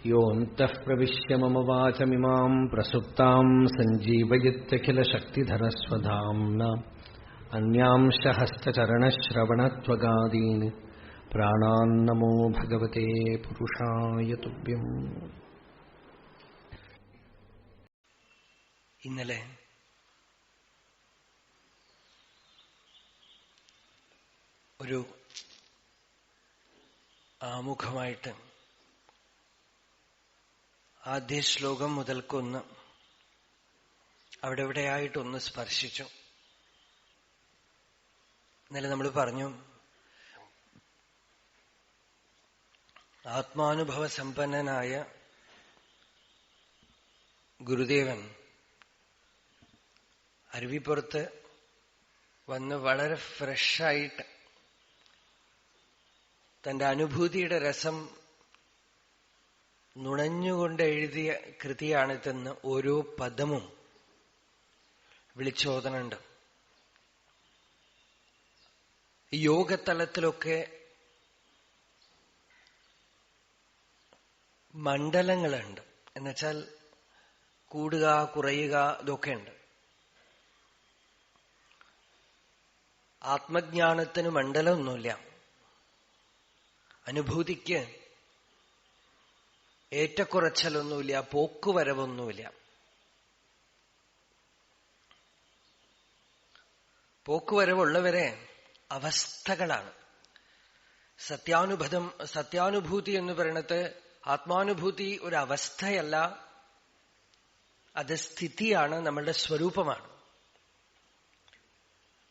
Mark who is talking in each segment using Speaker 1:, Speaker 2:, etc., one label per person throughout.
Speaker 1: योऽन्तः प्रविश्य मम वाचमिमाम् प्रसुप्ताम् सञ्जीवयत्यखिलशक्तिधरस्वधाम्ना अन्यांश हस्तचरणश्रवणत्वगादीन् प्राणान्नमो भगवते पुरुषाय तुभ्यम्.
Speaker 2: ഇന്നലെ ഒരു ആമുഖമായിട്ട് ആദ്യ ശ്ലോകം മുതൽക്കൊന്ന് അവിടെ എവിടെയായിട്ടൊന്ന് സ്പർശിച്ചു. ഇന്നലെ നമ്മൾ പറഞ്ഞു, ആത്മാനുഭവ സമ്പന്നനായ ഗുരുദേവൻ അരുവിപ്പുറത്ത് വന്ന് വളരെ ഫ്രഷായിട്ട് തന്റെ അനുഭൂതിയുടെ രസം നുണഞ്ഞുകൊണ്ട് എഴുതിയ കൃതിയാണിതെന്ന് ഓരോ പദവും വിളിച്ചോദനുണ്ട്. യോഗതലത്തിലൊക്കെ മണ്ഡലങ്ങളുണ്ട്. എന്നുവെച്ചാൽ കൂടുക, കുറയുക, ഇതൊക്കെ ഉണ്ട്. ആത്മജ്ഞാനത്തിന് മണ്ഡലമൊന്നുമില്ല. അനുഭൂതിക്ക് ഏറ്റക്കുറച്ചലൊന്നുമില്ല, പോക്കുവരവൊന്നുമില്ല. പോക്കുവരവുള്ളവരെ അവസ്ഥകളാണ്. സത്യാനുഭൂതി എന്ന് പറയുന്നത് ആത്മാനുഭൂതി ഒരു അവസ്ഥയല്ല, അത് സ്ഥിതിയാണ്, നമ്മളുടെ സ്വരൂപമാണ്.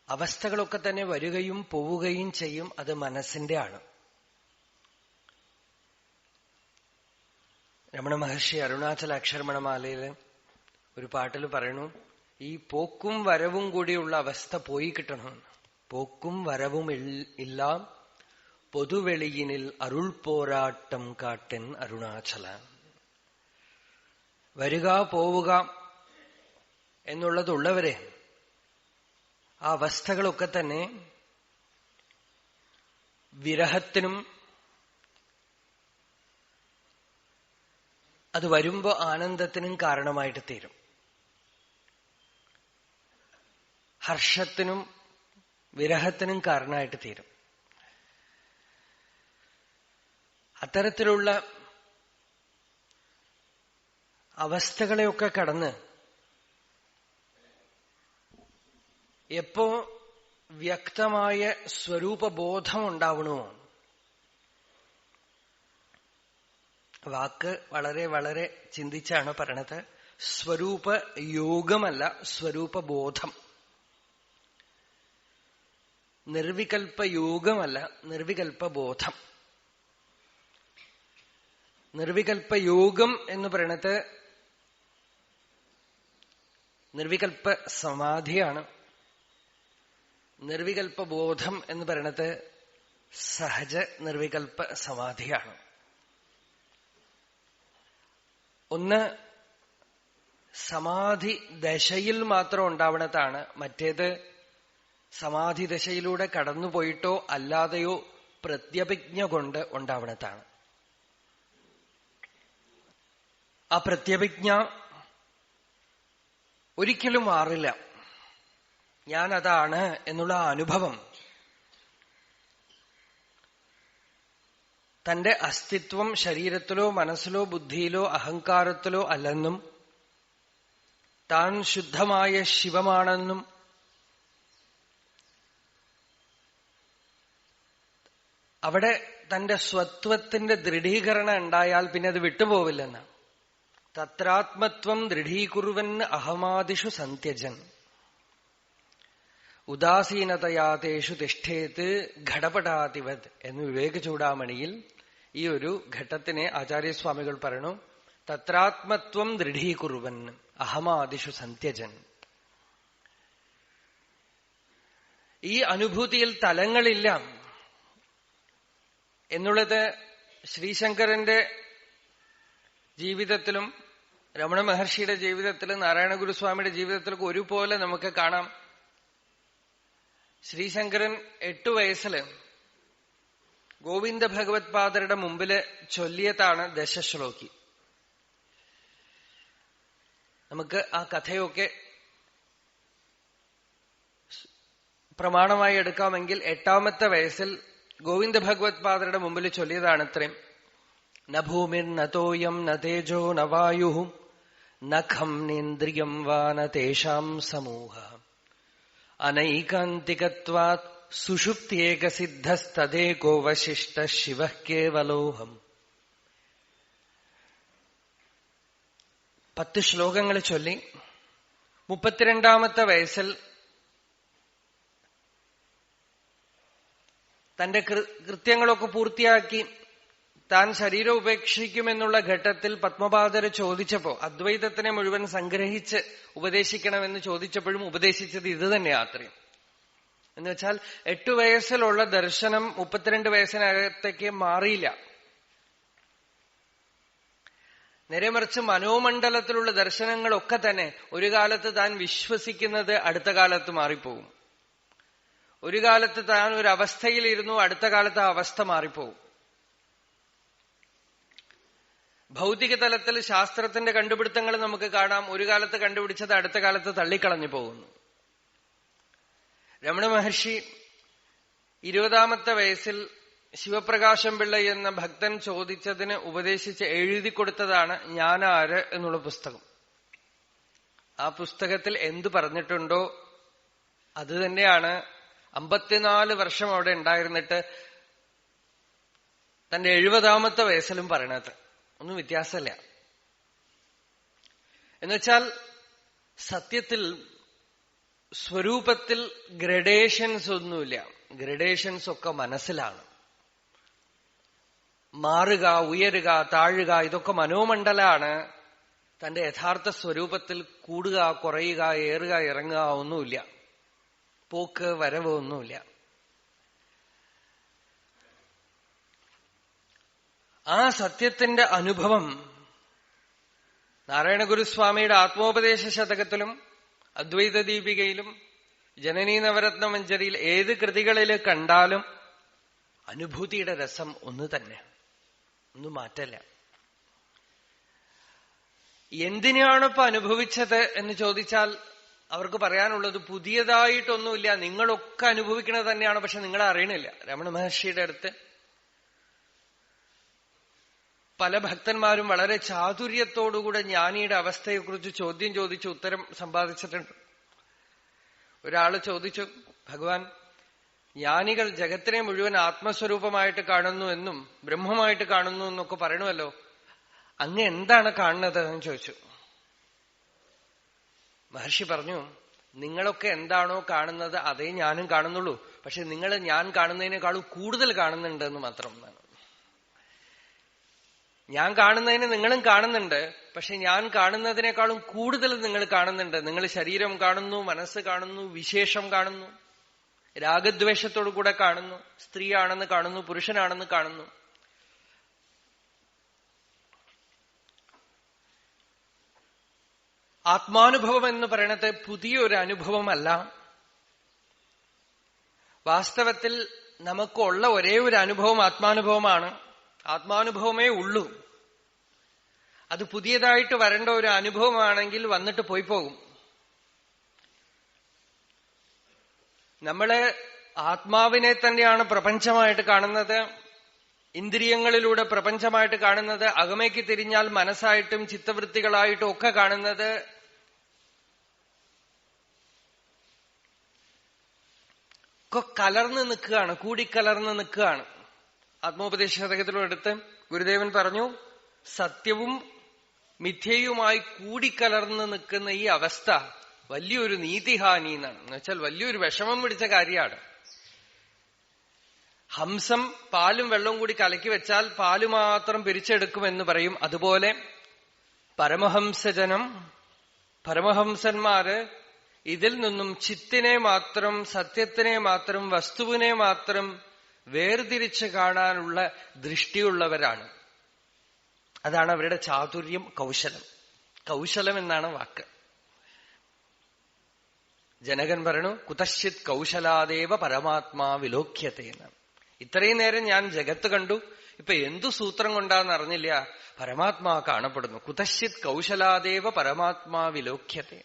Speaker 2: അവസ്ഥകളൊക്കെ തന്നെ വരികയും പോവുകയും ചെയ്യും, അത് മനസ്സിന്റെ ആണ്. രമണ മഹർഷി അരുണാചല അക്ഷരമണമാലയില് ഒരു പാട്ടിൽ പറയണു, ഈ പോക്കും വരവും കൂടിയുള്ള അവസ്ഥ പോയി കിട്ടണമെന്ന്. പോക്കും വരവും ഇല്ല പൊതുവെളിയിനിൽ അരുൾ പോരാട്ടം കാട്ടൻ അരുണാചല. വരിക പോവുക എന്നുള്ളതുള്ളവരെ ആ അവസ്ഥകളൊക്കെ തന്നെ വിരഹത്തിനും അത് വരുമ്പോ ആനന്ദത്തിനും കാരണമായിട്ട് തീരും. ഹർഷത്തിനും വിരഹത്തിനും കാരണമായിട്ട് തീരും. അത്തരത്തിലുള്ള അവസ്ഥകളെയൊക്കെ കടന്ന് എപ്പോ വ്യക്തമായ സ്വരൂപബോധം ഉണ്ടാവണമോ, വാക്ക് വളരെ വളരെ ചിന്തിച്ചാണ് പറയണത്. സ്വരൂപ യോഗമല്ല, സ്വരൂപബോധം. നിർവികൽപ്പ യോഗമല്ല, നിർവികൽപ്പബോധം. നിർവികൽപ്പ യോഗം എന്ന് പറയണത് നിർവികൽപ്പ സമാധിയാണ്. നിർവികൽപ്പബോധം എന്ന് പറയണത് സഹജ നിർവികൽപ്പ സമാധിയാണ്. ഒന്ന് സമാധി ദശയിൽ മാത്രം ഉണ്ടാവണതാണ്, മറ്റേത് സമാധി ദശയിലൂടെ കടന്നുപോയിട്ടോ അല്ലാതെയോ പ്രത്യഭിജ്ഞ കൊണ്ട് ഉണ്ടാവണതാണ്. ആ പ്രത്യഭിജ്ഞ ഒരിക്കലും മാറില്ല. ഞാനതാണ് എന്നുള്ള അനുഭവം തന്റെ അസ്തിത്വം ശരീരത്തിലോ മനസ്സിലോ ബുദ്ധിയിലോ അഹങ്കാരത്തിലോ അല്ലെന്നും താൻ ശുദ്ധമായ ശിവമാണെന്നും അവിടെ തന്റെ സ്വത്വത്തിന്റെ ദൃഢീകരണം ഉണ്ടായാൽ പിന്നെ അത് വിട്ടുപോവില്ലെന്ന്. തത്രാത്മത്വം ദൃഢീകുറുവൻ അഹമാദിഷു സന്ത്യജൻ ഉദാസീനതയാതേഷു തിഷ്ഠേത് ഘടപടാതിവത് എന്ന് വിവേക ചൂടാമണിയിൽ ഈ ഒരു ഘട്ടത്തിനെ ആചാര്യസ്വാമികൾ പറയണു. തത്രാത്മത്വം ദൃഢീകുറുവൻ അഹമാദിഷു സന്ത്യജൻ. ഈ അനുഭൂതിയിൽ തലങ്ങളില്ല എന്നുള്ളത് ശ്രീശങ്കരന്റെ ജീവിതത്തിലും രമണ മഹർഷിയുടെ ജീവിതത്തിലും നാരായണ ഗുരുസ്വാമിയുടെ ജീവിതത്തിലൊക്കെ ഒരുപോലെ നമുക്ക് കാണാം. ശ്രീശങ്കരൻ 8 വയസ്സില് ഗോവിന്ദ ഭഗവത് പാദരുടെ മുമ്പില് ചൊല്ലിയതാണ് ദശശ്ലോകി. നമുക്ക് ആ കഥയൊക്കെ പ്രമാണമായി എടുക്കാമെങ്കിൽ 8ാമത്തെ വയസ്സിൽ ഗോവിന്ദ ഭഗവത് പാദരുടെ മുമ്പിൽ ചൊല്ലിയതാണ് ഇത്രയും. ന ഭൂമിർ ന തോയം ന തേജോ ന വായു ന ഖം നേന്ദ്രിയം വാ ന തേഷാം സമൂഹ അനൈകാന്തികത്വാത് സുഷുപ്ത്യേകസിദ്ധസ്തദേകോ വശിഷ്ട ശിവഃ കേവലോഹം. 10 ശ്ലോകങ്ങൾ ചൊല്ലി 32ാമത്തെ വയസ്സിൽ തന്റെ കൃത്യങ്ങളൊക്കെ പൂർത്തിയാക്കി താൻ ശരീരം ഉപേക്ഷിക്കുമെന്നുള്ള ഘട്ടത്തിൽ പത്മപാദര് ചോദിച്ചപ്പോ അദ്വൈതത്തിനെ മുഴുവൻ സംഗ്രഹിച്ച് ഉപദേശിക്കണമെന്ന് ചോദിച്ചപ്പോഴും ഉപദേശിച്ചത് ഇത് തന്നെയാത്രയും. എന്നുവെച്ചാൽ 8 വയസ്സിലുള്ള ദർശനം 32 വയസ്സിനകത്തേക്ക് മാറിയില്ല. നേരെ മറിച്ച് മനോമണ്ഡലത്തിലുള്ള ദർശനങ്ങളൊക്കെ തന്നെ ഒരു കാലത്ത് താൻ വിശ്വസിക്കുന്നത് അടുത്ത കാലത്ത് മാറിപ്പോകും. ഒരു കാലത്ത് താൻ ഒരു അവസ്ഥയിലിരുന്നു, അടുത്ത കാലത്ത് ആ അവസ്ഥ മാറിപ്പോകും. ഭൗതിക തലത്തിൽ ശാസ്ത്രത്തിന്റെ കണ്ടുപിടുത്തങ്ങൾ നമുക്ക് കാണാം. ഒരു കാലത്ത് കണ്ടുപിടിച്ചത് അടുത്ത കാലത്ത് തള്ളിക്കളഞ്ഞു പോകുന്നു. രമണ മഹർഷി 20ാമത്തെ വയസ്സിൽ ശിവപ്രകാശം പിള്ള എന്ന ഭക്തൻ ചോദിച്ചതിന് ഉപദേശിച്ച് എഴുതി കൊടുത്തതാണ് ഞാനാര് എന്നുള്ള പുസ്തകം. ആ പുസ്തകത്തിൽ എന്തു പറഞ്ഞിട്ടുണ്ടോ അത് തന്നെയാണ് 54 വർഷം അവിടെ ഉണ്ടായിരുന്നിട്ട് തന്റെ 70ാമത്തെ വയസ്സിലും പറയണത്. ഒന്നും വ്യത്യാസമില്ല. എന്നുവെച്ചാൽ സത്യത്തിൽ സ്വരൂപത്തിൽ ഗ്രഡേഷൻസ് ഒന്നുമില്ല. ഗ്രഡേഷൻസ് ഒക്കെ മനസ്സിലാണ്. മാറുക, ഉയരുക, താഴുക ഇതൊക്കെ മനോമണ്ഡലാണ്. തന്റെ യഥാർത്ഥ സ്വരൂപത്തിൽ കൂടുക, കുറയുക, ഏറുക, ഇറങ്ങുക ഒന്നുമില്ല. പോക്ക് വരവ് ഒന്നുമില്ല. ആ സത്യത്തിന്റെ അനുഭവം നാരായണ ഗുരുസ്വാമിയുടെ ആത്മോപദേശ ശതകത്തിലും അദ്വൈത ദീപികയിലും ജനനീ നവരത്ന മഞ്ജരിയിൽ ഏത് കൃതികളിൽ കണ്ടാലും അനുഭൂതിയുടെ രസം ഒന്ന് തന്നെ, ഒന്നും മാറ്റല്ല. എന്തിനാണിപ്പോ അനുഭവിച്ചത് എന്ന് ചോദിച്ചാൽ അവർക്ക് പറയാനുള്ളത് പുതിയതായിട്ടൊന്നുമില്ല, നിങ്ങളൊക്കെ അനുഭവിക്കുന്നത് തന്നെയാണ്, പക്ഷെ നിങ്ങൾ അറിയണില്ല. രമണ മഹർഷിയുടെ അടുത്ത് പല ഭക്തന്മാരും വളരെ ചാതുര്യത്തോടുകൂടെ ജ്ഞാനിയുടെ അവസ്ഥയെക്കുറിച്ച് ചോദ്യം ചോദിച്ച് ഉത്തരം സമ്പാദിച്ചിട്ടുണ്ട്. ഒരാള് ചോദിച്ചു, ഭഗവാൻ, ജ്ഞാനികൾ ജഗത്തിനെ മുഴുവൻ ആത്മസ്വരൂപമായിട്ട് കാണുന്നു എന്നും ബ്രഹ്മമായിട്ട് കാണുന്നു എന്നൊക്കെ പറയണമല്ലോ, അങ്ങ് എന്താണ് കാണുന്നത് എന്ന് ചോദിച്ചു. മഹർഷി പറഞ്ഞു, നിങ്ങളൊക്കെ എന്താണോ കാണുന്നത് അതേ ഞാനും കാണുന്നുള്ളൂ, പക്ഷെ നിങ്ങൾ ഞാൻ കാണുന്നതിനേക്കാളും കൂടുതൽ കാണുന്നുണ്ട് എന്ന് മാത്രം. ഞാൻ കാണുന്നതിന് നിങ്ങളും കാണുന്നുണ്ട്, പക്ഷെ ഞാൻ കാണുന്നതിനേക്കാളും കൂടുതൽ നിങ്ങൾ കാണുന്നുണ്ട്. നിങ്ങൾ ശരീരം കാണുന്നു, മനസ്സ് കാണുന്നു, വിശേഷം കാണുന്നു, രാഗദ്വേഷത്തോടു കൂടെ കാണുന്നു, സ്ത്രീയാണെന്ന് കാണുന്നു, പുരുഷനാണെന്ന് കാണുന്നു. ആത്മാനുഭവം എന്ന് പറയണത് പുതിയൊരു അനുഭവമല്ല. വാസ്തവത്തിൽ നമുക്കുള്ള ഒരേ ഒരു അനുഭവം ആത്മാനുഭവമാണ്. ആത്മാനുഭവമേ ഉള്ളൂ. അത് പുതിയതായിട്ട് വരേണ്ട ഒരു അനുഭവമാണെങ്കിൽ വന്നിട്ട് പോയി പോകും. നമ്മള് ആത്മാവിനെ തന്നെയാണ് പ്രപഞ്ചമായിട്ട് കാണുന്നത്, ഇന്ദ്രിയങ്ങളിലൂടെ പ്രപഞ്ചമായിട്ട് കാണുന്നത്, അകമേക്ക് തിരിഞ്ഞാൽ മനസ്സായിട്ടും ചിത്തവൃത്തികളായിട്ടും ഒക്കെ കാണുന്നത്. ഒക്കെ കലർന്ന് നിൽക്കുകയാണ്, കൂടിക്കലർന്ന് നിൽക്കുകയാണ്. ആത്മോപദേശ ശതകത്തിലൂടെടുത്ത് ഗുരുദേവൻ പറഞ്ഞു, സത്യവും മിഥ്യയുമായി കൂടിക്കലർന്ന് നിൽക്കുന്ന ഈ അവസ്ഥ വലിയൊരു നീതിഹാനി എന്നാണ്. എന്നുവെച്ചാൽ വലിയൊരു വിഷമം പിടിച്ച കാര്യമാണ്. ഹംസം പാലും വെള്ളവും കൂടി കലക്കി വെച്ചാൽ പാല് മാത്രം പിരിച്ചെടുക്കുമെന്ന് പറയും. അതുപോലെ പരമഹംസജനം, പരമഹംസന്മാര് ഇതിൽ നിന്നും ചിത്തിനെ മാത്രം, സത്യത്തിനെ മാത്രം, വസ്തുവിനെ മാത്രം വേർതിരിച്ച് കാണാനുള്ള ദൃഷ്ടിയുള്ളവരാണ്. അതാണ് അവരുടെ ചാതുര്യം, കൗശലം. കൗശലം എന്നാണ് വാക്ക്. ജനകൻ പറയണു, കുതശ്ചിത് കൗശലാദേവ പരമാത്മാ വിലോക്യത്തെ എന്ന്. ഇത്രയും നേരം ഞാൻ ജഗത്ത് കണ്ടു, ഇപ്പൊ എന്തു സൂത്രം കൊണ്ടാന്ന് അറിഞ്ഞില്ല, പരമാത്മാ കാണപ്പെടുന്നു. കുതശ്ചിത് കൗശലാദേവ പരമാത്മാ വിലോക്യത്തെ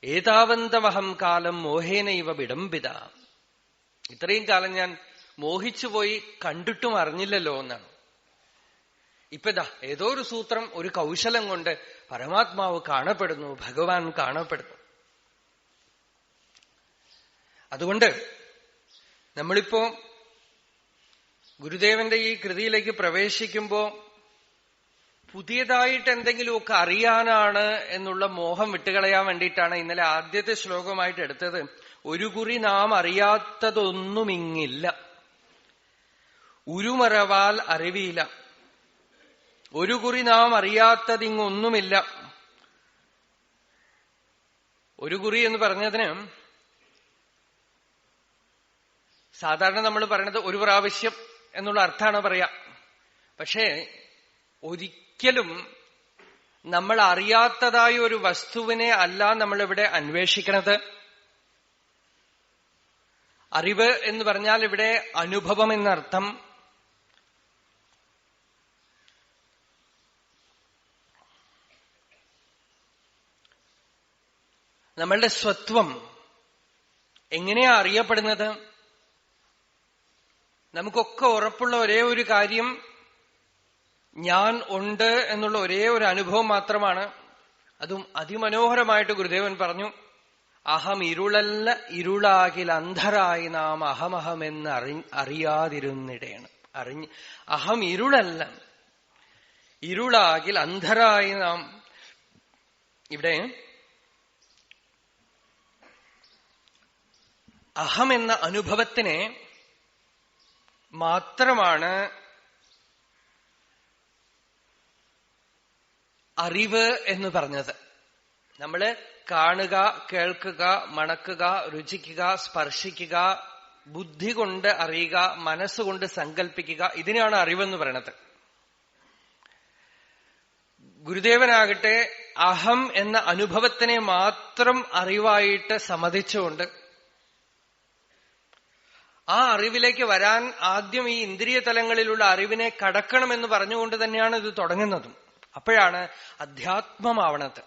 Speaker 2: ഏതാവന്തമഹം കാലം മോഹേനൈവ വിടംബിത. ഇത്രയും കാലം ഞാൻ മോഹിച്ചുപോയി, കണ്ടിട്ടും അറിഞ്ഞില്ലല്ലോ എന്നാണ്. ഇപ്പതാ ഏതോ ഒരു സൂത്രം, ഒരു കൗശലം കൊണ്ട് പരമാത്മാവ് കാണപ്പെടുന്നു, ഭഗവാൻ കാണപ്പെടുന്നു. അതുകൊണ്ട് നമ്മളിപ്പോ ഗുരുദേവന്റെ ഈ കൃതിയിലേക്ക് പ്രവേശിക്കുമ്പോ പുതിയതായിട്ട് എന്തെങ്കിലുമൊക്കെ അറിയാനാണ് എന്നുള്ള മോഹം വിട്ടുകളയാൻ വേണ്ടിയിട്ടാണ് ഇന്നലെ ആദ്യത്തെ ശ്ലോകമായിട്ട് എടുത്തത്. ഒരു കുറി നാം അറിയാത്തതൊന്നുമിങ്ങില്ല, ഉരുമറവാൽ അറിവിയില്ല. ഒരു കുറി നാം അറിയാത്തതിങ്ങൊന്നുമില്ല. ഒരു കുറി എന്ന് പറഞ്ഞതിന് സാധാരണ നമ്മൾ പറയണത് ഒരു പ്രാവശ്യം എന്നുള്ള അർത്ഥമാണ് പറയാ. പക്ഷേ ഒരിക്കലും നമ്മൾ അറിയാത്തതായ ഒരു വസ്തുവിനെ അല്ല നമ്മളിവിടെ അന്വേഷിക്കണത്. അറിവ് എന്ന് പറഞ്ഞാൽ ഇവിടെ അനുഭവം എന്നർത്ഥം. നമ്മളുടെ സ്വത്വം എങ്ങനെയാ അറിയപ്പെടുന്നത്? നമുക്കൊക്കെ ഉറപ്പുള്ള ഒരേ ഒരു കാര്യം ഞാൻ ഉണ്ട് എന്നുള്ള ഒരേ ഒരു അനുഭവം മാത്രമാണ്. അതും അതിമനോഹരമായിട്ട് ഗുരുദേവൻ പറഞ്ഞു, അഹം ഇരുളല്ല ഇരുളാകിൽ അന്ധരായി നാം അഹമഹമെന്ന് അറിയാതിരുന്നിടേണ്. അഹം ഇരുളല്ല ഇരുളാകിൽ അന്ധരായി നാം. ഇവിടെ അഹം എന്ന അനുഭവത്തിനെ മാത്രമാണ് അറിവ് എന്ന് പറഞ്ഞത്. നമ്മള് കാണുക, കേൾക്കുക, മണക്കുക, രുചിക്കുക, സ്പർശിക്കുക, ബുദ്ധി കൊണ്ട് അറിയുക, മനസ്സുകൊണ്ട് സങ്കല്പിക്കുക, ഇതിനാണ് അറിവെന്ന് പറയണത്. ഗുരുദേവനാകട്ടെ അഹം എന്ന അനുഭവത്തിനെ മാത്രം അറിവായിട്ട് സമ്മതിച്ചുകൊണ്ട് ആ അറിവിലേക്ക് വരാൻ ആദ്യം ഈ ഇന്ദ്രിയ തലങ്ങളിലുള്ള അറിവിനെ കടക്കണമെന്ന് പറഞ്ഞുകൊണ്ട് തന്നെയാണ് ഇത് തുടങ്ങുന്നതും. അപ്പോഴാണ് അധ്യാത്മമാവണത്.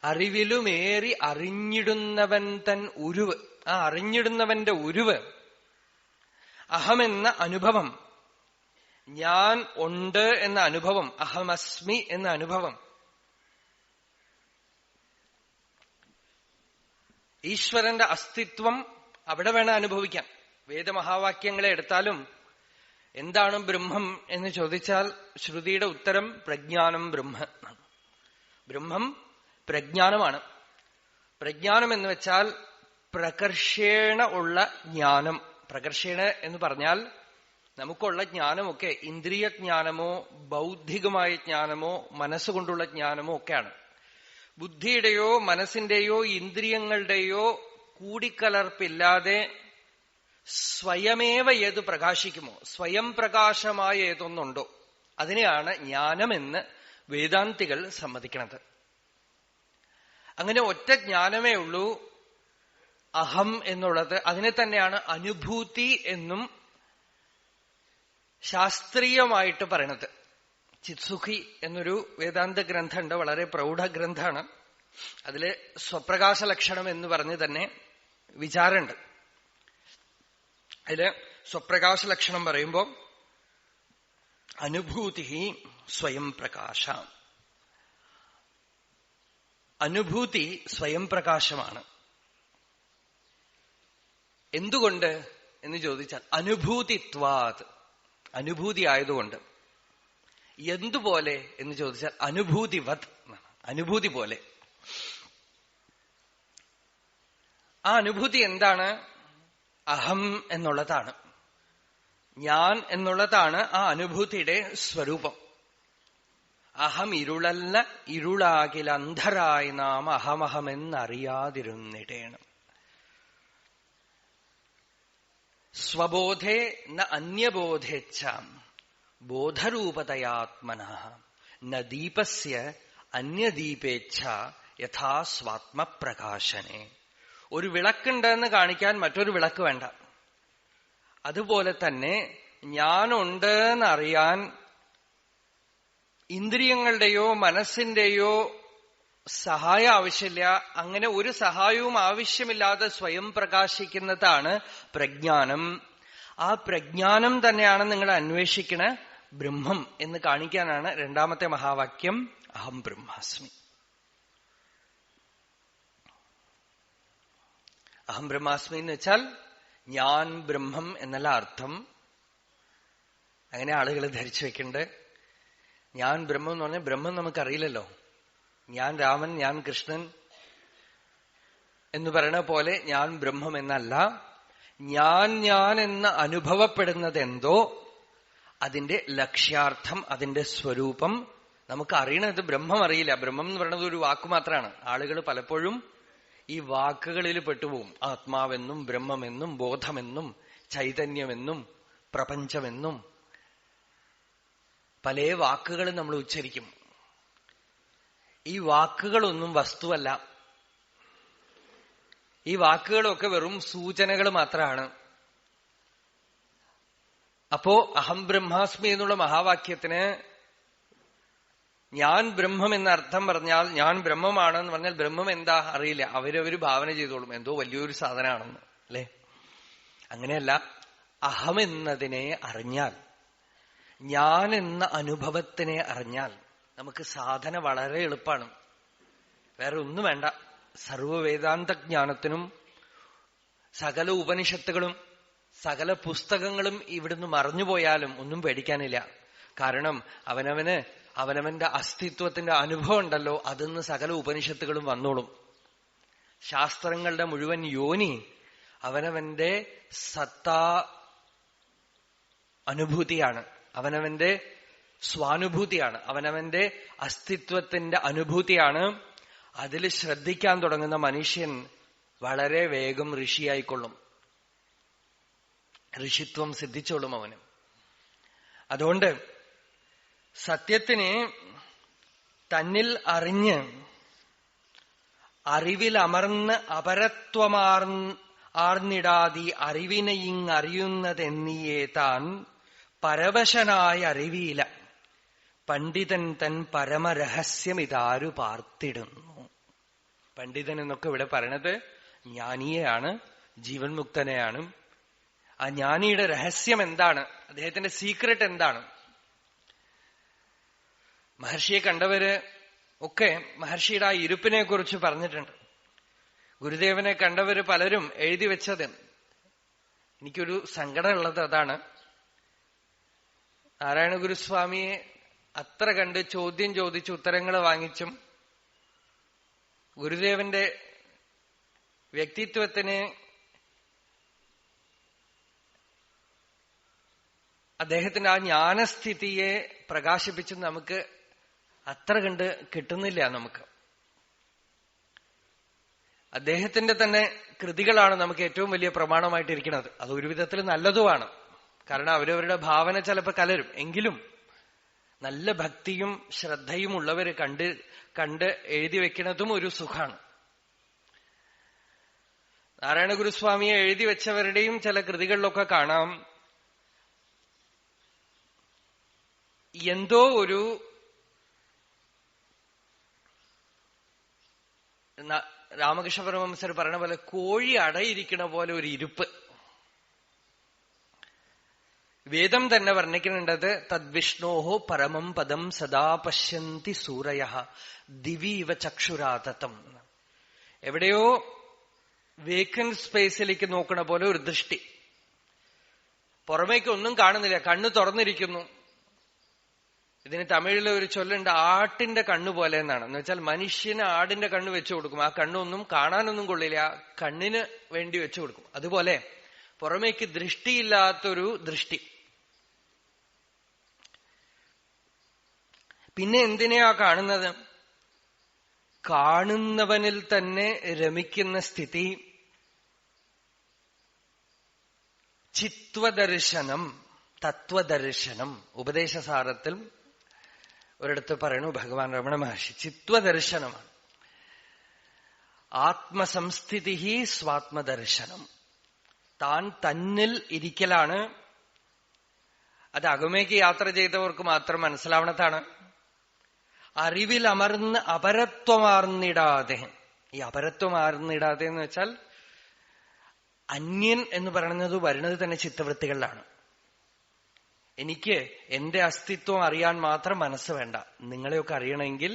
Speaker 2: അറിവിലുമേറി അറിഞ്ഞിടുന്നവൻ തൻ ഉരുവ്. ആ അറിഞ്ഞിടുന്നവന്റെ ഉരുവ് അഹമെന്ന അനുഭവം, ഞാൻ ഉണ്ട് എന്ന അനുഭവം, അഹമസ്മി എന്ന അനുഭവം, ഈശ്വരന്റെ അസ്തിത്വം അവിടെ വേണം അനുഭവിക്കാൻ. വേദമഹാവാക്യങ്ങളെ എടുത്താലും എന്താണ് ബ്രഹ്മം എന്ന് ചോദിച്ചാൽ ശ്രുതിയുടെ ഉത്തരം പ്രജ്ഞാനം ബ്രഹ്മ. ബ്രഹ്മം പ്രജ്ഞാനമാണ്. പ്രജ്ഞാനം എന്ന് വെച്ചാൽ പ്രകർഷേണ ഉള്ള ജ്ഞാനം. പ്രകർഷേണ എന്ന് പറഞ്ഞാൽ നമുക്കുള്ള ജ്ഞാനമൊക്കെ ഇന്ദ്രിയ ജ്ഞാനമോ ബൗദ്ധികമായ ജ്ഞാനമോ മനസ്സുകൊണ്ടുള്ള ജ്ഞാനമോ ഒക്കെയാണ്. ബുദ്ധിയുടെയോ മനസ്സിന്റെയോ ഇന്ദ്രിയങ്ങളുടെയോ കൂടിക്കലർപ്പില്ലാതെ സ്വയമേവ ഏത് പ്രകാശിക്കുമോ, സ്വയം പ്രകാശമായ ഏതൊന്നുണ്ടോ അതിനെയാണ് ജ്ഞാനമെന്ന് വേദാന്തികൾ സമ്മതിക്കണത്. അങ്ങനെ ഒറ്റ ജ്ഞാനമേ ഉള്ളൂ അഹം എന്നുള്ളത്. അതിനെ തന്നെയാണ് അനുഭൂതി എന്നും ശാസ്ത്രീയമായിട്ട് പറയണത്. ചിത്സുഖി എന്നൊരു വേദാന്ത ഗ്രന്ഥമുണ്ട്, വളരെ പ്രൗഢ ഗ്രന്ഥമാണ്. അതില് സ്വപ്രകാശ ലക്ഷണം എന്ന് പറഞ്ഞ് തന്നെ വിചാരമുണ്ട്. അതില് സ്വപ്രകാശ ലക്ഷണം പറയുമ്പോ അനുഭൂതി സ്വയം പ്രകാശ. അനുഭൂതി സ്വയം പ്രകാശമാണ്. എന്തുകൊണ്ട് എന്ന് ചോദിച്ചാൽ അനുഭൂതിത്വാത്, അനുഭൂതി ആയതുകൊണ്ട്. എന്തുപോലെ എന്ന് ചോദിച്ചാൽ അനുഭൂതിവത്, അനുഭൂതി പോലെ. ആ അനുഭൂതി എന്താണ്? അഹം എന്നുള്ളതാണ്, ഞാൻ എന്നുള്ളതാണ് ആ അനുഭൂതിയുടെ സ്വരൂപം. അഹം ഇരുളല്ല ഇരുളാകിൽ അന്ധരായി നാം അഹമഹമെന്നറിയാതിരുന്നിടേണം. സ്വബോധേ ന അന്യബോധേച്ഛാം ബോധരൂപതയാത്മനഃ ന ദീപസ്യ അന്യദീപേച്ഛ യഥാ സ്വാത്മപ്രകാശനെ. ഒരു വിളക്കുണ്ടെന്ന് കാണിക്കാൻ മറ്റൊരു വിളക്ക് വേണ്ട. അതുപോലെ തന്നെ ഞാനുണ്ട് എന്നറിയാൻ ഇന്ദ്രിയങ്ങളുടെയോ മനസ്സിന്റെയോ സഹായം ആവശ്യമില്ല. അങ്ങനെ ഒരു സഹായവും ആവശ്യമില്ലാതെ സ്വയം പ്രകാശിക്കുന്നതാണ് പ്രജ്ഞാനം. ആ പ്രജ്ഞാനം തന്നെയാണ് നിങ്ങൾ അന്വേഷിക്കണ ബ്രഹ്മം എന്ന് കാണിക്കാനാണ് രണ്ടാമത്തെ മഹാവാക്യം, അഹം ബ്രഹ്മാസ്മി. അഹം ബ്രഹ്മാസ്മി എന്ന് വെച്ചാൽ ഞാൻ ബ്രഹ്മം എന്നല്ല അർത്ഥം. അങ്ങനെ ആളുകൾ ധരിച്ചു വെക്കണ്ട്. ഞാൻ ബ്രഹ്മം എന്ന് പറഞ്ഞാൽ ബ്രഹ്മം നമുക്കറിയില്ലല്ലോ. ഞാൻ രാമൻ, ഞാൻ കൃഷ്ണൻ എന്ന് പറയണ പോലെ ഞാൻ ബ്രഹ്മം എന്നല്ല. ഞാൻ എന്ന് അനുഭവപ്പെടുന്നത് എന്തോ അതിന്റെ ലക്ഷ്യാർത്ഥം, അതിന്റെ സ്വരൂപം നമുക്ക് അറിയണത്. ബ്രഹ്മം അറിയില്ല. ബ്രഹ്മം എന്ന് പറയുന്നത് ഒരു വാക്ക് മാത്രമാണ്. ആളുകൾ പലപ്പോഴും ഈ വാക്കുകളിൽ പെട്ടുപോകും. ആത്മാവെന്നും ബ്രഹ്മമെന്നും ബോധമെന്നും ചൈതന്യമെന്നും പ്രപഞ്ചമെന്നും പല വാക്കുകൾ നമ്മൾ ഉച്ചരിക്കും. ഈ വാക്കുകളൊന്നും വസ്തുവല്ല. ഈ വാക്കുകളൊക്കെ വെറും സൂചനകൾ മാത്രമാണ്. അപ്പോ അഹം ബ്രഹ്മാസ്മി എന്നുള്ള മഹാവാക്യത്തിന് ഞാൻ ബ്രഹ്മം എന്ന അർത്ഥം പറഞ്ഞാൽ, ഞാൻ ബ്രഹ്മമാണെന്ന് പറഞ്ഞാൽ ബ്രഹ്മം എന്താ അറിയില്ല. അവരവര് ഭാവന ചെയ്തോളും എന്തോ വലിയൊരു സാധനമാണെന്ന്, അല്ലെ? അങ്ങനെയല്ല. അഹം എന്നതിനെ അറിഞ്ഞാൽ, ഞാൻ എന്ന അനുഭവത്തിനെ അറിഞ്ഞാൽ നമുക്ക് സാധന വളരെ എളുപ്പമാണ്. വേറെ ഒന്നും വേണ്ട. സർവവേദാന്ത ജ്ഞാനത്തിനും സകല ഉപനിഷത്തുകളും സകല പുസ്തകങ്ങളും ഇവിടുന്ന് മറഞ്ഞുപോയാലും ഒന്നും പേടിക്കാനില്ല. കാരണം അവനവന്റെ അസ്തിത്വത്തിന്റെ അനുഭവം ഉണ്ടല്ലോ, അതിന്ന് സകല ഉപനിഷത്തുകളും വന്നോളും. ശാസ്ത്രങ്ങളുടെ മുഴുവൻ യോനി അവനവന്റെ സത്താ അനുഭൂതിയാണ്, അവനവന്റെ സ്വാനുഭൂതിയാണ്, അവനവന്റെ അസ്തിത്വത്തിന്റെ അനുഭൂതിയാണ്. അതിൽ ശ്രദ്ധിക്കാൻ തുടങ്ങുന്ന മനുഷ്യൻ വളരെ വേഗം ഋഷിയായിക്കൊള്ളും. ഋഷിത്വം സിദ്ധിച്ചോളും അവന്. അതുകൊണ്ട് സത്യത്തിനെ തന്നിൽ അറിഞ്ഞ് അറിവിലമർന്ന് അപരത്വമാർന്നിടാതി അറിവിനെയിങ്ങറിയുന്നതെന്നിയേ താൻ പരവശനായ അറിവിയില പണ്ഡിതൻ തൻ പരമരഹസ്യം ഇതാരു പാർത്തിടുന്നു. പണ്ഡിതൻ എന്നൊക്കെ ഇവിടെ പറയണത് ജ്ഞാനിയെയാണ്, ജീവൻ മുക്തനെയാണ്. ആ ജ്ഞാനിയുടെ രഹസ്യം എന്താണ്? അദ്ദേഹത്തിന്റെ സീക്രട്ട് എന്താണ്? മഹർഷിയെ കണ്ടവര് ഒക്കെ മഹർഷിയുടെ ആ ഇരുപ്പിനെ കുറിച്ച് പറഞ്ഞിട്ടുണ്ട്. ഗുരുദേവനെ കണ്ടവര് പലരും എഴുതി വെച്ചത്, എനിക്കൊരു സങ്കടമുള്ളത് അതാണ്. നാരായണ ഗുരുസ്വാമിയെ അത്ര കണ്ട് ചോദ്യം ചോദിച്ച് ഉത്തരങ്ങൾ വാങ്ങിച്ചും ഗുരുദേവന്റെ വ്യക്തിത്വത്തിന്, അദ്ദേഹത്തിന്റെ ആ ജ്ഞാനസ്ഥിതിയെ പ്രകാശിപ്പിച്ചും നമുക്ക് അത്ര കണ്ട് കിട്ടുന്നില്ല. നമുക്ക് അദ്ദേഹത്തിന്റെ തന്നെ കൃതികളാണ് നമുക്ക് ഏറ്റവും വലിയ പ്രമാണമായിട്ടിരിക്കുന്നത്. അത് ഒരു വിധത്തിൽ നല്ലതുമാണ്. കാരണം അവരവരുടെ ഭാവന ചിലപ്പോൾ കലരും. എങ്കിലും നല്ല ഭക്തിയും ശ്രദ്ധയും ഉള്ളവര് കണ്ട് എഴുതി വെക്കുന്നതും ഒരു സുഖാണ്. നാരായണ ഗുരുസ്വാമിയെ എഴുതി വെച്ചവരുടെയും ചില കൃതികളിലൊക്കെ കാണാം എന്തോ ഒരു രാമകൃഷ്ണ പരമഹംസർ പറഞ്ഞ പോലെ കോഴി അടയിരിക്കണ പോലെ ഒരു ഇരുപ്പ്. വേദം തന്നെ വർണ്ണിക്കുന്നുണ്ടത്, തദ്വിഷ്ണോഹോ പരമം പദം സദാ പശ്യന്തി സൂരയഃ ദിവീവ ചക്ഷുരാതതം. എവിടെയോ വേക്കന്റ് സ്പേസിലേക്ക് നോക്കണ പോലെ ഒരു ദൃഷ്ടി. പുറമേക്ക് ഒന്നും കാണുന്നില്ല, കണ്ണ് തുറന്നിരിക്കുന്നു. ഇതിന് തമിഴിലെ ഒരു ചൊല്ലുണ്ട്, ആട്ടിന്റെ കണ്ണു പോലെ എന്നാണ്. എന്ന് വെച്ചാൽ മനുഷ്യന് ആടിന്റെ കണ്ണ് വെച്ചു കൊടുക്കും. ആ കണ്ണൊന്നും കാണാനൊന്നും കൊള്ളില്ല, കണ്ണിന് വേണ്ടി വെച്ചു കൊടുക്കും. അതുപോലെ പുറമേക്ക് ദൃഷ്ടിയില്ലാത്തൊരു ദൃഷ്ടി. പിന്നെ എന്തിനെയാ കാണുന്നത്? കാണുന്നവനിൽ തന്നെ രമിക്കുന്ന സ്ഥിതി. ചിത്വദർശനം, തത്വദർശനം. ഉപദേശസാരത്തിൽ ഒരിടത്ത് പറയണു ഭഗവാൻ രമണ മഹർഷി, ചിത്വദർശനമാണ്. ആത്മസംസ്ഥിതി സ്വാത്മദർശനം. താൻ തന്നിൽ ഇരിക്കലാണ്. അത് അകമേക്ക് യാത്ര ചെയ്തവർക്ക് മാത്രം മനസ്സിലാവണതാണ്. അറിവിലമർന്ന് അപരത്വമാർന്നിടാതെ. ഈ അപരത്വമാർന്നിടാതെ എന്ന് വെച്ചാൽ അന്യൻ എന്ന് പറയുന്നത് വരുന്നത് തന്നെ ചിത്തവൃത്തികളിലാണ്. എനിക്ക് എന്റെ അസ്തിത്വം അറിയാൻ മാത്രം മനസ്സ് വേണ്ട. നിങ്ങളെയൊക്കെ അറിയണമെങ്കിൽ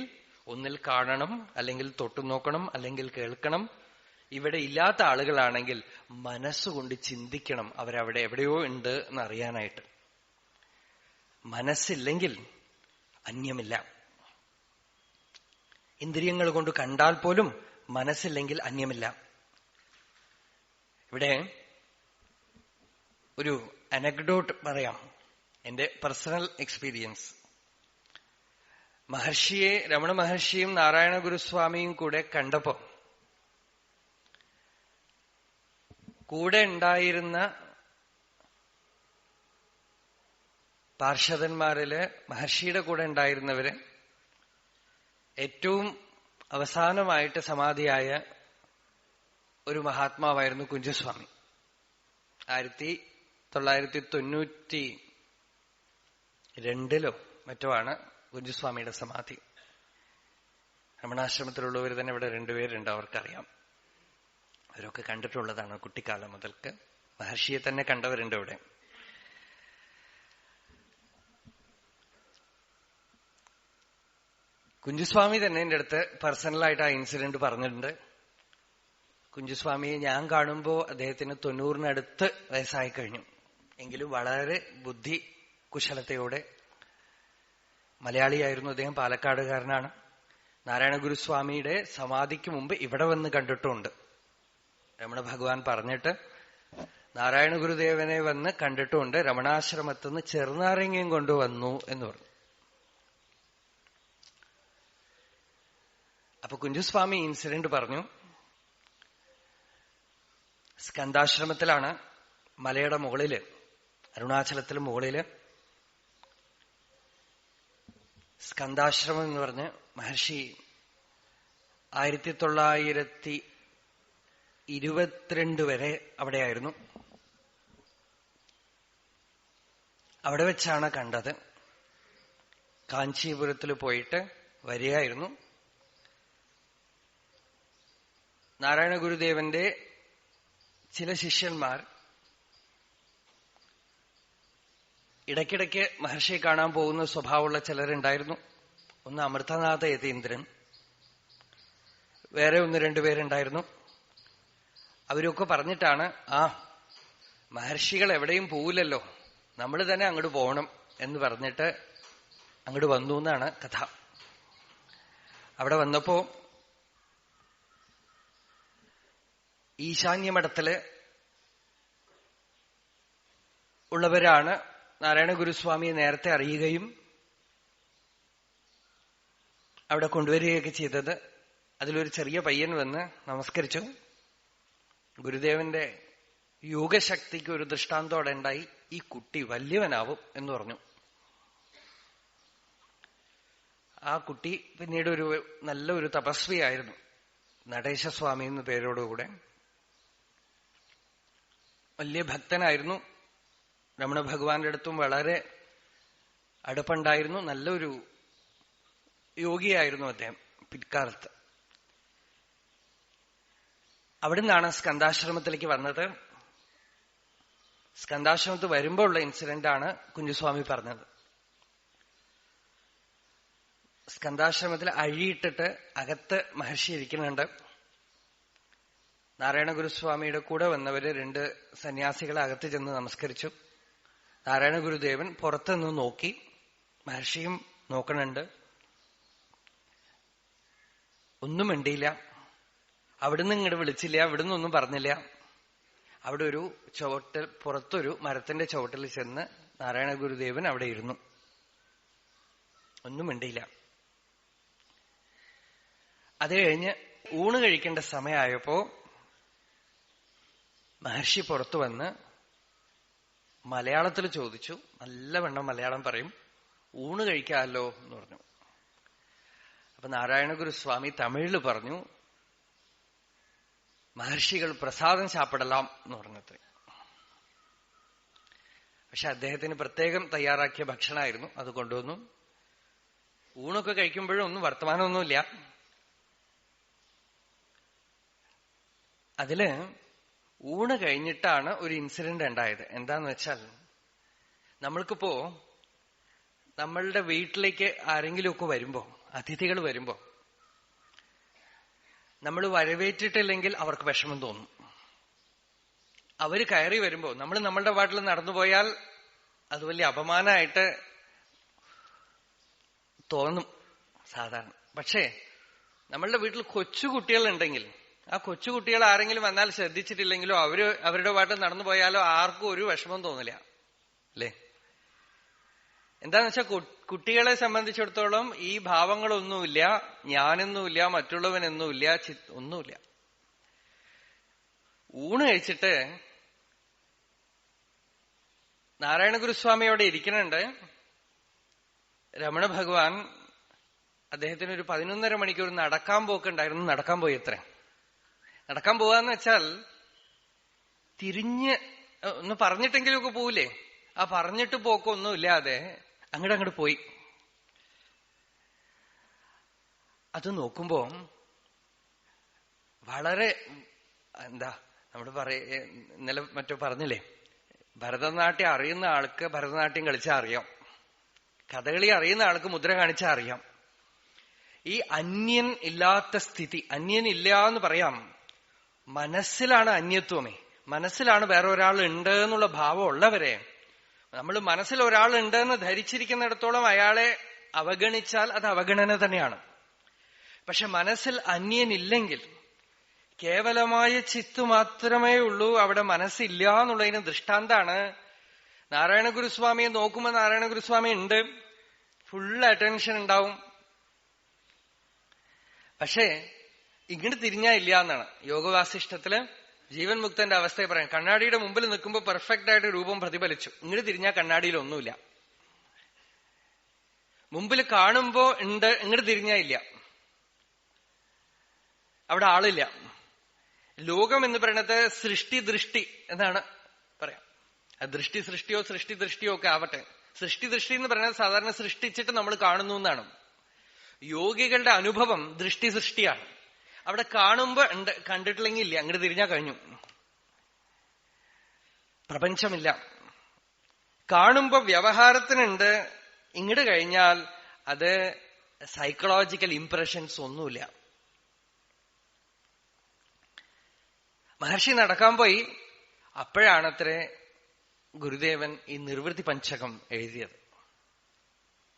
Speaker 2: ഒന്നിൽ കാണണം, അല്ലെങ്കിൽ തൊട്ടു നോക്കണം, അല്ലെങ്കിൽ കേൾക്കണം. ഇവിടെ ഇല്ലാത്ത ആളുകളാണെങ്കിൽ മനസ്സുകൊണ്ട് ചിന്തിക്കണം, അവരവിടെ എവിടെയോ ഉണ്ട് എന്നറിയാനായിട്ട്. മനസ്സില്ലെങ്കിൽ അന്യമില്ല. ഇന്ദ്രിയങ്ങൾ കൊണ്ട് കണ്ടാൽ പോലും മനസ്സില്ലെങ്കിൽ അന്യമില്ല. ഇവിടെ ഒരു അനക്ഡോട്ട് പറയാം, എന്റെ പേഴ്സണൽ എക്സ്പീരിയൻസ്. രമണ മഹർഷിയും നാരായണ ഗുരുസ്വാമിയും കൂടെ കണ്ടപ്പോ കൂടെ ഉണ്ടായിരുന്ന പാർഷദന്മാരില് മഹർഷിയുടെ കൂടെ ഉണ്ടായിരുന്നവര് ഏറ്റവും അവസാനമായിട്ട് സമാധിയായ ഒരു മഹാത്മാവായിരുന്നു കുഞ്ചസ്വാമി. 1992 മറ്റോ ആണ് കുഞ്ചസ്വാമിയുടെ സമാധി. രമണാശ്രമത്തിലുള്ളവർ തന്നെ ഇവിടെ 2 പേരുണ്ട്, അവർക്കറിയാം. അവരൊക്കെ കണ്ടിട്ടുള്ളതാണ് കുട്ടിക്കാലം മുതൽക്ക്. മഹർഷിയെ തന്നെ കണ്ടവരുണ്ട് ഇവിടെ. കുഞ്ചസ്വാമി തന്നെ എന്റെ അടുത്ത് പേഴ്സണലായിട്ട് ആ ഇൻസിഡന്റ് പറഞ്ഞിട്ടുണ്ട്. കുഞ്ചസ്വാമിയെ ഞാൻ കാണുമ്പോ അദ്ദേഹത്തിന് 90-നടുത്ത് വയസ്സായി കഴിഞ്ഞു. എങ്കിലും വളരെ ബുദ്ധി കുശലതയോടെ, മലയാളിയായിരുന്നു അദ്ദേഹം, പാലക്കാടുകാരനാണ്. നാരായണ ഗുരുസ്വാമിയുടെ സമാധിക്ക് മുമ്പ് ഇവിടെ വന്ന് കണ്ടിട്ടുമുണ്ട്. രമണ ഭഗവാൻ പറഞ്ഞിട്ട് നാരായണ ഗുരുദേവനെ വന്ന് കണ്ടിട്ടുമുണ്ട്. രമണാശ്രമത്തിന്ന് ചെറുനാരങ്ങയും കൊണ്ടുവന്നു എന്ന് പറഞ്ഞു. അപ്പൊ കുഞ്ചസ്വാമി ഇൻസിഡന്റ് പറഞ്ഞു. സ്കന്ദാശ്രമത്തിലാണ്, മലയുടെ മുകളില്, അരുണാചലത്തിൽ മുകളില് സ്കന്ദാശ്രമം എന്ന് പറഞ്ഞ് മഹർഷി 1922 വരെ അവിടെയായിരുന്നു. അവിടെ വെച്ചാണ് കണ്ടത്. കാഞ്ചീപുരത്തിൽ പോയിട്ട് വരികയായിരുന്നു. നാരായണ ഗുരുദേവന്റെ ചില ശിഷ്യന്മാർ ഇടയ്ക്കിടയ്ക്ക് മഹർഷിയെ കാണാൻ പോകുന്ന സ്വഭാവമുള്ള ചിലരുണ്ടായിരുന്നു. ഒന്ന് അമൃതനാഥ യതീന്ദ്രൻ, വേറെ 1-2 പേരുണ്ടായിരുന്നു. അവരൊക്കെ പറഞ്ഞിട്ടാണ്, മഹർഷികൾ എവിടെയും പോവില്ലല്ലോ, നമ്മൾ തന്നെ അങ്ങോട്ട് പോകണം എന്ന് പറഞ്ഞിട്ട് അങ്ങോട്ട് വന്നു എന്നാണ് കഥ. അവിടെ വന്നപ്പോ ഈശാന്യമഠത്തില് ഉള്ളവരാണ് നാരായണ ഗുരുസ്വാമിയെ നേരത്തെ അറിയുകയും അവിടെ കൊണ്ടുവരികയൊക്കെ ചെയ്തത്. അതിലൊരു ചെറിയ പയ്യൻ വന്ന് നമസ്കരിച്ചു. ഗുരുദേവന്റെ യോഗശക്തിക്ക് ഒരു ദൃഷ്ടാന്തോടെ ഉണ്ടായി. ഈ കുട്ടി വലിയവനാവും എന്ന് പറഞ്ഞു. ആ കുട്ടി പിന്നീട് ഒരു നല്ലൊരു തപസ്വിയായിരുന്നു, നടേശസ്വാമി എന്ന പേരോടുകൂടെ. വലിയ ഭക്തനായിരുന്നു. രമണ ഭഗവാന്റെ അടുത്തും വളരെ അടുപ്പുണ്ടായിരുന്നു. നല്ലൊരു യോഗിയായിരുന്നു അദ്ദേഹം പിൽക്കാലത്ത്. അവിടെ നിന്നാണ് സ്കന്ദാശ്രമത്തിലേക്ക് വന്നത്. സ്കന്ദാശ്രമത്തിൽ വരുമ്പോൾ ഉള്ള ഇൻസിഡന്റാണ് കുഞ്ചസ്വാമി പറഞ്ഞത്. സ്കന്ദാശ്രമത്തിൽ അഴിയിട്ടിട്ട് അകത്ത് മഹർഷി ഇരിക്കുന്നുണ്ട്. നാരായണ ഗുരുസ്വാമിയുടെ കൂടെ വന്നവര് 2 സന്യാസികളെ അകത്ത് ചെന്ന് നമസ്കരിച്ചു. നാരായണ ഗുരുദേവൻ പുറത്തുനിന്ന് നോക്കി, മഹർഷിയും നോക്കണുണ്ട്. ഒന്നും മിണ്ടിയില്ല. അവിടുന്ന് ഇങ്ങോട്ട് വിളിച്ചില്ല, അവിടുന്ന് ഒന്നും പറഞ്ഞില്ല. അവിടെ ഒരു ചുവട്ടിൽ, പുറത്തൊരു മരത്തിന്റെ ചുവട്ടിൽ ചെന്ന് നാരായണ ഗുരുദേവൻ അവിടെ ഇരുന്നു. ഒന്നും മിണ്ടിയില്ല. അത് കഴിഞ്ഞ് ഊണ് കഴിക്കേണ്ട സമയമായപ്പോ മഹർഷി പുറത്തു വന്ന് മലയാളത്തിൽ ചോദിച്ചു. നല്ലവണ്ണം മലയാളം പറയും. ഊണ് കഴിക്കാമല്ലോ എന്ന് പറഞ്ഞു. അപ്പൊ നാരായണ ഗുരുസ്വാമി തമിഴിൽ പറഞ്ഞു, മഹർഷികൾ പ്രസാദം സാപ്പിടലാം എന്ന് പറഞ്ഞത്. പക്ഷെ അദ്ദേഹത്തിന് പ്രത്യേകം തയ്യാറാക്കിയ ഭക്ഷണമായിരുന്നു. അത് കൊണ്ടുവന്നു. ഊണൊക്കെ കഴിക്കുമ്പോഴും ഒന്നും വർത്തമാനമൊന്നുമില്ല. അതില് ഊണ് കഴിഞ്ഞിട്ടാണ് ഒരു ഇൻസിഡന്റ് ഉണ്ടായത്. എന്താന്ന് വെച്ചാൽ, നമ്മൾക്കിപ്പോ നമ്മളുടെ വീട്ടിലേക്ക് ആരെങ്കിലുമൊക്കെ വരുമ്പോ, അതിഥികൾ വരുമ്പോ നമ്മൾ വരവേറ്റിട്ടില്ലെങ്കിൽ അവർക്ക് വിഷമം തോന്നും. അവര് കയറി വരുമ്പോ നമ്മൾ നമ്മളുടെ വാട്ടിൽ നടന്നുപോയാൽ അത് വലിയ അപമാനമായിട്ട് തോന്നും സാധാരണ. പക്ഷേ നമ്മളുടെ വീട്ടിൽ കൊച്ചുകുട്ടികളുണ്ടെങ്കിൽ, ആ കൊച്ചുകുട്ടികൾ ആരെങ്കിലും വന്നാൽ ശ്രദ്ധിച്ചിട്ടില്ലെങ്കിലോ അവരുടെ വാട്ടിൽ നടന്നു പോയാലോ ആർക്കും ഒരു വിഷമം തോന്നില്ല, അല്ലേ? എന്താന്ന് വെച്ചാൽ കുട്ടികളെ സംബന്ധിച്ചിടത്തോളം ഈ ഭാവങ്ങളൊന്നുമില്ല, ഞാനെന്നുമില്ല, മറ്റുള്ളവനെന്നുമില്ല, ഒന്നുമില്ല. ഊണ് കഴിച്ചിട്ട് നാരായണ ഗുരുസ്വാമിയോടെ ഇരിക്കുന്നുണ്ട്. രമണ ഭഗവാൻ അദ്ദേഹത്തിന് ഒരു 11:30 മണിക്കൂർ നടക്കാൻ പോക്കുണ്ടായിരുന്നു. നടക്കാൻ പോയി. എത്ര നടക്കാൻ പോവാന്ന് വെച്ചാൽ തിരിഞ്ഞ് ഒന്ന് പറഞ്ഞിട്ടെങ്കിലും ഒക്കെ പോവില്ലേ, ആ പറഞ്ഞിട്ട് പോക്കൊന്നും ഇല്ലാതെ അങ്ങോട്ട് പോയി. അത് നോക്കുമ്പോ വളരെ നമ്മൾ ഇന്നലെ മറ്റോ പറഞ്ഞില്ലേ, ഭരതനാട്യം അറിയുന്ന ആൾക്ക് ഭരതനാട്യം കളിച്ചാൽ അറിയാം, കഥകളി അറിയുന്ന ആൾക്ക് മുദ്ര കാണിച്ചാൽ അറിയാം. ഈ അന്യൻ ഇല്ലാത്ത സ്ഥിതി, അന്യൻ ഇല്ല എന്ന് പറയാം, മനസ്സിലാണ് അന്യത്വമേ. മനസ്സിലാണ് വേറെ ഒരാൾ ഉണ്ട് എന്നുള്ള ഭാവം ഉള്ളവരെ നമ്മൾ മനസ്സിൽ ഒരാൾ ഉണ്ടെന്ന് ധരിച്ചിരിക്കുന്നിടത്തോളം അയാളെ അവഗണിച്ചാൽ അത് അവഗണന തന്നെയാണ്. പക്ഷെ മനസ്സിൽ അന്യനില്ലെങ്കിൽ, കേവലമായ ചിത്ത് മാത്രമേ ഉള്ളൂ, അവിടെ മനസ്സില്ല എന്നുള്ളതിന് ദൃഷ്ടാന്താണ് നാരായണ ഗുരുസ്വാമിയെ നോക്കുമ്പോൾ നാരായണ ഗുരുസ്വാമി ഉണ്ട്, ഫുൾ അറ്റൻഷൻ ഉണ്ടാവും. പക്ഷേ ഇങ്ങോട്ട് തിരിഞ്ഞാ ഇല്ല എന്നാണ് യോഗവാസിഷ്ടത്തില് ജീവൻ മുക്തന്റെ അവസ്ഥയെ പറയാം. കണ്ണാടിയുടെ മുമ്പിൽ നിൽക്കുമ്പോൾ പെർഫെക്റ്റ് ആയിട്ട് രൂപം പ്രതിഫലിച്ചു, ഇങ്ങോട്ട് തിരിഞ്ഞാൽ കണ്ണാടിയിൽ ഒന്നുമില്ല. മുമ്പിൽ കാണുമ്പോ ഉണ്ട്, ഇങ്ങോട്ട് തിരിഞ്ഞാ ഇല്ല, അവിടെ ആളില്ല. ലോകം എന്ന് പറയുന്നത് സൃഷ്ടി ദൃഷ്ടി എന്നാണ് പറയാം. ദൃഷ്ടി സൃഷ്ടിയോ സൃഷ്ടി ദൃഷ്ടിയോ ഒക്കെ ആവട്ടെ, സൃഷ്ടി ദൃഷ്ടി എന്ന് പറയുന്നത് സാധാരണ സൃഷ്ടിച്ചിട്ട് നമ്മൾ കാണുന്നു എന്നാണ്. യോഗികളുടെ അനുഭവം ദൃഷ്ടി സൃഷ്ടിയാണ്. അവിടെ കാണുമ്പോ ഉണ്ട്, കണ്ടിട്ടില്ലെങ്കിൽ ഇല്ല, അങ്ങോട്ട് തിരിഞ്ഞാൽ കഴിഞ്ഞു. പ്രപഞ്ചമില്ല. കാണുമ്പോ വ്യവഹാരത്തിനുണ്ട്, ഇങ്ങോട്ട് കഴിഞ്ഞാൽ അത് സൈക്കോളജിക്കൽ ഇംപ്രഷൻസ് ഒന്നുമില്ല. മഹർഷി നടക്കാൻ പോയി. അപ്പോഴാണത്രേ ഗുരുദേവൻ ഈ നിർവൃത്തി പഞ്ചകം എഴുതിയത്.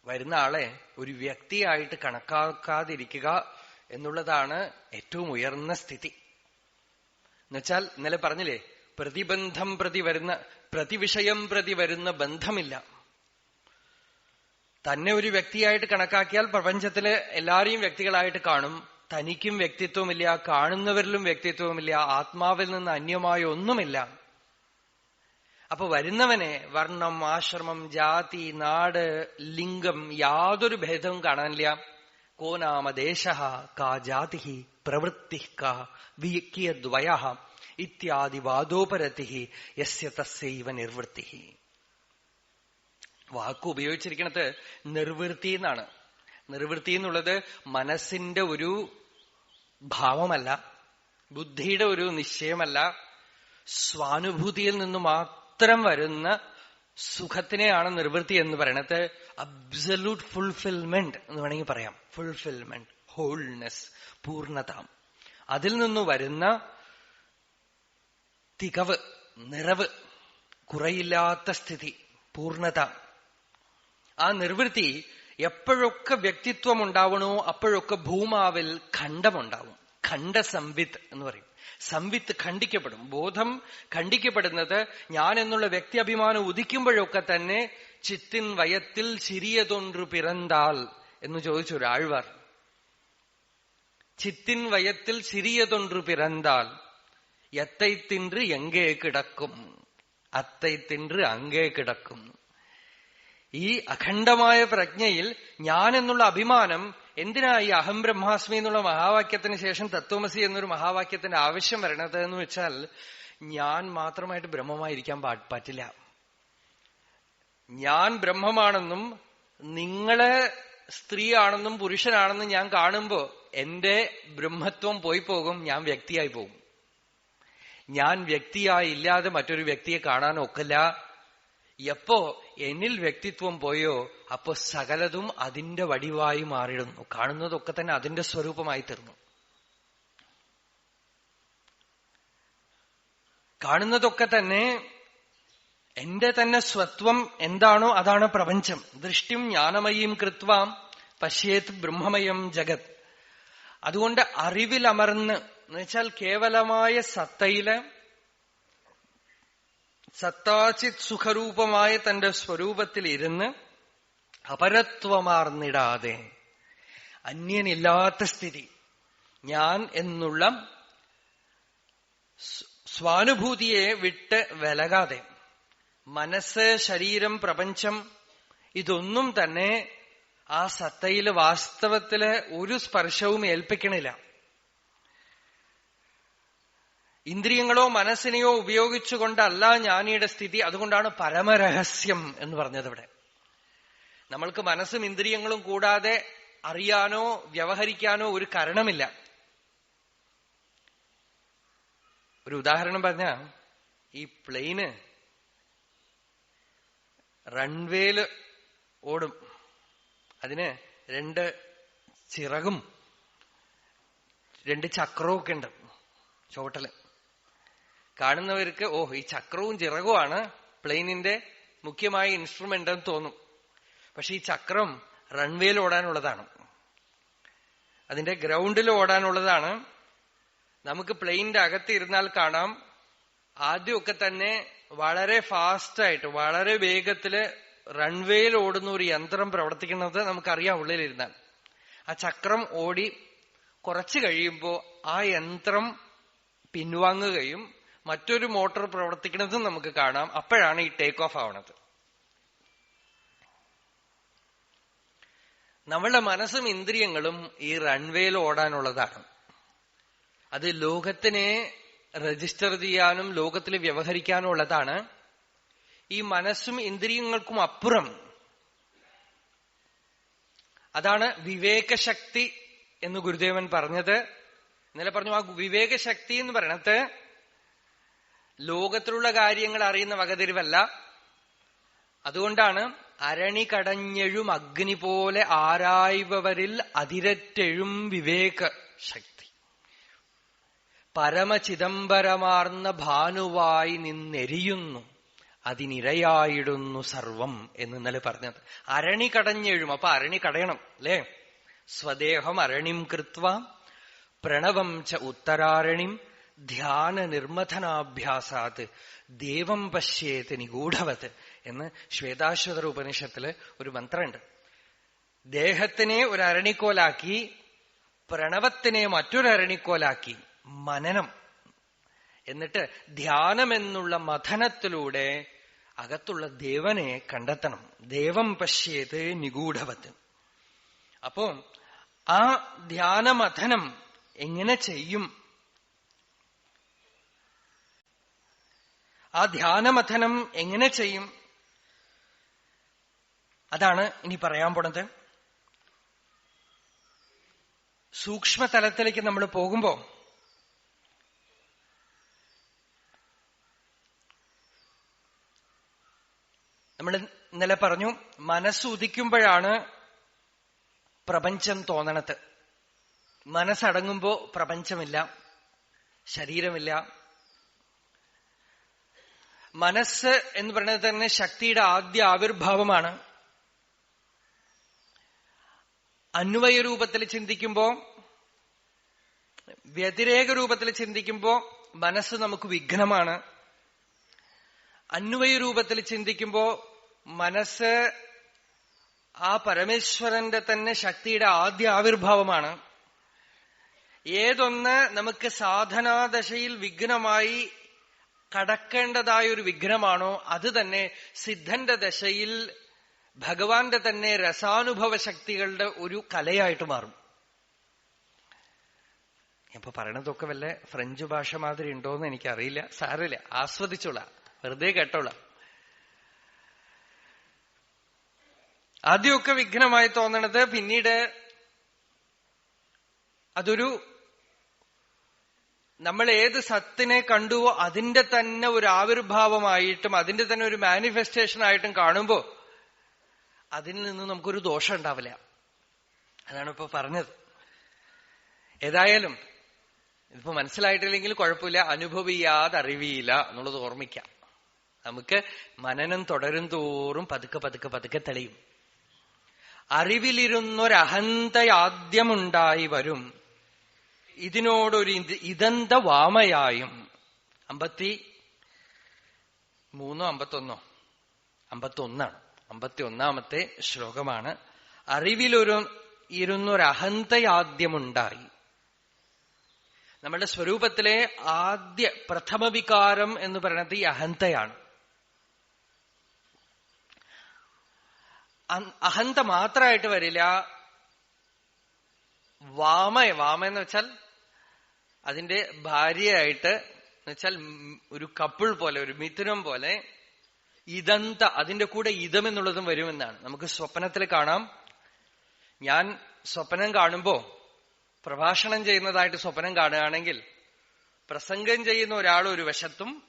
Speaker 2: വരുന്ന ആളെ ഒരു വ്യക്തിയായിട്ട് കണക്കാക്കാതിരിക്കുക എന്നുള്ളതാണ് ഏറ്റവും ഉയർന്ന സ്ഥിതി. എന്നുവെച്ചാൽ ഇന്നലെ പറഞ്ഞില്ലേ, പ്രതിബന്ധം പ്രതി വരുന്ന, പ്രതിവിഷയം പ്രതി വരുന്ന ബന്ധമില്ല. തന്നെ ഒരു വ്യക്തിയായിട്ട് കണക്കാക്കിയാൽ പ്രപഞ്ചത്തിലെ എല്ലാരെയും വ്യക്തികളായിട്ട് കാണും. തനിക്കും വ്യക്തിത്വമില്ല, കാണുന്നവരിലും വ്യക്തിത്വമില്ല, ആത്മാവിൽ നിന്ന് അന്യമായ ഒന്നുമില്ല. അപ്പൊ വരുന്നവനെ വർണ്ണം, ആശ്രമം, ജാതി, നാട്, ലിംഗം യാതൊരു ഭേദവും കാണാനില്ല. കോ നാമ ദേശ കാ ജാതി പ്രവൃത്തി കാ വിയദ്വയ ഇത്യാദി വാദോപരതി യസ്യ തസ്യൈവ നിർവൃത്തി. വാക്ക് ഉപയോഗിച്ചിരിക്കുന്നത് നിർവൃത്തി എന്നാണ്. നിർവൃത്തി എന്നുള്ളത് മനസ്സിന്റെ ഒരു ഭാവമല്ല, ബുദ്ധിയുടെ ഒരു നിശ്ചയമല്ല, സ്വാനുഭൂതിയിൽ നിന്ന് മാത്രം വരുന്ന സുഖത്തിനെയാണ് നിർവൃത്തി എന്ന് പറയണത്. അബ്സല്യൂട്ട് ഫുൾഫിൽമെന്റ് എന്ന് വേണമെങ്കിൽ പറയാം. ഫുൾഫിൽമെന്റ്, ഹോൾനെസ്, പൂർണ്ണത, അതിൽ നിന്ന് വരുന്ന തികവ്, നിറവ്, കുറയില്ലാത്ത സ്ഥിതി, പൂർണ്ണത. ആ നിർവൃത്തി എപ്പോഴൊക്കെ വ്യക്തിത്വം ഉണ്ടാവണോ അപ്പോഴൊക്കെ ഭൂമാവിൽ ഖണ്ഡമുണ്ടാവും. ഖണ്ഡസംവിത്ത് എന്ന് പറയും. സംവിത്ത് ഖണ്ഡിക്കപ്പെടും. ബോധം ഖണ്ഡിക്കപ്പെടുന്നത് ഞാൻ എന്നുള്ള വ്യക്തി അഭിമാനം ഉദിക്കുമ്പോഴൊക്കെ തന്നെ ചിത്തിൻ വയത്തിൽ ചിരിയതൊன்று പിറന്താൽ എന്ന് ചോദിച്ചൊരു ആഴ്വാർ. ചിത്തിൻ വയത്തിൽ ചിരിയതൊன்று പിറന്താൽ എത്തൈ തിன்று എങ്കേ കിടക്കും, അത്തൈ തിன்று അങ്ങേ കിടക്കും. ഈ അഖണ്ഡമായ പ്രജ്ഞയിൽ ഞാൻ എന്നുള്ള അഭിമാനം എന്തിനാ ഈ അഹം ബ്രഹ്മാസ്മി എന്നുള്ള മഹാവാക്യത്തിന് ശേഷം തത്വമസി എന്നൊരു മഹാവാക്യത്തിന്റെ ആവശ്യം വരണത് എന്ന് വെച്ചാൽ, ഞാൻ മാത്രമായിട്ട് ബ്രഹ്മമായിരിക്കാൻ പറ്റില്ല. ഞാൻ ബ്രഹ്മമാണെന്നും നിങ്ങളെ സ്ത്രീയാണെന്നും പുരുഷനാണെന്നും ഞാൻ കാണുമ്പോ എന്റെ ബ്രഹ്മത്വം പോയി പോകും, ഞാൻ വ്യക്തിയായി പോകും. ഞാൻ വ്യക്തിയായി ഇല്ലാതെ മറ്റൊരു വ്യക്തിയെ കാണാൻ ഒക്കില്ല. എപ്പോ എന്നിൽ വ്യക്തിത്വം പോയോ അപ്പോ സകലതും അതിന്റെ വടിവായി മാറിയിടുന്നു. കാണുന്നതൊക്കെ തന്നെ അതിന്റെ സ്വരൂപമായി തീർന്നു. കാണുന്നതൊക്കെ തന്നെ എന്റെ തന്നെ സ്വത്വം എന്താണോ അതാണ് പ്രപഞ്ചം. ദൃഷ്ടിം ജ്ഞാനമയീം കൃത്വാം പശ്യേത് ബ്രഹ്മമയം ജഗത്. അതുകൊണ്ട് അറിവിലമർന്ന് എന്നുവെച്ചാൽ കേവലമായ സത്തയില് സത്താചിത് സുഖരൂപമായ തന്റെ സ്വരൂപത്തിൽ ഇരുന്ന് അപരത്വമാർന്നിടാതെ, അന്യനില്ലാത്ത സ്ഥിതി, ഞാൻ എന്നുള്ള സ്വാനുഭൂതിയെ വിട്ട് വിലകാതെ, മനസ്സ്, ശരീരം, പ്രപഞ്ചം ഇതൊന്നും തന്നെ ആ സത്തയില് വാസ്തവത്തില് ഒരു സ്പർശവും ഏൽപ്പിക്കണില്ല. ഇന്ദ്രിയങ്ങളോ മനസ്സിനെയോ ഉപയോഗിച്ചുകൊണ്ടല്ല ജ്ഞാനിയുടെ സ്ഥിതി. അതുകൊണ്ടാണ് പരമരഹസ്യം എന്ന് പറഞ്ഞത് ഇവിടെ. നമ്മൾക്ക് മനസ്സും ഇന്ദ്രിയങ്ങളും കൂടാതെ അറിയാനോ വ്യവഹരിക്കാനോ ഒരു കാരണമില്ല. ഒരു ഉദാഹരണം പറഞ്ഞ, ഈ പ്ലെയിന് റൺവേയില് ഓടും. അതിന് 2 ചിറകും 2 ചക്രവും ഒക്കെ ഉണ്ട് ചോട്ടല്. കാണുന്നവർക്ക് ഈ ചക്രവും ചിറകുമാണ് പ്ലെയിനിന്റെ മുഖ്യമായ ഇൻസ്ട്രുമെന്റ് എന്ന് തോന്നും. പക്ഷെ ഈ ചക്രം റൺവേയിൽ ഓടാനുള്ളതാണ്, അതിന്റെ ഗ്രൗണ്ടിൽ ഓടാനുള്ളതാണ്. നമുക്ക് പ്ലെയിനിന്റെ അകത്ത് ഇരുന്നാൽ കാണാം, ആദ്യമൊക്കെ തന്നെ വളരെ ഫാസ്റ്റായിട്ട് വളരെ വേഗത്തില് റൺവേയിൽ ഓടുന്ന ഒരു യന്ത്രം പ്രവർത്തിക്കുന്നത് നമുക്കറിയാം ഉള്ളിലിരുന്നാൽ. ആ ചക്രം ഓടി കുറച്ച് കഴിയുമ്പോൾ ആ യന്ത്രം പിൻവാങ്ങുകയും മറ്റൊരു മോട്ടോർ പ്രവർത്തിക്കുന്നതും നമുക്ക് കാണാം. അപ്പോഴാണ് ഈ ടേക്ക് ഓഫ് ആവണത്. നമ്മളുടെ മനസ്സും ഇന്ദ്രിയങ്ങളും ഈ റൺവേയിൽ ഓടാനുള്ളതാണ്. അത് ലോകത്തിനെ രജിസ്റ്റർ ചെയ്യാനും ലോകത്തിൽ വ്യവഹരിക്കാനും ഉള്ളതാണ്. ഈ മനസ്സും ഇന്ദ്രിയങ്ങൾക്കും അപ്പുറം അതാണ് വിവേകശക്തി എന്ന് ഗുരുദേവൻ പറഞ്ഞത്. ഇന്നലെ പറഞ്ഞു, ആ വിവേകശക്തി എന്ന് പറയണത് ലോകത്തിലുള്ള കാര്യങ്ങൾ അറിയുന്ന വകതിരിവല്ല. അതുകൊണ്ടാണ് അരണി കടഞ്ഞെഴും അഗ്നി പോലെ ആരായ്വരിൽ അതിരറ്റെഴും വിവേക ശക്തി, പരമചിദംബരമാർന്ന ഭാനുവായി നിന്നെരിയുന്നു അതിനിരയായിടുന്നു സർവം എന്ന് ഇന്നലെ പറഞ്ഞത്. അരണി കടഞ്ഞെഴും. അപ്പൊ അരണി കടയണം അല്ലേ? സ്വദേഹം അരണിം കൃത്വ പ്രണവം ച ഉത്തരാരണിം ധ്യാന നിർമ്മഥനാഭ്യാസാത് ദേവം പശ്യേത് നിഗൂഢവത് എന്ന് ശ്വേതാശ്വതര ഉപനിഷത്തില് ഒരു മന്ത്രമുണ്ട്. ദേഹത്തിനെ ഒരു അരണിക്കോലാക്കി, പ്രണവത്തിനെ മറ്റൊരു അരണിക്കോലാക്കി മനനം, എന്നിട്ട് ധ്യാനമെന്നുള്ള മഥനത്തിലൂടെ അകത്തുള്ള ദേവനെ കണ്ടെത്തണം. ദേവം പശ്യേത് നിഗൂഢവത്. അപ്പോ ആ ധ്യാനമഥനം എങ്ങനെ ചെയ്യും? ആ ധ്യാനമഥനം എങ്ങനെ ചെയ്യും? അതാണ് ഇനി പറയാൻ പോണത്. സൂക്ഷ്മതലത്തിലേക്ക് നമ്മൾ പോകുമ്പോ നമ്മൾ ഇന്നലെ പറഞ്ഞു, മനസ്സുദിക്കുമ്പോഴാണ് പ്രപഞ്ചം തോന്നണത്. മനസ്സടങ്ങുമ്പോ പ്രപഞ്ചമില്ല, ശരീരമില്ല. മനസ്സ് എന്ന് പറയുന്നത് തന്നെ ശക്തിയുടെ ആദ്യ ആവിർഭാവമാണ്. അന്വയ രൂപത്തിൽ ചിന്തിക്കുമ്പോ, വ്യതിരേക രൂപത്തിൽ ചിന്തിക്കുമ്പോ മനസ്സ് നമുക്ക് വിഘ്നമാണ്. അന്വയ രൂപത്തിൽ ചിന്തിക്കുമ്പോ മനസ്സ് ആ പരമേശ്വരന്റെ തന്നെ ശക്തിയുടെ ആദ്യ ആവിർഭാവമാണ്. ഏതൊന്ന് നമുക്ക് സാധനാദശയിൽ വിഘ്നമായി കടക്കേണ്ടതായ ഒരു വിഘ്നമാണോ അത് തന്നെ സിദ്ധന്റെ ദശയിൽ ഭഗവാന്റെ തന്നെ രസാനുഭവ ശക്തികളുടെ ഒരു കലയായിട്ട് മാറും. ഇപ്പൊ പറയണതൊക്കെ വല്ല ഫ്രഞ്ച് ഭാഷ മാതിരി ഉണ്ടോന്ന് എനിക്കറിയില്ല. സാരമില്ല, ആസ്വദിച്ചോളാം, വെറുതെ കേട്ടോളാം. ആദ്യമൊക്കെ വിഘ്നമായി തോന്നണത് പിന്നീട് അതൊരു നമ്മൾ ഏത് സത്തിനെ കണ്ടുവോ അതിന്റെ തന്നെ ഒരു ആവിർഭാവമായിട്ടും അതിന്റെ തന്നെ ഒരു മാനിഫെസ്റ്റേഷൻ ആയിട്ടും കാണുമ്പോ അതിൽ നിന്ന് നമുക്കൊരു ദോഷം ഉണ്ടാവില്ല. അതാണ് ഇപ്പൊ പറഞ്ഞത്. ഏതായാലും ഇതിപ്പോ മനസ്സിലായിട്ടില്ലെങ്കിൽ കുഴപ്പമില്ല, അനുഭവിയാതെ അറിവിയില്ല എന്നുള്ളത് ഓർമ്മിക്കാം. നമുക്ക് മനനം തുടരും തോറും പതുക്കെ പതുക്കെ പതുക്കെ തെളിയും. അറിവിലിരുന്നൊരഹന്തയാദ്യമുണ്ടായി വരും, ഇതിനോടൊരു ഇതന്ത വാമയായും. 53 51 51 ശ്ലോകമാണ്. ഇരുന്നൊരഹന്തയാദ്യമുണ്ടായി. നമ്മുടെ സ്വരൂപത്തിലെ ആദ്യ പ്രഥമ വികാരം എന്ന് പറയുന്നത് ഈ അഹന്തയാണ്. അഹന്ത മാത്രമായിട്ട് വരില്ല. വാമ എന്ന് വെച്ചാൽ അതിന്റെ ഭാര്യയായിട്ട് എന്നുവെച്ചാൽ ഒരു കപ്പിൾ പോലെ, ഒരു മിഥുനം പോലെ. ഇതന്ത, അതിന്റെ കൂടെ ഇതം എന്നുള്ളതും വരുമെന്നാണ്. നമുക്ക് സ്വപ്നത്തിൽ കാണാം. ഞാൻ സ്വപ്നം കാണുമ്പോ പ്രഭാഷണം ചെയ്യുന്നതായിട്ട് സ്വപ്നം കാണുകയാണെങ്കിൽ പ്രസംഗം ചെയ്യുന്ന ഒരാൾ ഒരു വശത്തും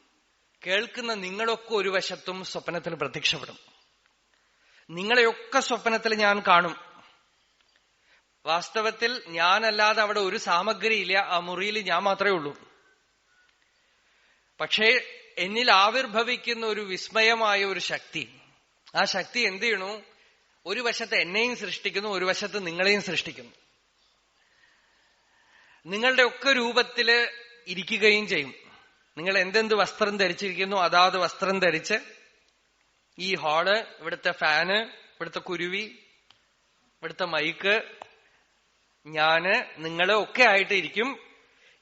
Speaker 2: കേൾക്കുന്ന നിങ്ങളൊക്കെ ഒരു വശത്തും സ്വപ്നത്തിൽ പ്രത്യക്ഷപ്പെടും. നിങ്ങളെയൊക്കെ സ്വപ്നത്തിൽ ഞാൻ കാണും. വാസ്തവത്തിൽ ഞാനല്ലാതെ അവിടെ ഒരു സാമഗ്രിയില്ല, ആ മുറിയിൽ ഞാൻ മാത്രമേ ഉള്ളൂ. പക്ഷേ എന്നിൽ ആവിർഭവിക്കുന്ന ഒരു വിസ്മയമായ ഒരു ശക്തി, ആ ശക്തി എന്ത് ചെയ്യണു? ഒരു വശത്ത് എന്നെയും സൃഷ്ടിക്കുന്നു, ഒരു വശത്ത് നിങ്ങളെയും സൃഷ്ടിക്കുന്നു. നിങ്ങളുടെ ഒക്കെ രൂപത്തില് ഇരിക്കുകയും ചെയ്യും. നിങ്ങൾ എന്തെന്ത് വസ്ത്രം ധരിച്ചിരിക്കുന്നു അതാത് വസ്ത്രം ധരിച്ച് ഈ ഹാള്, ഇവിടുത്തെ ഫാന്, ഇവിടുത്തെ കുരുവി, ഇവിടുത്തെ മൈക്ക്, ഞാന്, നിങ്ങള് ഒക്കെ ആയിട്ട് ഇരിക്കും.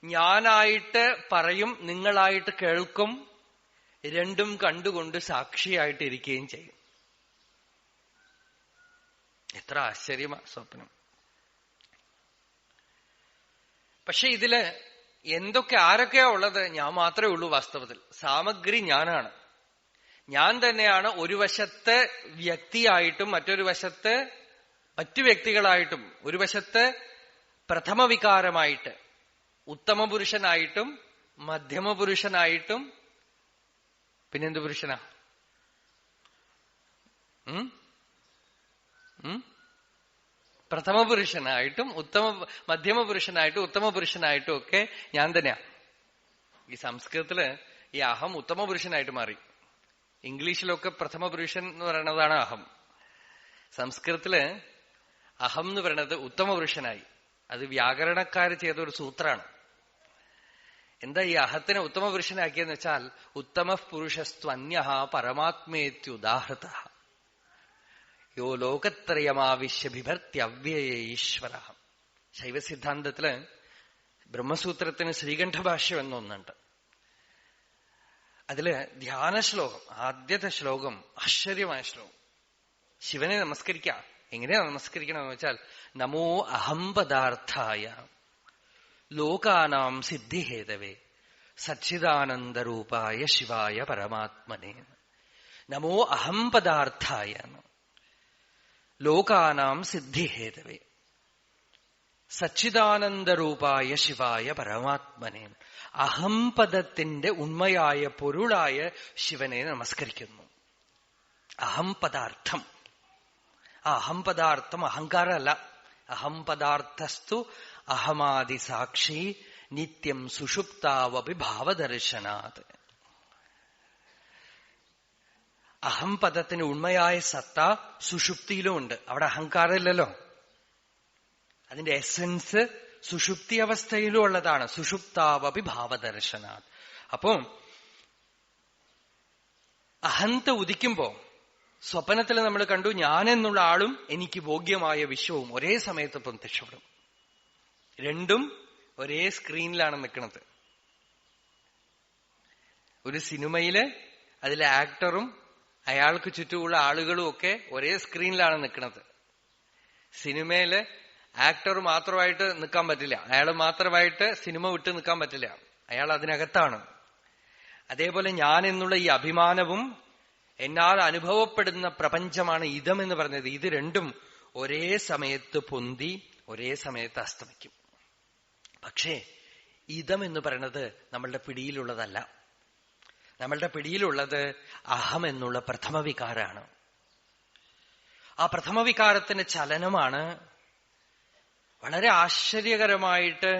Speaker 2: ഞാനായിട്ട് പറയും, നിങ്ങളായിട്ട് കേൾക്കും. രണ്ടും കണ്ടുകൊണ്ട് സാക്ഷിയായിട്ട് ഇരിക്കുകയും ചെയ്യും. എത്ര ആശ്ചര്യമാ സ്വപ്നം. പക്ഷെ ഇതില് ആരൊക്കെയാ ഉള്ളത്? ഞാൻ മാത്രമേ ഉള്ളൂ. വാസ്തവത്തിൽ സാമഗ്രി ഞാനാണ്. ഞാൻ തന്നെയാണ് ഒരു വശത്ത് വ്യക്തിയായിട്ടും മറ്റൊരു വശത്ത് മറ്റു വ്യക്തികളായിട്ടും, ഒരു വശത്ത് പ്രഥമ വികാരമായിട്ട് ഉത്തമ പുരുഷനായിട്ടും മധ്യമ പുരുഷനായിട്ടും പിന്നെന്ത് പുരുഷനാ? പ്രഥമ പുരുഷനായിട്ടും മധ്യമ പുരുഷനായിട്ടും ഉത്തമ പുരുഷനായിട്ടും ഒക്കെ ഞാൻ തന്നെയാ. ഈ സംസ്കൃതത്തില് ഈ അഹം ഉത്തമ പുരുഷനായിട്ട് മാറി. ഇംഗ്ലീഷിലൊക്കെ പ്രഥമ പുരുഷൻ എന്ന് പറയുന്നതാണ് അഹം. സംസ്കൃതത്തില് അഹം എന്ന് പറയുന്നത് ഉത്തമ പുരുഷനായി. അത് വ്യാകരണക്കാര് ചെയ്ത ഒരു സൂത്രാണ്. എന്താ ഈ അഹത്തിനെ ഉത്തമ പുരുഷനാക്കിയെന്ന് വെച്ചാൽ, ഉത്തമ പുരുഷസ്ത്വന്യഃ പരമാത്മേത്യുദാഹൃത യോ ലോകത്രയമാവിശ്യ ബിഭർത്യവ്യയ ഈശ്വര. ശൈവസിദ്ധാന്തത്തില് ബ്രഹ്മസൂത്രത്തിന് ശ്രീകണ്ഠഭാഷ്യം എന്നൊന്നുണ്ട്. അതില് ധ്യാന ശ്ലോകം, ആദ്യത്തെ ശ്ലോകം ആശ്ചര്യമായ ശ്ലോകം. ശിവനെ നമസ്കരിക്കാം. എങ്ങനെയാ നമസ്കരിക്കണമെന്ന് വെച്ചാൽ, നമോ അഹം പദാർത്ഥായ ലോകാനാം സിദ്ധിഹേതവേ സച്ചിദാനന്ദരൂപായ ശിവായ പരമാത്മനെ. നമോ അഹം പദാർത്ഥായ ലോകാനാം സിദ്ധിഹേതവേ സച്ചിദാനന്ദരൂപായ ശിവായ പരമാത്മനെ. അഹംപദത്തിന്റെ ഉണ്മയായ പൊരുളായ ശിവനെ നമസ്കരിക്കുന്നു. അഹംപദാർത്ഥം. ആ അഹംപദാർത്ഥം അഹങ്കാരമല്ല. അഹംപദാർത്ഥസ്തു അഹമാദി സാക്ഷി നിത്യം സുഷുപ്താവപി ഭാവദർശനാത്. അഹംപദത്തിന് ഉണ്മയായ സത്ത സുഷുപ്തിയിലും ഉണ്ട്. അവിടെ അഹങ്കാരമില്ലല്ലോ. അതിന്റെ എസൻസ് സുഷുപ്തി അവസ്ഥയിലും ഉള്ളതാണ്. സുഷുപ്താവപി ഭാവദർശനാത്. അപ്പോ അഹന്ത ഉദിക്കുമ്പോ സ്വപ്നത്തിൽ നമ്മൾ കണ്ടു, ഞാനെന്നുള്ള ആളും എനിക്ക് ഭോഗ്യമായ വിശ്വവും ഒരേ സമയത്ത് പ്രത്യക്ഷപ്പെടും. രണ്ടും ഒരേ സ്ക്രീനിലാണ് നിൽക്കുന്നത്. ഒരു സിനിമയില് അതിലെ ആക്ടറും അയാൾക്ക് ചുറ്റുമുള്ള ആളുകളും ഒക്കെ ഒരേ സ്ക്രീനിലാണ് നിൽക്കുന്നത്. സിനിമയില് ആക്ടർ മാത്രമായിട്ട് നിൽക്കാൻ പറ്റില്ല. അയാൾ മാത്രമായിട്ട് സിനിമ വിട്ട് നിൽക്കാൻ പറ്റില്ല. അയാൾ അതിനകത്താണ്. അതേപോലെ ഞാൻ എന്നുള്ള ഈ അഭിമാനവും എന്നാൽ അനുഭവപ്പെടുന്ന പ്രപഞ്ചമാണ് ഇതം എന്ന് പറഞ്ഞത്. ഇത് രണ്ടും ഒരേ സമയത്ത് പൊന്തി ഒരേ സമയത്ത് അസ്തമിക്കും. പക്ഷേ ഇതം എന്ന് പറയുന്നത് നമ്മളുടെ പിടിയിലുള്ളതല്ല. നമ്മളുടെ പിടിയിലുള്ളത് അഹം എന്നുള്ള പ്രഥമ വികാരമാണ്. ആ പ്രഥമ വികാരത്തിന്റെ ചലനമാണ് വളരെ ആശ്ചര്യകരമായിട്ട്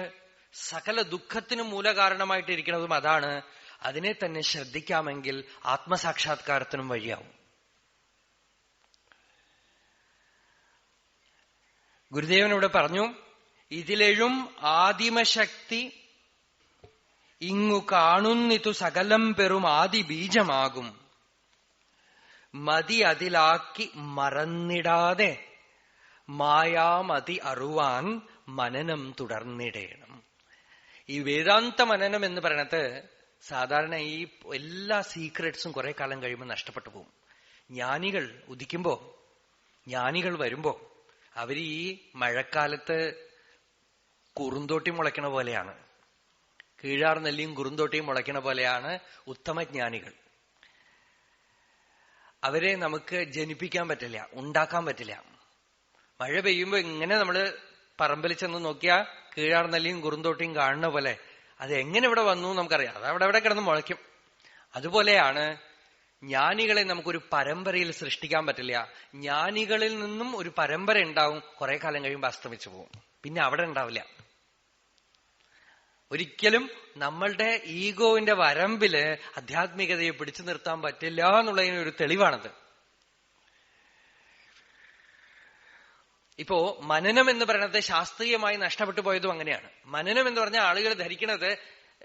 Speaker 2: സകല ദുഃഖത്തിനും മൂലകാരണമായിട്ടിരിക്കുന്നതും അതാണ്. അതിനെ തന്നെ ശ്രദ്ധിക്കാമെങ്കിൽ ആത്മസാക്ഷാത്കാരത്തിനും വഴിയാവും. ഗുരുദേവനോട് പറഞ്ഞു, ഇതിലെഴും ആദിമശക്തി ഇങ്ങു കാണുന്നിതു സകലം പെറും ആദി ബീജമാകും. മതി അതിലാക്കി മറന്നിടാതെ മായാമതി അറിവാൻ മനനം തുടർന്നിടേണം. ഈ വേദാന്ത മനനം എന്ന് പറയണത് സാധാരണ ഈ എല്ലാ സീക്രട്സും കുറെ കാലം കഴിയുമ്പോൾ നഷ്ടപ്പെട്ടു പോകും. ജ്ഞാനികൾ ഉദിക്കുമ്പോ, ജ്ഞാനികൾ വരുമ്പോ അവര് ഈ മഴക്കാലത്ത് കുറുന്തോട്ടി മുളയ്ക്കണ പോലെയാണ്. കീഴാർ നെല്ലിയും കുറുന്തോട്ടിയും മുളയ്ക്കണ പോലെയാണ് ഉത്തമജ്ഞാനികൾ. അവരെ നമുക്ക് ജനിപ്പിക്കാൻ പറ്റില്ല, ഉണ്ടാക്കാൻ പറ്റില്ല. മഴ പെയ്യുമ്പോ ഇങ്ങനെ നമ്മള് പറമ്പിൽ ചെന്ന് നോക്കിയാ കീഴാർ നെല്ലിയും കുറുന്തോട്ടിയും കാണുന്ന പോലെ അത് എങ്ങനെ ഇവിടെ വന്നു നമുക്കറിയാം. അത് അവിടെ കിടന്ന് മുളയ്ക്കും. അതുപോലെയാണ് ജ്ഞാനികളെ നമുക്കൊരു പരമ്പരയിൽ സൃഷ്ടിക്കാൻ പറ്റില്ല. ജ്ഞാനികളിൽ നിന്നും ഒരു പരമ്പര ഉണ്ടാവും, കുറെ കാലം കഴിയുമ്പോൾ അസ്തമിച്ചു പോകും, പിന്നെ അവിടെ ഉണ്ടാവില്ല. ഒരിക്കലും നമ്മളുടെ ഈഗോവിന്റെ വരമ്പില് ആധ്യാത്മികതയെ പിടിച്ചു നിർത്താൻ പറ്റില്ല എന്നുള്ളതിനൊരു തെളിവാണത്. ഇപ്പോ മനനം എന്ന് പറയുന്നത് ശാസ്ത്രീയമായി നഷ്ടപ്പെട്ടു പോയതും അങ്ങനെയാണ്. മനനം എന്ന് പറഞ്ഞാൽ ആളുകൾ ധരിക്കുന്നത്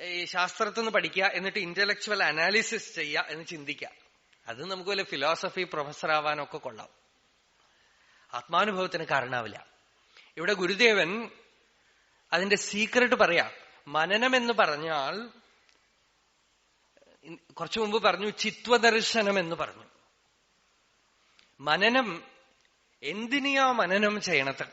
Speaker 2: ഈ ശാസ്ത്രത്തിൽ നിന്ന് പഠിക്കുക, എന്നിട്ട് ഇന്റലക്ച്വൽ അനാലിസിസ് ചെയ്യുക എന്ന് ചിന്തിക്കുക. അത് നമുക്ക് വല്ല ഫിലോസഫി പ്രൊഫസർ ആവാനൊക്കെ കൊള്ളാം, ആത്മാനുഭവത്തിന് കാരണാവില്ല. ഇവിടെ ഗുരുദേവൻ അതിന്റെ സീക്രട്ട് പറയാം. മനനം എന്ന് പറഞ്ഞാൽ കുറച്ചു മുമ്പ് പറഞ്ഞു ചിത്വദർശനം എന്ന് പറഞ്ഞു. മനനം എന്തിനെയാ മനനം ചെയ്യണത്?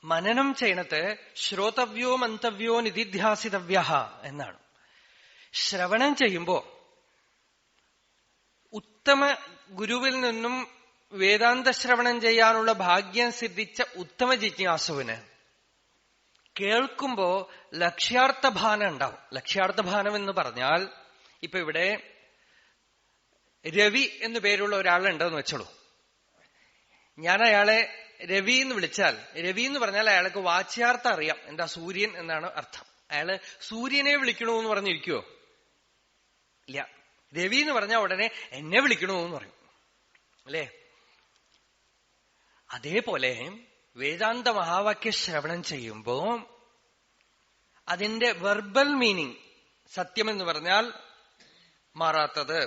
Speaker 2: മനനം ചെയ്യണത് ശ്രോതവ്യോ മന്തവ്യോ നിധിധ്യാസിതവ്യ എന്നാണ്. ശ്രവണം ചെയ്യുമ്പോ ഉത്തമ ഗുരുവിൽ നിന്നും വേദാന്ത ശ്രവണം ചെയ്യാനുള്ള ഭാഗ്യം സിദ്ധിച്ച ഉത്തമ ജിജ്ഞാസുവിന് കേൾക്കുമ്പോ ലക്ഷ്യാർത്ഥഭാനം ഉണ്ടാവും. ലക്ഷ്യാർത്ഥഭാനം എന്ന് പറഞ്ഞാൽ ഇപ്പൊ ഇവിടെ രവി എന്നു പേരുള്ള ഒരാളുണ്ടെന്ന് വെച്ചോളൂ. ഞാൻ അയാളെ രവി എന്ന് വിളിച്ചാൽ, രവി എന്ന് പറഞ്ഞാൽ അയാൾക്ക് വാച്യാർത്ഥം അറിയാം, എന്താ സൂര്യൻ എന്നാണ് അർത്ഥം. അയാള് സൂര്യനെ വിളിക്കണോ എന്ന് പറഞ്ഞിരിക്കുവോ? ഇല്ല. രവി എന്ന് പറഞ്ഞാൽ ഉടനെ എന്നെ വിളിക്കണോ എന്ന് പറയും, അല്ലേ? അതേപോലെ വേദാന്ത മഹാവാക്യ ശ്രവണം ചെയ്യുമ്പോ അതിന്റെ വെർബൽ മീനിങ്, സത്യം എന്ന് പറഞ്ഞാൽ മാറാത്തത്,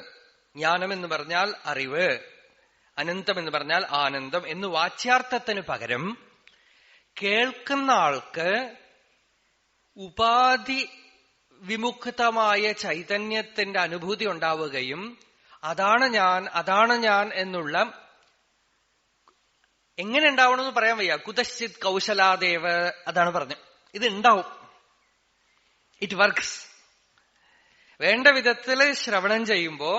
Speaker 2: ജ്ഞാനം എന്ന് പറഞ്ഞാൽ അറിവ്, അനന്തം എന്ന് പറഞ്ഞാൽ ആനന്ദം എന്ന് വാച്യാർത്ഥത്തിന് പകരം കേൾക്കുന്ന ആൾക്ക് ഉപാധി വിമുക്തമായ ചൈതന്യത്തിന്റെ അനുഭൂതി ഉണ്ടാവുകയും അതാണ് ഞാൻ എന്നുള്ള എങ്ങനെ ഉണ്ടാവണമെന്ന് പറയാൻ വയ്യ. കുതശ്ചിത് കൗശലാദേവ് അതാണ് പറഞ്ഞത്. ഇത് ഉണ്ടാവും, ഇറ്റ് വർക്ക്സ്. വേണ്ട വിധത്തില് ശ്രവണം ചെയ്യുമ്പോ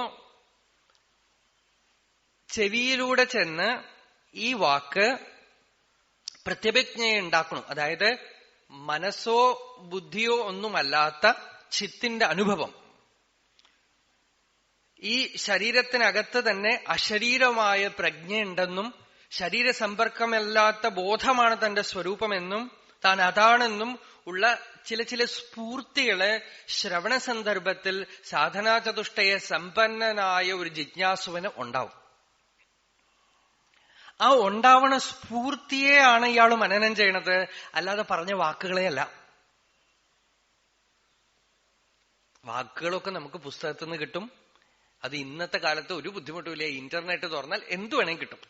Speaker 2: ചെവിയിലൂടെ ചെന്ന് ഈ വാക്ക് പ്രത്യഭിജ്ഞയെ ഉണ്ടാക്കണം. അതായത് മനസ്സോ ബുദ്ധിയോ ഒന്നുമല്ലാത്ത ചിത്തിന്റെ അനുഭവം. ഈ ശരീരത്തിനകത്ത് തന്നെ അശരീരമായ പ്രജ്ഞയുണ്ടെന്നും ശരീരസമ്പർക്കമല്ലാത്ത ബോധമാണ് തന്റെ സ്വരൂപമെന്നും താൻ അതാണെന്നും ഉള്ള ചില സ്ഫൂർത്തികള് ശ്രവണ സന്ദർഭത്തിൽ സാധനാചതുഷ്ടയ സമ്പന്നനായ ഒരു ജിജ്ഞാസുവിന് ഉണ്ടാവും. ആ ഉണ്ടാവണ സ്ഫൂർത്തിയെയാണ് ഇയാൾ മനനം ചെയ്യണത്, അല്ലാതെ പറഞ്ഞ വാക്കുകളെയല്ല. വാക്കുകളൊക്കെ നമുക്ക് പുസ്തകത്തിൽ നിന്ന് കിട്ടും. അത് ഇന്നത്തെ കാലത്ത് ഒരു ബുദ്ധിമുട്ടുമില്ല, ഇന്റർനെറ്റ് തുറന്നാൽ എന്തു വേണമെങ്കിൽ കിട്ടും.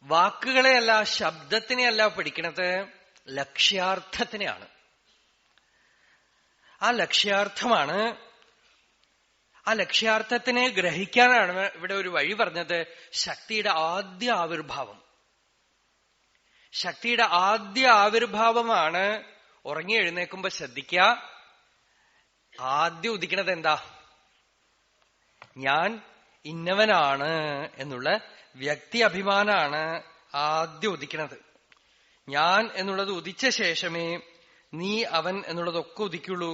Speaker 2: വാക്കുകളെയല്ല, ശബ്ദത്തിനെയല്ല പഠിക്കണത്, ലക്ഷ്യാർത്ഥത്തിനെയാണ്. ആ ലക്ഷ്യാർത്ഥമാണ്, ആ ലക്ഷ്യാർത്ഥത്തിനെ ഗ്രഹിക്കാനാണ് ഇവിടെ ഒരു വഴി പറഞ്ഞത്. ശക്തിയുടെ ആദ്യ ആവിർഭാവം. ശക്തിയുടെ ആദ്യ ആവിർഭാവമാണ് ഉറങ്ങി എഴുന്നേക്കുമ്പോ ശ്രദ്ധിക്കുക. ആദ്യം ഉദിക്കണത് എന്താ? ഞാൻ ഇന്നവനാണ് എന്നുള്ള വ്യക്തി അഭിമാനാണ് ആദ്യം ഉദിക്കണത്. ഞാൻ എന്നുള്ളത് ഉദിച്ച ശേഷമേ നീ അവൻ എന്നുള്ളതൊക്കെ ഉദിക്കുള്ളൂ.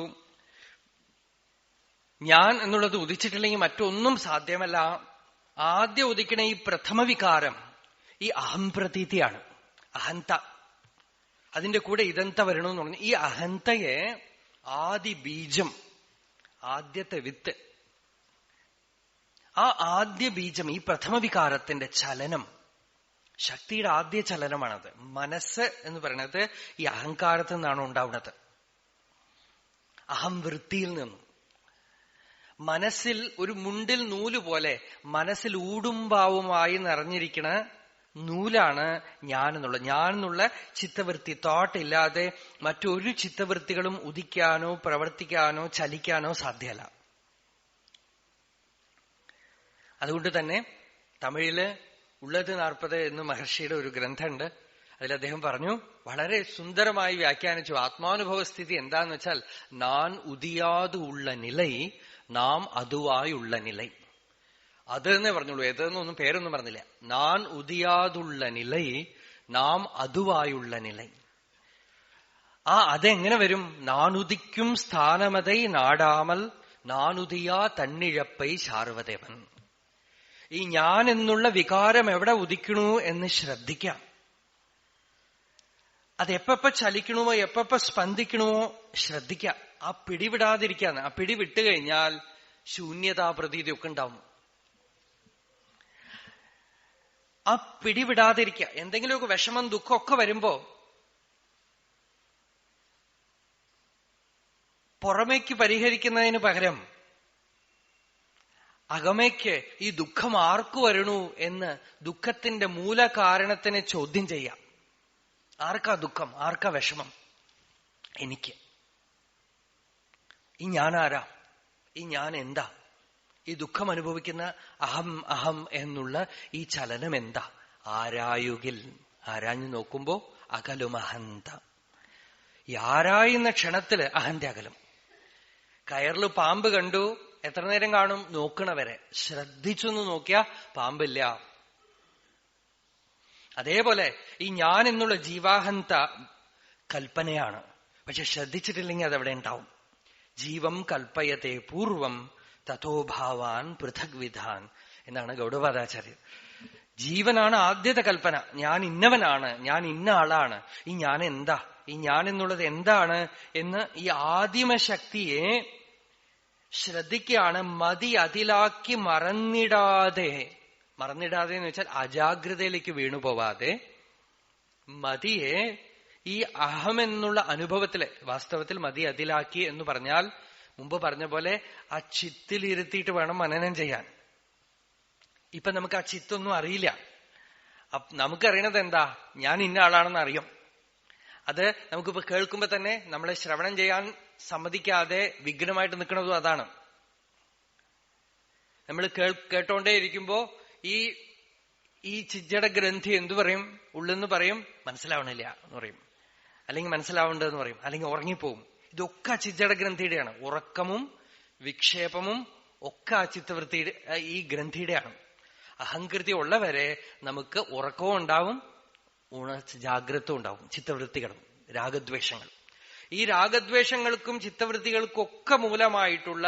Speaker 2: ഞാൻ എന്നുള്ളത് ഉദിച്ചിട്ടില്ലെങ്കിൽ മറ്റൊന്നും സാധ്യമല്ല. ആദ്യം ഉദിക്കണ ഈ പ്രഥമ വികാരം ഈ അഹംപ്രതീതിയാണ്, അഹന്ത. അതിന്റെ കൂടെ ഇതന്ത വരണമെന്ന് പറഞ്ഞു. ഈ അഹന്തയെ ആദി ബീജം, ആദ്യത്തെ വിത്ത്, ആ ആദ്യ ബീജം, ഈ പ്രഥമ വികാരത്തിന്റെ ചലനം, ശക്തിയുടെ ആദ്യ ചലനമാണത്. മനസ്സ് എന്ന് പറയുന്നത് ഈ അഹങ്കാരത്തിൽ നിന്നാണ് ഉണ്ടാവുന്നത്, അഹംവൃത്തിയിൽ നിന്നും. മനസ്സിൽ ഒരു മുണ്ടിൽ നൂല് പോലെ മനസ്സിൽ ഊടുംപാവുമായി നിറഞ്ഞിരിക്കുന്ന നൂലാണ് ഞാനെന്നുള്ള. ഞാനെന്നുള്ള ചിത്തവൃത്തി, തോട്ട് ഇല്ലാതെ മറ്റൊരു ചിത്തവൃത്തികളും ഉദിക്കാനോ പ്രവർത്തിക്കാനോ ചലിക്കാനോ സാധ്യമല്ല. അതുകൊണ്ട് തന്നെ തമിഴില് ഉള്ളത് 40 എന്ന് മഹർഷിയുടെ ഒരു ഗ്രന്ഥമുണ്ട്. അതിൽ അദ്ദേഹം പറഞ്ഞു, വളരെ സുന്ദരമായി വ്യാഖ്യാനിച്ചു. ആത്മാനുഭവ സ്ഥിതി എന്താന്ന് വെച്ചാൽ, നാൻ ഉദിയാതു ഉള്ള നിലൈ നാം അതുവായുള്ള നിലൈ. അത് എന്നേ പറഞ്ഞുള്ളൂ, ഏതെന്നൊന്നും പേരൊന്നും പറഞ്ഞില്ല. നാൻ ഉദിയാതുള്ള നിലൈ നാം അതുവായുള്ള നിലൈ. അതെങ്ങനെ വരും? നാനുദിക്കും സ്ഥാനമതൈ നാടാമൽ നാനുദിയാ തന്നിഴപ്പൈ ശാർവദേവൻ. ഈ ഞാൻ എന്നുള്ള വികാരം എവിടെ ഉദിക്കണു എന്ന് ശ്രദ്ധിക്കാം. അത് എപ്പ ചലിക്കണമോ എപ്പ സ്പന്ദിക്കണമോ ശ്രദ്ധിക്കാം. ആ പിടിവിടാതിരിക്കാന്ന്. ആ പിടി വിട്ടുകഴിഞ്ഞാൽ ശൂന്യതാ പ്രതീതി ഒക്കെ ഉണ്ടാവും. ആ പിടിവിടാതിരിക്കുക. എന്തെങ്കിലുമൊക്കെ വിഷമം ദുഃഖമൊക്കെ വരുമ്പോ പുറമേക്ക് പരിഹരിക്കുന്നതിന് പകരം അകമേക്ക് ഈ ദുഃഖം ആർക്കു വരണു എന്ന് ദുഃഖത്തിന്റെ മൂലകാരണത്തിനെ ചോദ്യം ചെയ്യാം. ആർക്കാ ദുഃഖം? ആർക്കാ വിഷമം? എനിക്ക്. ഈ ഞാനാരാ? ഈ ഞാൻ എന്താ? ഈ ദുഃഖം അനുഭവിക്കുന്ന അഹം അഹം എന്നുള്ള ഈ ചലനം എന്താ? ആരായുകിൽ, ആരാഞ്ഞു നോക്കുമ്പോ അകലും അഹന്ത. ഈ ആരായുന്ന ക്ഷണത്തില് അഹന്ത അകലും. കയറില് പാമ്പ് കണ്ടു, എത്ര നേരം കാണും? നോക്കണവരെ. ശ്രദ്ധിച്ചൊന്ന് നോക്കിയാ പാമ്പില്ല. അതേപോലെ ഈ ഞാൻ എന്നുള്ള ജീവാഹന്ത കൽപ്പനയാണ്. പക്ഷെ ശ്രദ്ധിച്ചിട്ടില്ലെങ്കിൽ അതവിടെ ഉണ്ടാവും. ജീവം കൽപ്പയത്തെ പൂർവം തഥോഭാവാൻ പൃഥക് വിധാൻ എന്നാണ് ഗൗഡപാദാചാര്യർ. ജീവനാണ് ആദ്യത്തെ കൽപ്പന. ഞാൻ ഇന്നവനാണ്, ഞാൻ ഇന്ന ആളാണ്. ഈ ഞാൻ എന്താ? ഈ ഞാൻ എന്നുള്ളത് എന്താണ് എന്ന് ഈ ആദിമശക്തിയെ ശ്രദ്ധിക്കുകയാണ്. മതി അതിലാക്കി മറന്നിടാതെ എന്ന് വെച്ചാൽ അജാഗ്രതയിലേക്ക് വീണുപോവാതെ മതിയെ ഈ അഹം എന്നുള്ള അനുഭവത്തില്, വാസ്തവത്തിൽ മതി അതിലാക്കി എന്ന് പറഞ്ഞാൽ മുമ്പ് പറഞ്ഞ പോലെ ആ ചിത്തിലിരുത്തിയിട്ട് വേണം മനനം ചെയ്യാൻ. ഇപ്പൊ നമുക്ക് ആ ചിത്തൊന്നും അറിയില്ല. നമുക്കറിയണത് എന്താ? ഞാൻ ഇന്ന ആളാണെന്ന് അറിയും. അത് നമുക്കിപ്പോ കേൾക്കുമ്പോ തന്നെ നമ്മളെ ശ്രവണം ചെയ്യാൻ സമ്മതിക്കാതെ വിഘ്നമായിട്ട് നിൽക്കുന്നതും അതാണ്. നമ്മൾ കേട്ടോണ്ടേ ഇരിക്കുമ്പോ ഈ ചിജ്ജട ഗ്രന്ഥി എന്തു പറയും? ഉള്ളെന്ന് പറയും, മനസ്സിലാവണില്ല എന്ന് പറയും, അല്ലെങ്കിൽ മനസ്സിലാവേണ്ടതെന്ന് പറയും, അല്ലെങ്കിൽ ഉറങ്ങിപ്പോവും. ഇതൊക്കെ ചിജ്ജട ഗ്രന്ഥിയുടെയാണ്. ഉറക്കമും വിക്ഷേപമും ഒക്കെ ആ ചിത്തവൃത്തിയുടെ ഈ ഗ്രന്ഥിയുടെയാണ്. അഹങ്കൃതി ഉള്ളവരെ നമുക്ക് ഉറക്കവും ഉണ്ടാവും, ജാഗ്രത ഉണ്ടാവും. ചിത്തവൃത്തികളും രാഗദ്വേഷങ്ങൾ, ഈ രാഗദ്വേഷങ്ങൾക്കും ചിത്തവൃത്തികൾക്കും ഒക്കെ മൂലമായിട്ടുള്ള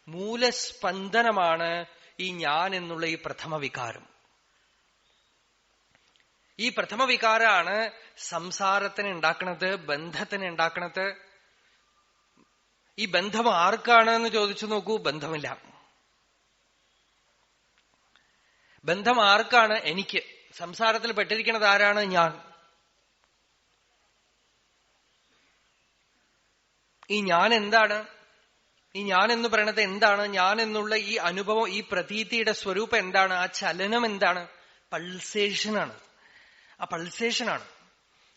Speaker 2: മൂലസ്പന്ദനമാണ് ഈ ഞാൻ എന്നുള്ള ഈ പ്രഥമ വികാരം. ഈ പ്രഥമ വികാരമാണ് സംസാരത്തിന് ഉണ്ടാക്കണത്, ബന്ധത്തിന് ഉണ്ടാക്കണത്. ഈ ബന്ധം ആർക്കാണ് എന്ന് ചോദിച്ചു നോക്കൂ. ബന്ധമില്ല. ബന്ധം ആർക്കാണ്? എനിക്ക്. സംസാരത്തിൽ പെട്ടിരിക്കുന്നത് ആരാണ്? ഞാൻ. ഈ ഞാൻ എന്താണ്? ഈ ഞാൻ എന്ന് പറയണത് എന്താണ്? ഞാൻ എന്നുള്ള ഈ അനുഭവം, ഈ പ്രതീതിയുടെ സ്വരൂപം എന്താണ്? ആ ചലനം എന്താണ്? പൾസേഷനാണ്. ആ പൾസേഷനാണ്.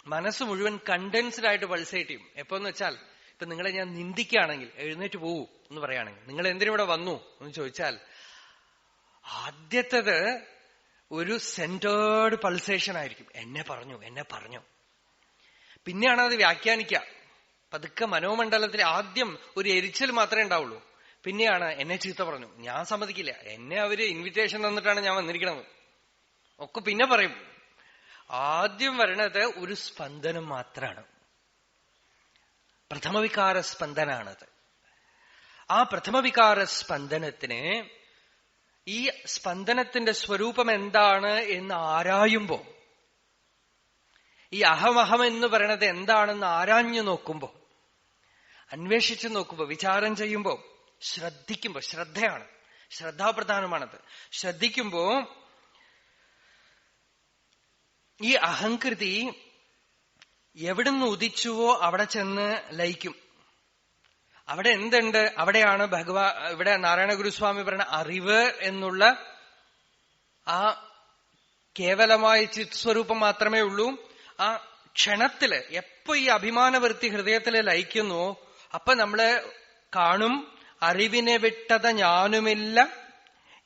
Speaker 2: മനസ്സ് മുഴുവൻ കണ്ടൻസ്ഡ് ആയിട്ട് പൾസേറ്റ് ചെയ്യും. എപ്പോന്ന് വെച്ചാൽ, ഇപ്പൊ നിങ്ങളെ ഞാൻ നിന്ദിക്കുകയാണെങ്കിൽ, എഴുന്നേറ്റ് പോവൂ എന്ന് പറയുകയാണെങ്കിൽ, നിങ്ങൾ എന്തിനിവിടെ വന്നു എന്ന് ചോദിച്ചാൽ, ആദ്യത്തേത് ഒരു സെന്റേർഡ് പൾസേഷൻ ആയിരിക്കും. എന്നെ പറഞ്ഞു. പിന്നെയാണ് അത് വ്യാഖ്യാനിക്കുക. പതുക്കെ മനോമണ്ഡലത്തിൽ ആദ്യം ഒരു എരിച്ചൽ മാത്രമേ ഉണ്ടാവുള്ളൂ. പിന്നെയാണ് എന്നെ ചീത്ത പറഞ്ഞു, ഞാൻ സമ്മതിക്കില്ല, എന്നെ അവര് ഇൻവിറ്റേഷൻ തന്നിട്ടാണ് ഞാൻ വന്നിരിക്കണത് ഒക്കെ പിന്നെ പറയും. ആദ്യം വരണത് ഒരു സ്പന്ദനം മാത്രമാണ്, പ്രഥമവികാര സ്പന്ദനാണത്. ആ പ്രഥമവികാര സ്പന്ദനത്തിന് ഈ സ്പന്ദനത്തിന്റെ സ്വരൂപം എന്താണ് എന്ന് ആരായുമ്പോ, ഈ അഹമഹം എന്ന് പറയണത് എന്താണെന്ന് ആരാഞ്ഞു നോക്കുമ്പോ, അന്വേഷിച്ചു നോക്കുമ്പോ, വിചാരം ചെയ്യുമ്പോ, ശ്രദ്ധിക്കുമ്പോ, ശ്രദ്ധയാണ്, ശ്രദ്ധാപ്രധാനമാണത്. ശ്രദ്ധിക്കുമ്പോ ഈ അഹങ്കൃതി എവിടുന്ന് ഉദിച്ചുവോ അവിടെ ചെന്ന് ലയിക്കും. അവിടെ എന്തുണ്ട്? അവിടെയാണ് ഇവിടെ നാരായണ ഗുരുസ്വാമി പറയുന്ന അറിവ് എന്നുള്ള ആ കേവലമായ ചിത്സ്വരൂപം മാത്രമേ ഉള്ളൂ. ആ ക്ഷണത്തില് എപ്പോ ഈ അഭിമാനവൃത്തി ഹൃദയത്തില് ലയിക്കുന്നു, അപ്പൊ നമ്മള് കാണും അറിവിനെ വിട്ടത ഞാനുമില്ല,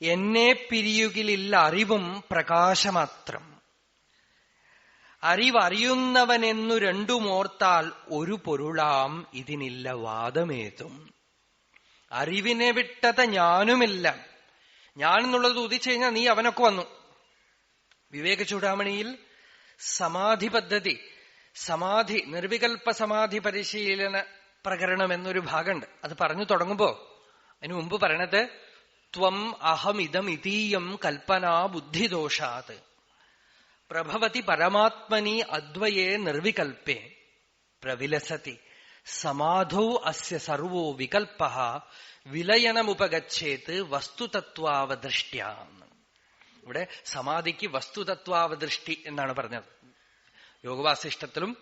Speaker 2: എന്നെ പിരിയുകിലില്ല അറിവും പ്രകാശമാത്രം. അറിവറിയുന്നവനെന്നു രണ്ടുമോർത്താൽ ഒരു പൊരുളാം ഇതിനില്ല വാദമേതും. അറിവിനെ വിട്ടത ഞാനുമില്ല. ഞാൻ എന്നുള്ളത് ഉദിച്ചു കഴിഞ്ഞാൽ നീ അവനൊക്കെ വന്നു. വിവേക ചൂടാമണിയിൽ സമാധി പദ്ധതി, സമാധി നിർവികൽപ്പ സമാധി പരിശീലന പ്രകരണം എന്നൊരു ഭാഗമുണ്ട്. അത് പറഞ്ഞു തുടങ്ങുമ്പോ അതിനു മുമ്പ് പറയണത് ത്വം അഹമിതം ഇതീയം കൽപ്പനാ ബുദ്ധിദോഷാത് പ്രഭവതി പരമാത്മനി അദ്വയേ നിർവികൽപ്പേ പ്രവിലസതി സമാധൗ അസ്യ സർവോ വികൽപ്പഃ വിലയനമുപഗച്ഛേത് വസ്തുതത്വാവദൃഷ്ട്യാ. ഇവിടെ സമാധിക്ക് വസ്തുതത്വാവദൃഷ്ടി എന്നാണ് പറഞ്ഞത്. യോഗവാസിഷ്ടത്തിലും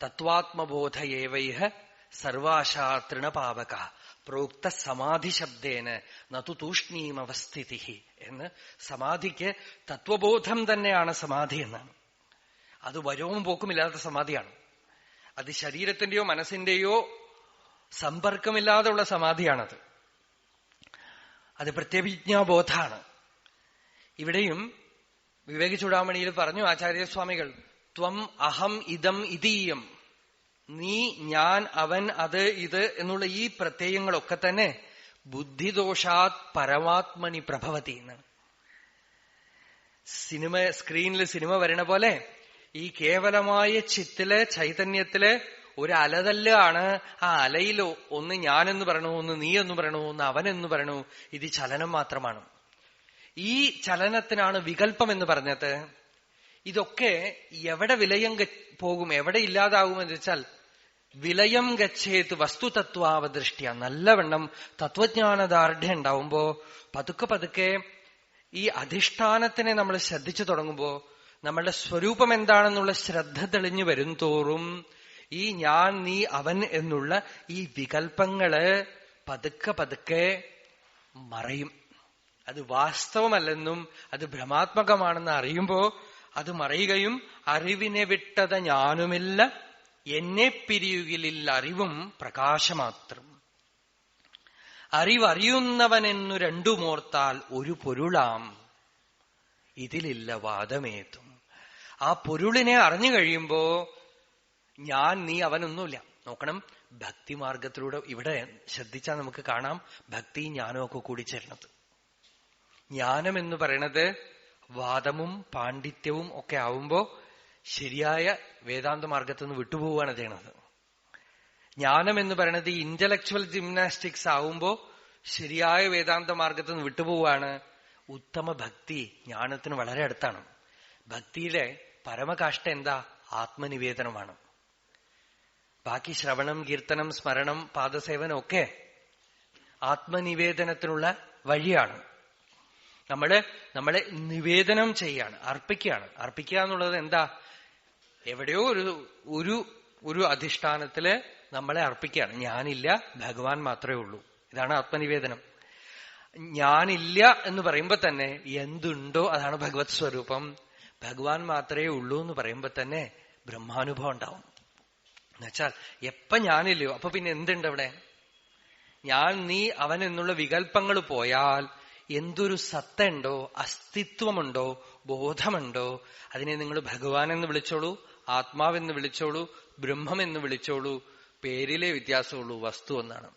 Speaker 2: തത്വാത്മബോധയേവൈഹ സർവാശാ തൃണപാവക പ്രോക്ത സമാധി ശബ്ദേന നതു തൂഷ്ണീമവസ്ഥിതി എന്ന്, സമാധിക്ക് തത്വബോധം തന്നെയാണ് സമാധി എന്നാണ്. അത് വരവും പോക്കുമില്ലാത്ത സമാധിയാണ്. അത് ശരീരത്തിന്റെയോ മനസ്സിന്റെയോ സമ്പർക്കമില്ലാതെയുള്ള സമാധിയാണത്. അത് പ്രത്യഭിജ്ഞാബോധാണ്. ഇവിടെയും വിവേക ചൂടാമണിയിൽ പറഞ്ഞു ആചാര്യസ്വാമികൾ, ത്വം അഹം ഇതം ഇതീയം, നീ ഞാൻ അവൻ അത് ഇത് എന്നുള്ള ഈ പ്രത്യയങ്ങളൊക്കെ തന്നെ ബുദ്ധിദോഷാത് പരമാത്മനി പ്രഭവതി എന്നാണ്. സ്ക്രീനിൽ സിനിമ വരണ പോലെ ഈ കേവലമായ ചിത്തില് ചൈതന്യത്തില് ഒരു അലതല്ലാണ്. ആ അലയിലോ ഒന്ന് ഞാനെന്ന് പറയണു, ഒന്ന് നീ എന്ന് പറയണു, ഒന്ന് അവനെന്ന് പറയണു. ഇത് ചലനം മാത്രമാണ്. ഈ ചലനത്തിനാണ് വികല്പം എന്ന് പറഞ്ഞത്. ഇതൊക്കെ എവിടെ വിലയം പോകും, എവിടെ ഇല്ലാതാകുമെന്ന് വെച്ചാൽ വിലയം ഗച്ഛേത് വസ്തുതത്വാവദൃഷ്ട്യ. നല്ലവണ്ണം തത്വജ്ഞാനദാർഢ്യം ഉണ്ടാവുമ്പോ പതുക്കെ പതുക്കെ ഈ അധിഷ്ഠാനത്തിനെ നമ്മൾ ശ്രദ്ധിച്ചു തുടങ്ങുമ്പോ നമ്മളുടെ സ്വരൂപം എന്താണെന്നുള്ള ശ്രദ്ധ തെളിഞ്ഞു വരും തോറും ഈ ഞാൻ നീ അവൻ എന്നുള്ള ഈ വികല്പങ്ങള് പതുക്കെ പതുക്കെ മറയും. അത് വാസ്തവമല്ലെന്നും അത് ഭ്രമാത്മകമാണെന്ന് അറിയുമ്പോ അത് മറയുകയും അറിവിനെ വിട്ടത ഞാനുമില്ല, എന്നെ പിരിയുകിലില്ല അറിവും പ്രകാശമാത്രം. അറിവറിയുന്നവനെന്നു രണ്ടുമോർത്താൽ ഒരു പൊരുളാം ഇതിലില്ല വാദമേതും. ആ പൊരുളിനെ അറിഞ്ഞു കഴിയുമ്പോ ഞാൻ നീ അവനൊന്നുമില്ല. നോക്കണം, ഭക്തിമാർഗത്തിലൂടെ ഇവിടെ ശ്രദ്ധിച്ചാൽ നമുക്ക് കാണാം ഭക്തി ജ്ഞാനമൊക്കെ കൂടി ചേർന്നത്. ജ്ഞാനം എന്ന് പറയണത് വാദമും പാണ്ഡിത്യവും ഒക്കെ ആവുമ്പോ ശരിയായ വേദാന്ത മാർഗത്തിൽ നിന്ന് വിട്ടുപോവുകയാണ് ചെയ്യണത്. ജ്ഞാനം എന്ന് പറയുന്നത് ഈ ഇന്റലക്ച്വൽ ജിംനാസ്റ്റിക്സ് ആവുമ്പോ ശരിയായ വേദാന്ത മാർഗത്തിൽ നിന്ന് വിട്ടുപോവാണ്. ഉത്തമ ഭക്തി ജ്ഞാനത്തിന് വളരെ അടുത്താണ്. ഭക്തിയിലെ പരമകാഷ്ഠ എന്താ? ആത്മനിവേദനമാണ്. ബാക്കി ശ്രവണം, കീർത്തനം, സ്മരണം, പാദസേവനം ഒക്കെ ആത്മനിവേദനത്തിനുള്ള വഴിയാണ്. നമ്മളെ നിവേദനം ചെയ്യാണ്, അർപ്പിക്കുകയാണ്. അർപ്പിക്കുക എന്നുള്ളത് എന്താ? എവിടെയോ ഒരു അധിഷ്ഠാനത്തില് നമ്മളെ അർപ്പിക്കുകയാണ്. ഞാനില്ല, ഭഗവാൻ മാത്രമേ ഉള്ളൂ. ഇതാണ് ആത്മനിവേദനം. ഞാനില്ല എന്ന് പറയുമ്പോ തന്നെ എന്തുണ്ടോ അതാണ് ഭഗവത് സ്വരൂപം. ഭഗവാൻ മാത്രമേ ഉള്ളൂ എന്ന് പറയുമ്പോ തന്നെ ബ്രഹ്മാനുഭവം ഉണ്ടാവും. എന്നുവെച്ചാൽ എപ്പ ഞാനില്ലയോ അപ്പൊ പിന്നെ എന്തുണ്ട് അവിടെ? ഞാൻ നീ അവൻ എന്നുള്ള വികല്പങ്ങൾ പോയാൽ എന്തൊരു സത്തയുണ്ടോ, അസ്തിത്വമുണ്ടോ, ബോധമുണ്ടോ? അതിനെ നിങ്ങൾ ഭഗവാൻ എന്ന് വിളിച്ചോളൂ, ആത്മാവെന്ന് വിളിച്ചോളൂ, ബ്രഹ്മം എന്ന് വിളിച്ചോളൂ. പേരിലെ വ്യത്യാസമുള്ളൂ, വസ്തു എന്നാണ്.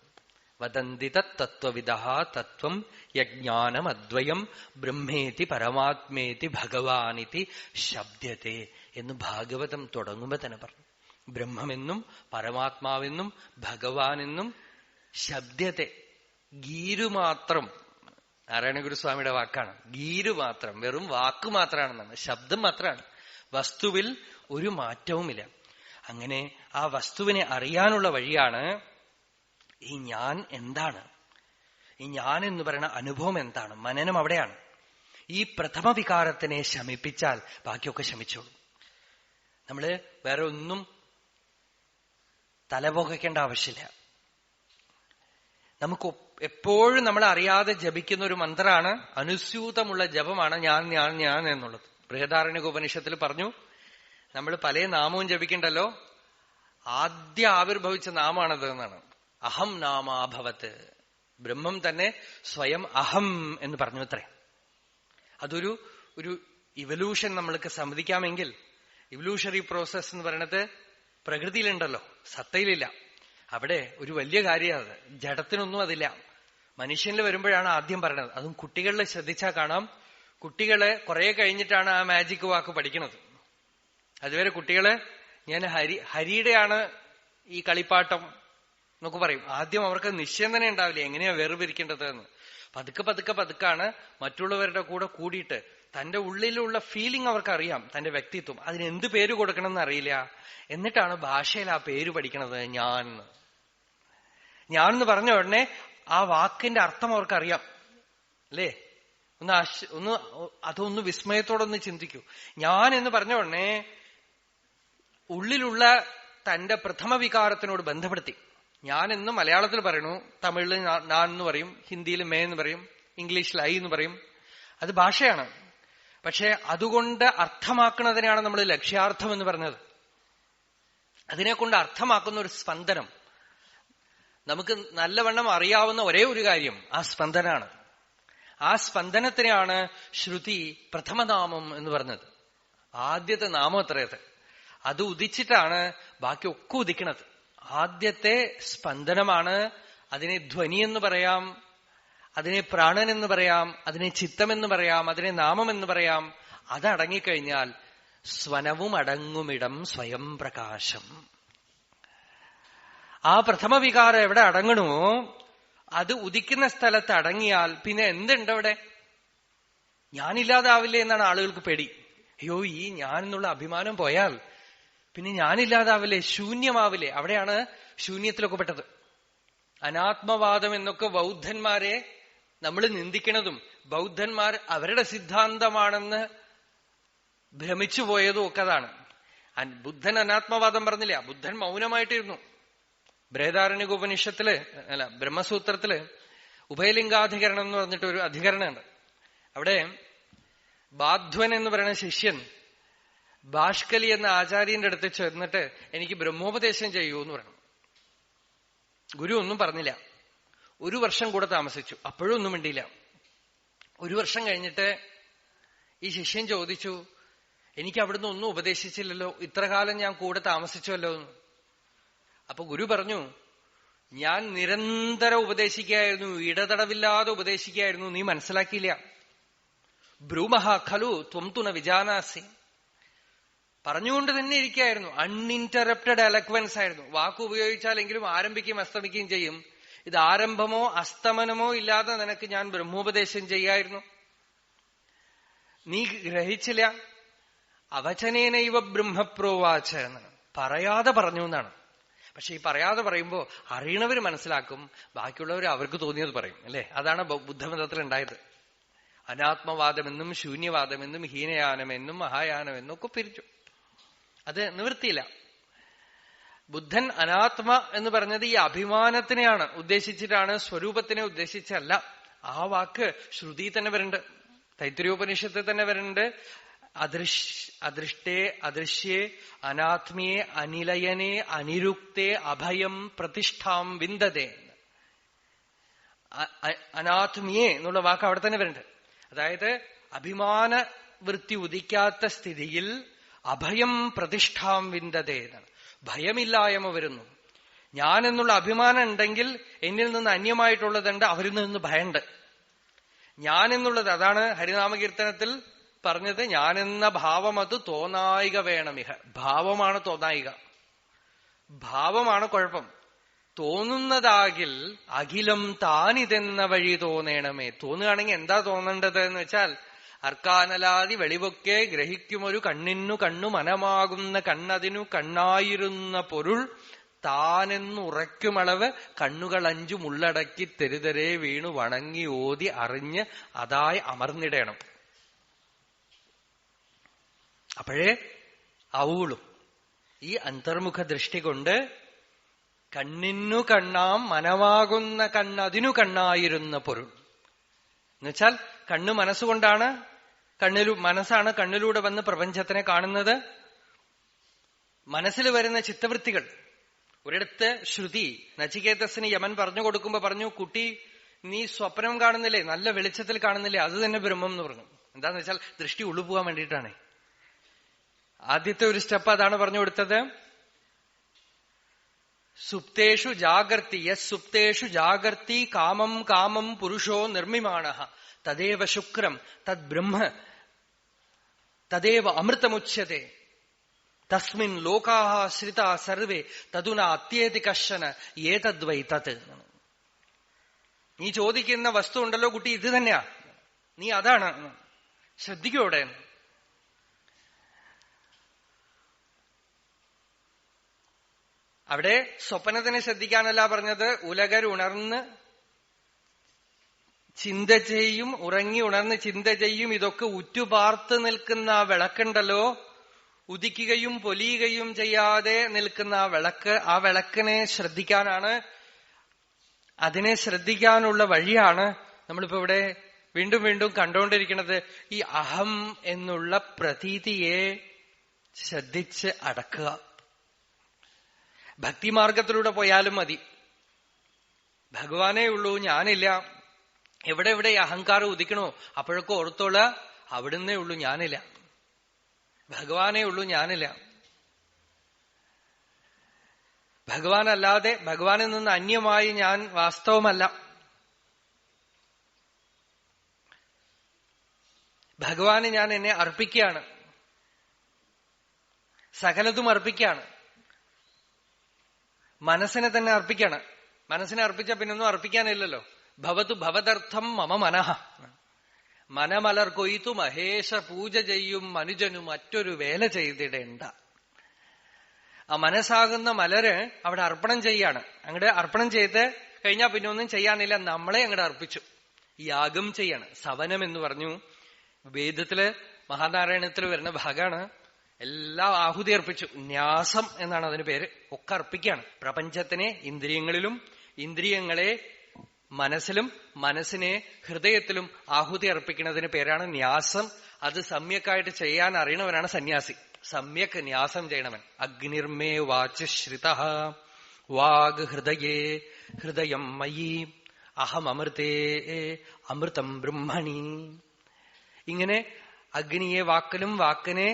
Speaker 2: വദന്തി തത്വവിദഃ തത്വം യജ്ഞാനം അദ്വയം ബ്രഹ്മേതി പരമാത്മേതി ഭഗവാനിതി ശബ്ദത്തെ എന്ന് ഭാഗവതം തുടങ്ങുമ്പോ തന്നെ പറഞ്ഞു. ബ്രഹ്മമെന്നും പരമാത്മാവെന്നും ഭഗവാനെന്നും ശബ്ദത്തെ, ഗീരുമാത്രം. നാരായണഗുരുസ്വാമിയുടെ വാക്കാണ്. ഗീരുമാത്രം, വെറും വാക്ക് മാത്രമാണെന്നാണ്, ശബ്ദം മാത്രമാണ്. വസ്തുവിൽ ഒരു മാറ്റവുമില്ല. അങ്ങനെ ആ വസ്തുവിനെ അറിയാനുള്ള വഴിയാണ് ഈ ഞാൻ എന്താണ്, ഈ ഞാൻ എന്ന് പറയുന്ന അനുഭവം എന്താണ്, മനനം അവിടെയാണ്. ഈ പ്രഥമ വികാരത്തിനെ ശമിപ്പിച്ചാൽ ബാക്കിയൊക്കെ ശമിച്ചോളൂ. നമ്മള് വേറെ ഒന്നും തലപോകേണ്ട ആവശ്യമില്ല. നമുക്ക് എപ്പോഴും നമ്മൾ അറിയാതെ ജപിക്കുന്ന ഒരു മന്ത്രമാണ്, അനുസ്യൂതമുള്ള ജപമാണ് ഞാൻ ഞാൻ ഞാൻ എന്നുള്ളത്. ബൃഹദാരണ്യക ഉപനിഷത്തിൽ പറഞ്ഞു, നമ്മൾ പല നാമവും ജപിക്കണ്ടല്ലോ, ആദ്യ ആവിർഭവിച്ച നാമാണത് എന്നാണ്. അഹം നാമാഭവത്ത്. ബ്രഹ്മം തന്നെ സ്വയം അഹം എന്ന് പറഞ്ഞു അത്രേ. അതൊരു ഇവല്യൂഷൻ നമ്മൾക്ക് സമ്മതിക്കാമെങ്കിൽ, ഇവല്യൂഷണറി പ്രോസസ് എന്ന് പറയുന്നത് പ്രകൃതിയിലുണ്ടല്ലോ, സത്തയിലില്ല. അവിടെ ഒരു വലിയ കാര്യമാണ്. ജഡത്തിനൊന്നും അതില്ല. മനുഷ്യനിൽ വരുമ്പോഴാണ് ആദ്യം പറയണത്. അതും കുട്ടികളിൽ ശ്രദ്ധിച്ചാൽ കാണാം, കുട്ടികളെ കുറെ കഴിഞ്ഞിട്ടാണ് ആ മാജിക് വാക്ക് പഠിക്കുന്നത്. അതുവരെ കുട്ടികളെ ഞാൻ ഹരിയുടെയാണ് ഈ കളിപ്പാട്ടം എന്നൊക്കെ പറയും. ആദ്യം അവർക്ക് നിശ്ചയം തന്നെ ഉണ്ടാവില്ല എങ്ങനെയാ വേർപിരിക്കേണ്ടത് എന്ന്. പതുക്കെ മറ്റുള്ളവരുടെ കൂടെ കൂടിയിട്ട് തന്റെ ഉള്ളിലുള്ള ഫീലിംഗ് അവർക്കറിയാം, തന്റെ വ്യക്തിത്വം. അതിന് എന്ത് പേര് കൊടുക്കണം എന്ന് അറിയില്ല. എന്നിട്ടാണ് ഭാഷയിൽ ആ പേര് പഠിക്കണത്. ഞാൻ എന്ന് പറഞ്ഞ ഉടനെ ആ വാക്കിന്റെ അർത്ഥം അവർക്കറിയാം അല്ലേ? അതൊന്ന് വിസ്മയത്തോടൊന്ന് ചിന്തിക്കൂ. ഞാൻ എന്ന് പറഞ്ഞ ഉടനെ ഉള്ളിലുള്ള തന്റെ പ്രഥമ വികാരത്തിനോട് ബന്ധപ്പെടുത്തി. ഞാൻ എന്ന് മലയാളത്തിൽ പറയണു, തമിഴിൽ ഞാൻ എന്ന് പറയും, ഹിന്ദിയിൽ മേ എന്ന് പറയും, ഇംഗ്ലീഷിൽ ഐ എന്ന് പറയും. അത് ഭാഷയാണ്. പക്ഷെ അതുകൊണ്ട് അർത്ഥമാക്കുന്നതിനാണ് നമ്മൾ ലക്ഷ്യാർത്ഥം എന്ന് പറഞ്ഞത്. അതിനെക്കൊണ്ട് അർത്ഥമാക്കുന്ന ഒരു സ്പന്ദനം. നമുക്ക് നല്ലവണ്ണം അറിയാവുന്ന ഒരേ ഒരു കാര്യം ആ സ്പന്ദനാണ്. ആ സ്പന്ദനത്തിനെയാണ് ശ്രുതി പ്രഥമനാമം എന്ന് പറഞ്ഞത്. ആദ്യത്തെ നാമം അത്രയത്. അത് ഉദിച്ചിട്ടാണ് ബാക്കിയൊക്കെ ഉദിക്കണത്. ആദ്യത്തെ സ്പന്ദനമാണ്. അതിനെ ധ്വനി എന്ന് പറയാം, അതിനെ പ്രാണൻ എന്ന് പറയാം, അതിനെ ചിത്തമെന്ന് പറയാം, അതിനെ നാമം എന്ന് പറയാം. അതടങ്ങിക്കഴിഞ്ഞാൽ സ്വനവും അടങ്ങുമിടം സ്വയം പ്രകാശം. ആ പ്രഥമ വികാരം എവിടെ അടങ്ങണമോ അത് ഉദിക്കുന്ന സ്ഥലത്ത് അടങ്ങിയാൽ പിന്നെ എന്തുണ്ട് അവിടെ? ഞാനില്ലാതാവില്ലേ എന്നാണ് ആളുകൾക്ക് പേടി. അയ്യോ, ഈ ഞാൻ എന്നുള്ള അഭിമാനം പോയാൽ പിന്നെ ഞാനില്ലാതാവില്ലേ, ശൂന്യമാവില്ലേ? അവിടെയാണ് ശൂന്യത്തിലൊക്കെ പെട്ടത്. അനാത്മവാദം എന്നൊക്കെ ബൗദ്ധന്മാരെ നമ്മൾ നിന്ദിക്കണതും ബൗദ്ധന്മാർ അവരുടെ സിദ്ധാന്തമാണെന്ന് ഭ്രമിച്ചു പോയതും ഒക്കെ അതാണ്. ബുദ്ധൻ അനാത്മവാദം പറഞ്ഞില്ല, ബുദ്ധൻ മൗനമായിട്ടിരുന്നു. ബൃഹദാരണ്യക ഉപനിഷത്തില് ബ്രഹ്മസൂത്രത്തില് ഉഭയലിംഗാധികരണം എന്ന് പറഞ്ഞിട്ട് ഒരു അധികരണമുണ്ട്. അവിടെ ബാധ്വൻ എന്ന് പറയുന്ന ശിഷ്യൻ ബാഷ്കലി എന്ന ആചാര്യന്റെ അടുത്ത് ചെന്നിട്ട് എനിക്ക് ബ്രഹ്മോപദേശം ചെയ്യൂ എന്ന് പറഞ്ഞു. ഗുരു ഒന്നും പറഞ്ഞില്ല. 1 വർഷം കൂടെ താമസിച്ചു. അപ്പോഴും ഒന്നും മിണ്ടിയില്ല. 1 വർഷം കഴിഞ്ഞിട്ട് ഈ ശിഷ്യൻ ചോദിച്ചു, എനിക്ക് അവിടുന്ന് ഒന്നും ഉപദേശിച്ചില്ലല്ലോ, ഇത്ര കാലം ഞാൻ കൂടെ താമസിച്ചുവല്ലോ എന്ന്. അപ്പൊ ഗുരു പറഞ്ഞു, ഞാൻ നിരന്തരം ഉപദേശിക്കുകയായിരുന്നു, ഇടതടവില്ലാതെ ഉപദേശിക്കുകയായിരുന്നു, നീ മനസ്സിലാക്കിയില്ല. ബ്രൂമഹ ഖലു ത്വം തുന വിജാനാസി. പറഞ്ഞുകൊണ്ട് തന്നെ ഇരിക്കുകയായിരുന്നു. അൺഇന്ററപ്റ്റഡ് എലക്വൻസ് ആയിരുന്നു. വാക്ക് ഉപയോഗിച്ചാലെങ്കിലും ആരംഭിക്കുകയും അസ്തമിക്കുകയും ചെയ്യും. ഇത് ആരംഭമോ അസ്തമനമോ ഇല്ലാതെ നിനക്ക് ഞാൻ ബ്രഹ്മോപദേശം ചെയ്യായിരുന്നു, നീ ഗ്രഹിച്ചില്ല. അവചനേനൈവ ബ്രഹ്മപ്രോവാച എന്നാണ്. പറയാതെ പറഞ്ഞു എന്നാണ്. പക്ഷെ ഈ പറയാതെ പറയുമ്പോ അറിയണവർ മനസ്സിലാക്കും, ബാക്കിയുള്ളവർ അവർക്ക് തോന്നിയത് പറയും അല്ലെ? അതാണ് ബുദ്ധമതത്തിൽ ഉണ്ടായത്. അനാത്മവാദമെന്നും ശൂന്യവാദമെന്നും ഹീനയാനമെന്നും മഹായാനമെന്നും ഒക്കെ പിരിച്ചു. അത് നിവൃത്തിയില്ല. ബുദ്ധൻ അനാത്മ എന്ന് പറഞ്ഞത് ഈ അഭിമാനത്തിനെയാണ് ഉദ്ദേശിച്ചിട്ടാണ്, സ്വരൂപത്തിനെ ഉദ്ദേശിച്ചല്ല. ആ വാക്ക് ശ്രുതി തന്നെ വരുന്നുണ്ട്, തൈത്തിരീയോപനിഷത്തിൽ തന്നെ വരുന്നുണ്ട്. അദൃഷ്ടേ അദൃശ്യേ അനാത്മയെ അനിലയനെ അനിരുക്തേ അഭയം പ്രതിഷ്ഠാം വിന്ദതേ. അനാത്മിയെ എന്നുള്ള വാക്ക് അവിടെ തന്നെ വരുന്നുണ്ട്. അതായത് അഭിമാന വൃത്തി ഉദിക്കാത്ത സ്ഥിതിയിൽ അഭയം പ്രതിഷ്ഠാം വിന്ദതേ എന്നാണ്. ഭയമില്ലായ്മ വരുന്നു. ഞാൻ എന്നുള്ള അഭിമാനം ഉണ്ടെങ്കിൽ എന്നിൽ നിന്ന് അന്യമായിട്ടുള്ളതുണ്ട്, അവരിൽ നിന്ന് ഭയമുണ്ട്. ഞാൻ എന്നുള്ളത്, അതാണ് ഹരിനാമകീർത്തനത്തിൽ പറഞ്ഞത്, ഞാനെന്ന ഭാവം അത് തോന്നായിക വേണമിഹ. ഭാവമാണ് തോന്നായിക, ഭാവമാണ് കുഴപ്പം. തോന്നുന്നതാകിൽ അഖിലം താനിതെന്ന വഴി തോന്നേണമേ. തോന്നുകയാണെങ്കിൽ എന്താ തോന്നേണ്ടത് എന്ന് വെച്ചാൽ, അർക്കാനലാതി വെളിവൊക്കെ ഗ്രഹിക്കുമൊരു കണ്ണിനു കണ്ണു മനമാകുന്ന കണ്ണതിനു കണ്ണായിരുന്ന പൊരുൾ താനെന്നുറയ്ക്കുമളവ് കണ്ണുകൾ 5 ഉള്ളടക്കി തെരുതരെ വീണു വണങ്ങി ഓതി അറിഞ്ഞ് അതായി അമർന്നിടണം. അപ്പോഴേ ആവുള്ളൂ. ഈ അന്തർമുഖ ദൃഷ്ടി കൊണ്ട് കണ്ണിനു കണ്ണാം മനമാകുന്ന കണ്ണതിനു കണ്ണായിരുന്ന പൊരുൾ എന്നുവെച്ചാൽ, കണ്ണ് മനസ്സുകൊണ്ടാണ്, മനസ്സാണ് കണ്ണിലൂടെ വന്ന് പ്രപഞ്ചത്തിനെ കാണുന്നത്. മനസ്സിൽ വരുന്ന ചിത്തവൃത്തികൾ, ഒരിടത്ത് ശ്രുതി നചികേതസിന് യമൻ പറഞ്ഞു കൊടുക്കുമ്പോ പറഞ്ഞു, കുട്ടി നീ സ്വപ്നം കാണുന്നില്ലേ, നല്ല വെളിച്ചത്തിൽ കാണുന്നില്ലേ, അത് തന്നെ ബ്രഹ്മം എന്ന് പറഞ്ഞു. എന്താന്ന് വെച്ചാൽ ദൃഷ്ടി ഉള്ളു പോകാൻ വേണ്ടിയിട്ടാണ്. ആദ്യത്തെ ഒരു സ്റ്റെപ്പ് അതാണ് പറഞ്ഞു കൊടുത്തത്. സുപ്തേഷു ജാഗർത്തി യസ് സുപ്തേഷു ജാഗർത്തി കാമം കാമം പുരുഷോ നിർമ്മിമാണഃ തദേവ ശുക്രം തദ് ബ്രഹ്മ തദേവ അമൃതമുച്യത്തെ തസ്മിൻ ലോകാഃ ശ്രിതാ സർവേ തതുന അത്യേതി കശ്ചന ഏതദ്വൈ തത്. നീ ചോദിക്കുന്ന വസ്തു ഉണ്ടല്ലോ കുട്ടി, ഇത് തന്നെയാ, നീ അതാണ്, ശ്രദ്ധിക്കോടെ. അവിടെ സ്വപ്നത്തിനെ ശ്രദ്ധിക്കാനല്ല പറഞ്ഞത്, ഉലകരുണർന്ന് ചിന്ത ചെയ്യും, ഉറങ്ങി ഉണർന്ന് ചിന്ത ചെയ്യും, ഇതൊക്കെ ഉറ്റുപാർത്ത് നിൽക്കുന്ന ആ വിളക്കുണ്ടല്ലോ, ഉദിക്കുകയും പൊലിയുകയും ചെയ്യാതെ നിൽക്കുന്ന ആ വിളക്ക്, ആ വിളക്കിനെ ശ്രദ്ധിക്കാനാണ്. അതിനെ ശ്രദ്ധിക്കാനുള്ള വഴിയാണ് നമ്മളിപ്പോ ഇവിടെ വീണ്ടും വീണ്ടും കണ്ടുകൊണ്ടിരിക്കുന്നത്. ഈ അഹം എന്നുള്ള പ്രതീതിയെ ശ്രദ്ധിച്ച് അടക്കുക. ഭക്തിമാർഗത്തിലൂടെ പോയാലും മതി. ഭഗവാനേ ഉള്ളൂ, ഞാനില്ല. എവിടെ എവിടെ അഹങ്കാരം ഉദിക്കണോ അപ്പോഴൊക്കെ ഓർത്തോള, അവിടുന്നേ ഉള്ളൂ, ഞാനില്ല. ഭഗവാനേ ഉള്ളൂ, ഞാനില്ല. ഭഗവാനല്ലാതെ, ഭഗവാനിൽ നിന്ന് അന്യമായി ഞാൻ വാസ്തവമല്ല. ഭഗവാന് ഞാൻ എന്നെ അർപ്പിക്കുകയാണ്, സകലതും അർപ്പിക്കുകയാണ്. മനസ്സിനെ തന്നെ അർപ്പിക്കുകയാണ്. മനസ്സിനെ അർപ്പിച്ച പിന്നൊന്നും അർപ്പിക്കാനില്ലല്ലോ. ഭവതു ഭവതർത്ഥം മമ മനഃ. മനമലർ കൊയ്ത്തു മഹേശ പൂജ ചെയ്യും മനുജനു മറ്റൊരു വേല ചെയ്തിടേണ്ട. ആ മനസ്സാകുന്ന മലര് അവിടെ അർപ്പണം ചെയ്യാണ്. അങ്ങോട്ട് അർപ്പണം ചെയ്ത് കഴിഞ്ഞാൽ പിന്നെ ഒന്നും ചെയ്യാനില്ല, നമ്മളെ അങ്ങോട്ട് അർപ്പിച്ചു. യാഗം ചെയ്യാണ്. സവനം എന്ന് പറഞ്ഞു വേദത്തില് മഹാനാരായണത്തിൽ വരുന്ന ഭാഗമാണ്. എല്ലാ ആഹുതി അർപ്പിച്ചു. ന്യാസം എന്നാണ് അതിന് പേര്. ഒക്കെ അർപ്പിക്കുകയാണ്. പ്രപഞ്ചത്തിനെ ഇന്ദ്രിയങ്ങളിലും, ഇന്ദ്രിയങ്ങളെ മനസ്സിലും, മനസ്സിനെ ഹൃദയത്തിലും ആഹുതി അർപ്പിക്കുന്നതിന് പേരാണ് ന്യാസം. അത് സമ്യക്കായിട്ട് ചെയ്യാൻ അറിയണവനാണ് സന്യാസി. സമ്യക് ന്യാസം ചെയ്യണവൻ. അഗ്നിർമേ വാച് ശ്രിതഃ വാഗ് ഹൃദയേ ഹൃദയം മയി അഹം അമൃതേ അമൃതം ബ്രഹ്മണി. ഇങ്ങനെ അഗ്നിയെ വാക്കിലും, വാക്കിനെ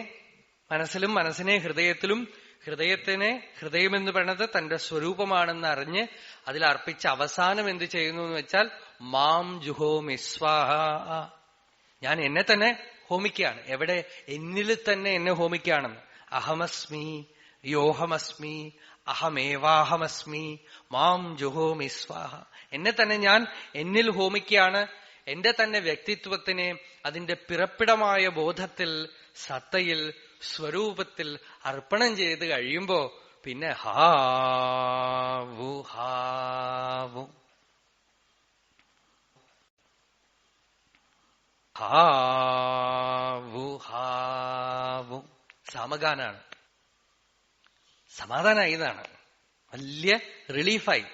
Speaker 2: മനസ്സിലും, മനസ്സിനെ ഹൃദയത്തിലും, ഹൃദയത്തിനെ, ഹൃദയമെന്ന് പറയുന്നത് തന്റെ സ്വരൂപമാണെന്ന് അറിഞ്ഞ് അതിൽ അർപ്പിച്ച അവസാനം എന്ത് ചെയ്യുന്നു എന്ന് വെച്ചാൽ മാം ജുഹോമി സ്വാഹ. ഞാൻ എന്നെ തന്നെ ഹോമിക്കുകയാണ്. എവിടെ? എന്നിൽ തന്നെ എന്നെ ഹോമിക്കുകയാണെന്ന്. അഹമസ്മി യോഹമസ്മി അഹമേവാഹമസ്മി മാം ജുഹോമി സ്വാഹ. എന്നെ തന്നെ ഞാൻ എന്നിൽ ഹോമിക്കുകയാണ്. എന്റെ തന്നെ വ്യക്തിത്വത്തിനെ അതിന്റെ പിറപ്പിടമായ ബോധത്തിൽ, സത്തയിൽ, സ്വരൂപത്തിൽ അർപ്പണം ചെയ്ത് കഴിയുമ്പോ പിന്നെ ഹാവു ഹാവു ഹാവു ഹാവു സാമഗാനാണ്. സമാധാനമായി. ഇതാണ് വലിയ റിലീഫായി.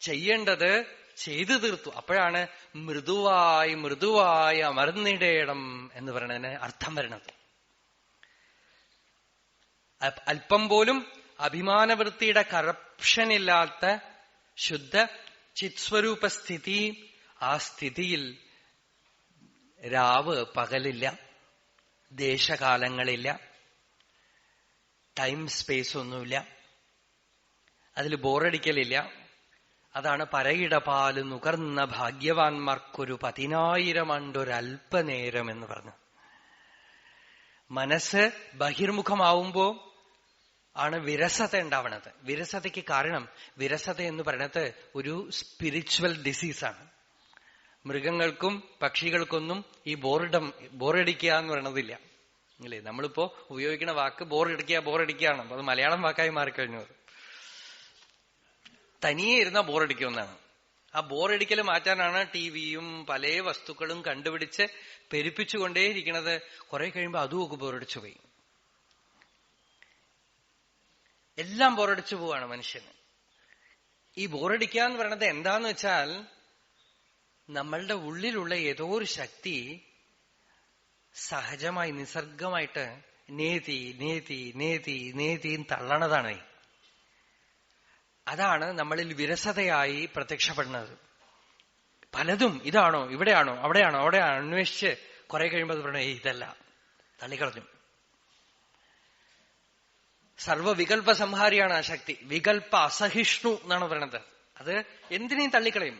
Speaker 2: ചെയ്യേണ്ടത് ചെയ്തു തീർത്തു. അപ്പോഴാണ് മൃദുവായി മൃദുവായി അമർന്നിടേണം എന്ന് പറയുന്നതിന് അർത്ഥം വരണത്. അല്പം പോലും അഭിമാനവൃത്തിയുടെ കറപ്ഷനില്ലാത്ത ശുദ്ധ ചിത്സ്വരൂപ സ്ഥിതി. ആ സ്ഥിതിയിൽ രാവ് പകലില്ല, ദേശകാലങ്ങളില്ല, ടൈം സ്പേസ് ഒന്നുമില്ല. അതിൽ ബോറടിക്കലില്ല. അതാണ് പരയിടപാല് നുകർന്ന ഭാഗ്യവാന്മാർക്കൊരു 10,000 ആണ്ടൊരൽപ്പനേരം എന്ന് പറഞ്ഞു. മനസ്സ് ബഹിർമുഖമാവുമ്പോ ആണ് വിരസത ഉണ്ടാവണത്. വിരസതയ്ക്ക് കാരണം, വിരസത എന്ന് പറയുന്നത് ഒരു സ്പിരിച്വൽ ഡിസീസാണ്. മൃഗങ്ങൾക്കും പക്ഷികൾക്കൊന്നും ഈ ബോറടിക്കുക എന്ന് പറയണതില്ല. അല്ലേ? നമ്മളിപ്പോ ഉപയോഗിക്കുന്ന വാക്ക് ബോറടിക്കുകയാണ്. അത് മലയാളം വാക്കായി മാറിക്കഴിഞ്ഞു. തനിയെ ഇരുന്ന ബോറടിക്കുമെന്നാണ്. ആ ബോറടിക്കൽ മാറ്റാനാണ് ടിവിയും പല വസ്തുക്കളും കണ്ടുപിടിച്ച് പെരുപ്പിച്ചുകൊണ്ടേയിരിക്കുന്നത്. കുറെ കഴിയുമ്പോൾ അതും ഒക്കെ ബോറടിച്ചു പോയി. എല്ലാം ബോറടിച്ചു പോവാണ് മനുഷ്യന്. ഈ ബോറടിക്കുക എന്ന് പറയുന്നത് എന്താന്ന് വെച്ചാൽ, നമ്മളുടെ ഉള്ളിലുള്ള ഏതോ ഒരു ശക്തി സഹജമായി നിസർഗമായിട്ട് നേതി നേതി നേതി നേതി തള്ളണതാണ്. അതാണ് നമ്മളിൽ വിരസതയായി പ്രത്യക്ഷപ്പെടുന്നത്. പലതും ഇതാണോ ഇവിടെയാണോ അവിടെയാണോ അവിടെ അന്വേഷിച്ച് കുറെ കഴിയുമ്പോൾ അത് പറയണേ ഇതല്ല, തള്ളിക്കളഞ്ഞു. സർവവികൽപ സംഹാരിയാണ് ആ ശക്തി. വികൽപ അസഹിഷ്ണു എന്നാണ് പറയണത്. അത് എന്തിനേയും തള്ളിക്കളയും.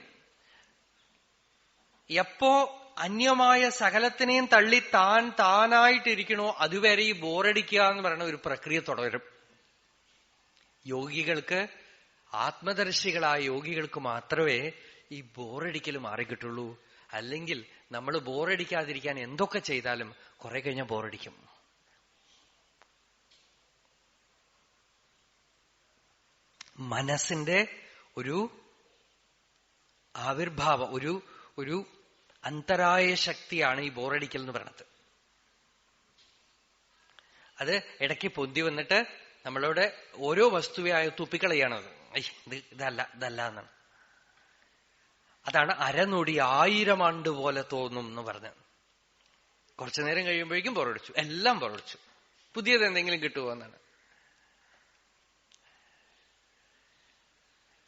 Speaker 2: എപ്പോ അന്യമായ സകലത്തിനെയും തള്ളി താനായിട്ടിരിക്കണോ അതുവരെ ഈ ബോറടിക്കുക എന്ന് പറയുന്ന ഒരു പ്രക്രിയ തുടരും. യോഗികൾക്ക്, ആത്മദർശികളായ യോഗികൾക്ക് മാത്രമേ ഈ ബോറടിക്കൽ മാറിക്കിട്ടുള്ളൂ. അല്ലെങ്കിൽ നമ്മൾ ബോറടിക്കാതിരിക്കാൻ എന്തൊക്കെ ചെയ്താലും കുറെ കഴിഞ്ഞാൽ ബോറടിക്കും. മനസ്സിന്റെ ഒരു ആവിർഭാവം, ഒരു അന്തരായ ശക്തിയാണ് ഈ ബോറടിക്കൽ എന്ന് പറയുന്നത്. അത് ഇടയ്ക്ക് പൊന്തി വന്നിട്ട് നമ്മളോട് ഓരോ വസ്തുവായ തുപ്പിക്കളയാണത്. ഇതല്ല എന്നാണ്. അതാണ് അരനൊടി 1000 ആണ്ട് പോലെ തോന്നും എന്ന് പറഞ്ഞ്. കുറച്ചു നേരം കഴിയുമ്പോഴേക്കും ബോറടിച്ചു, എല്ലാം ബോറടിച്ചു. പുതിയത് എന്തെങ്കിലും കിട്ടുമോ എന്നാണ്.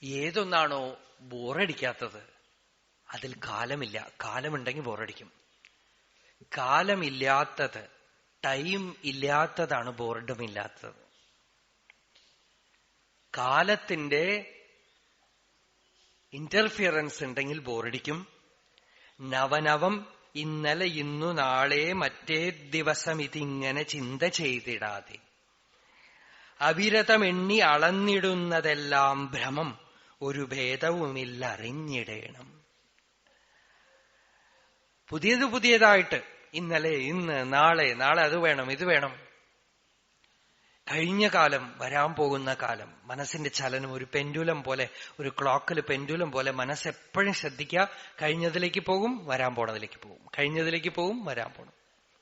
Speaker 2: ഏതൊന്നാണോ ബോറടിക്കാത്തത് അതിൽ കാലമില്ല. കാലമുണ്ടെങ്കിൽ ബോറടിക്കും. കാലമില്ലാത്തത്, ടൈം ഇല്ലാത്തതാണ് ബോർഡം ഇല്ലാത്തത്. കാലത്തിന്റെ ഇന്റർഫിയറൻസ് ഉണ്ടെങ്കിൽ ബോറടിക്കും. നവനവം ഇന്നലെ ഇന്നു നാളെ മറ്റേ ദിവസം ഇതിങ്ങനെ ചിന്ത ചെയ്തിടാതെ അവിരതമെണ്ണി അളന്നിടുന്നതെല്ലാം ഭ്രമം, ഒരു ഭേദവുമില്ല അറിഞ്ഞിടേണം. പുതിയതായിട്ട് ഇന്നലെ, ഇന്ന്, നാളെ അത് വേണം, ഇത് വേണം. കഴിഞ്ഞ കാലം, വരാൻ പോകുന്ന കാലം, മനസ്സിന്റെ ചലനം ഒരു പെൻഡുലം പോലെ, ഒരു ക്ലോക്കിൽ പെൻഡുലം പോലെ മനസ്സെപ്പോഴും ശ്രദ്ധിക്കുക. കഴിഞ്ഞതിലേക്ക് പോകും, വരാൻ പോണതിലേക്ക് പോകും, കഴിഞ്ഞതിലേക്ക് പോകും, വരാൻ പോണം.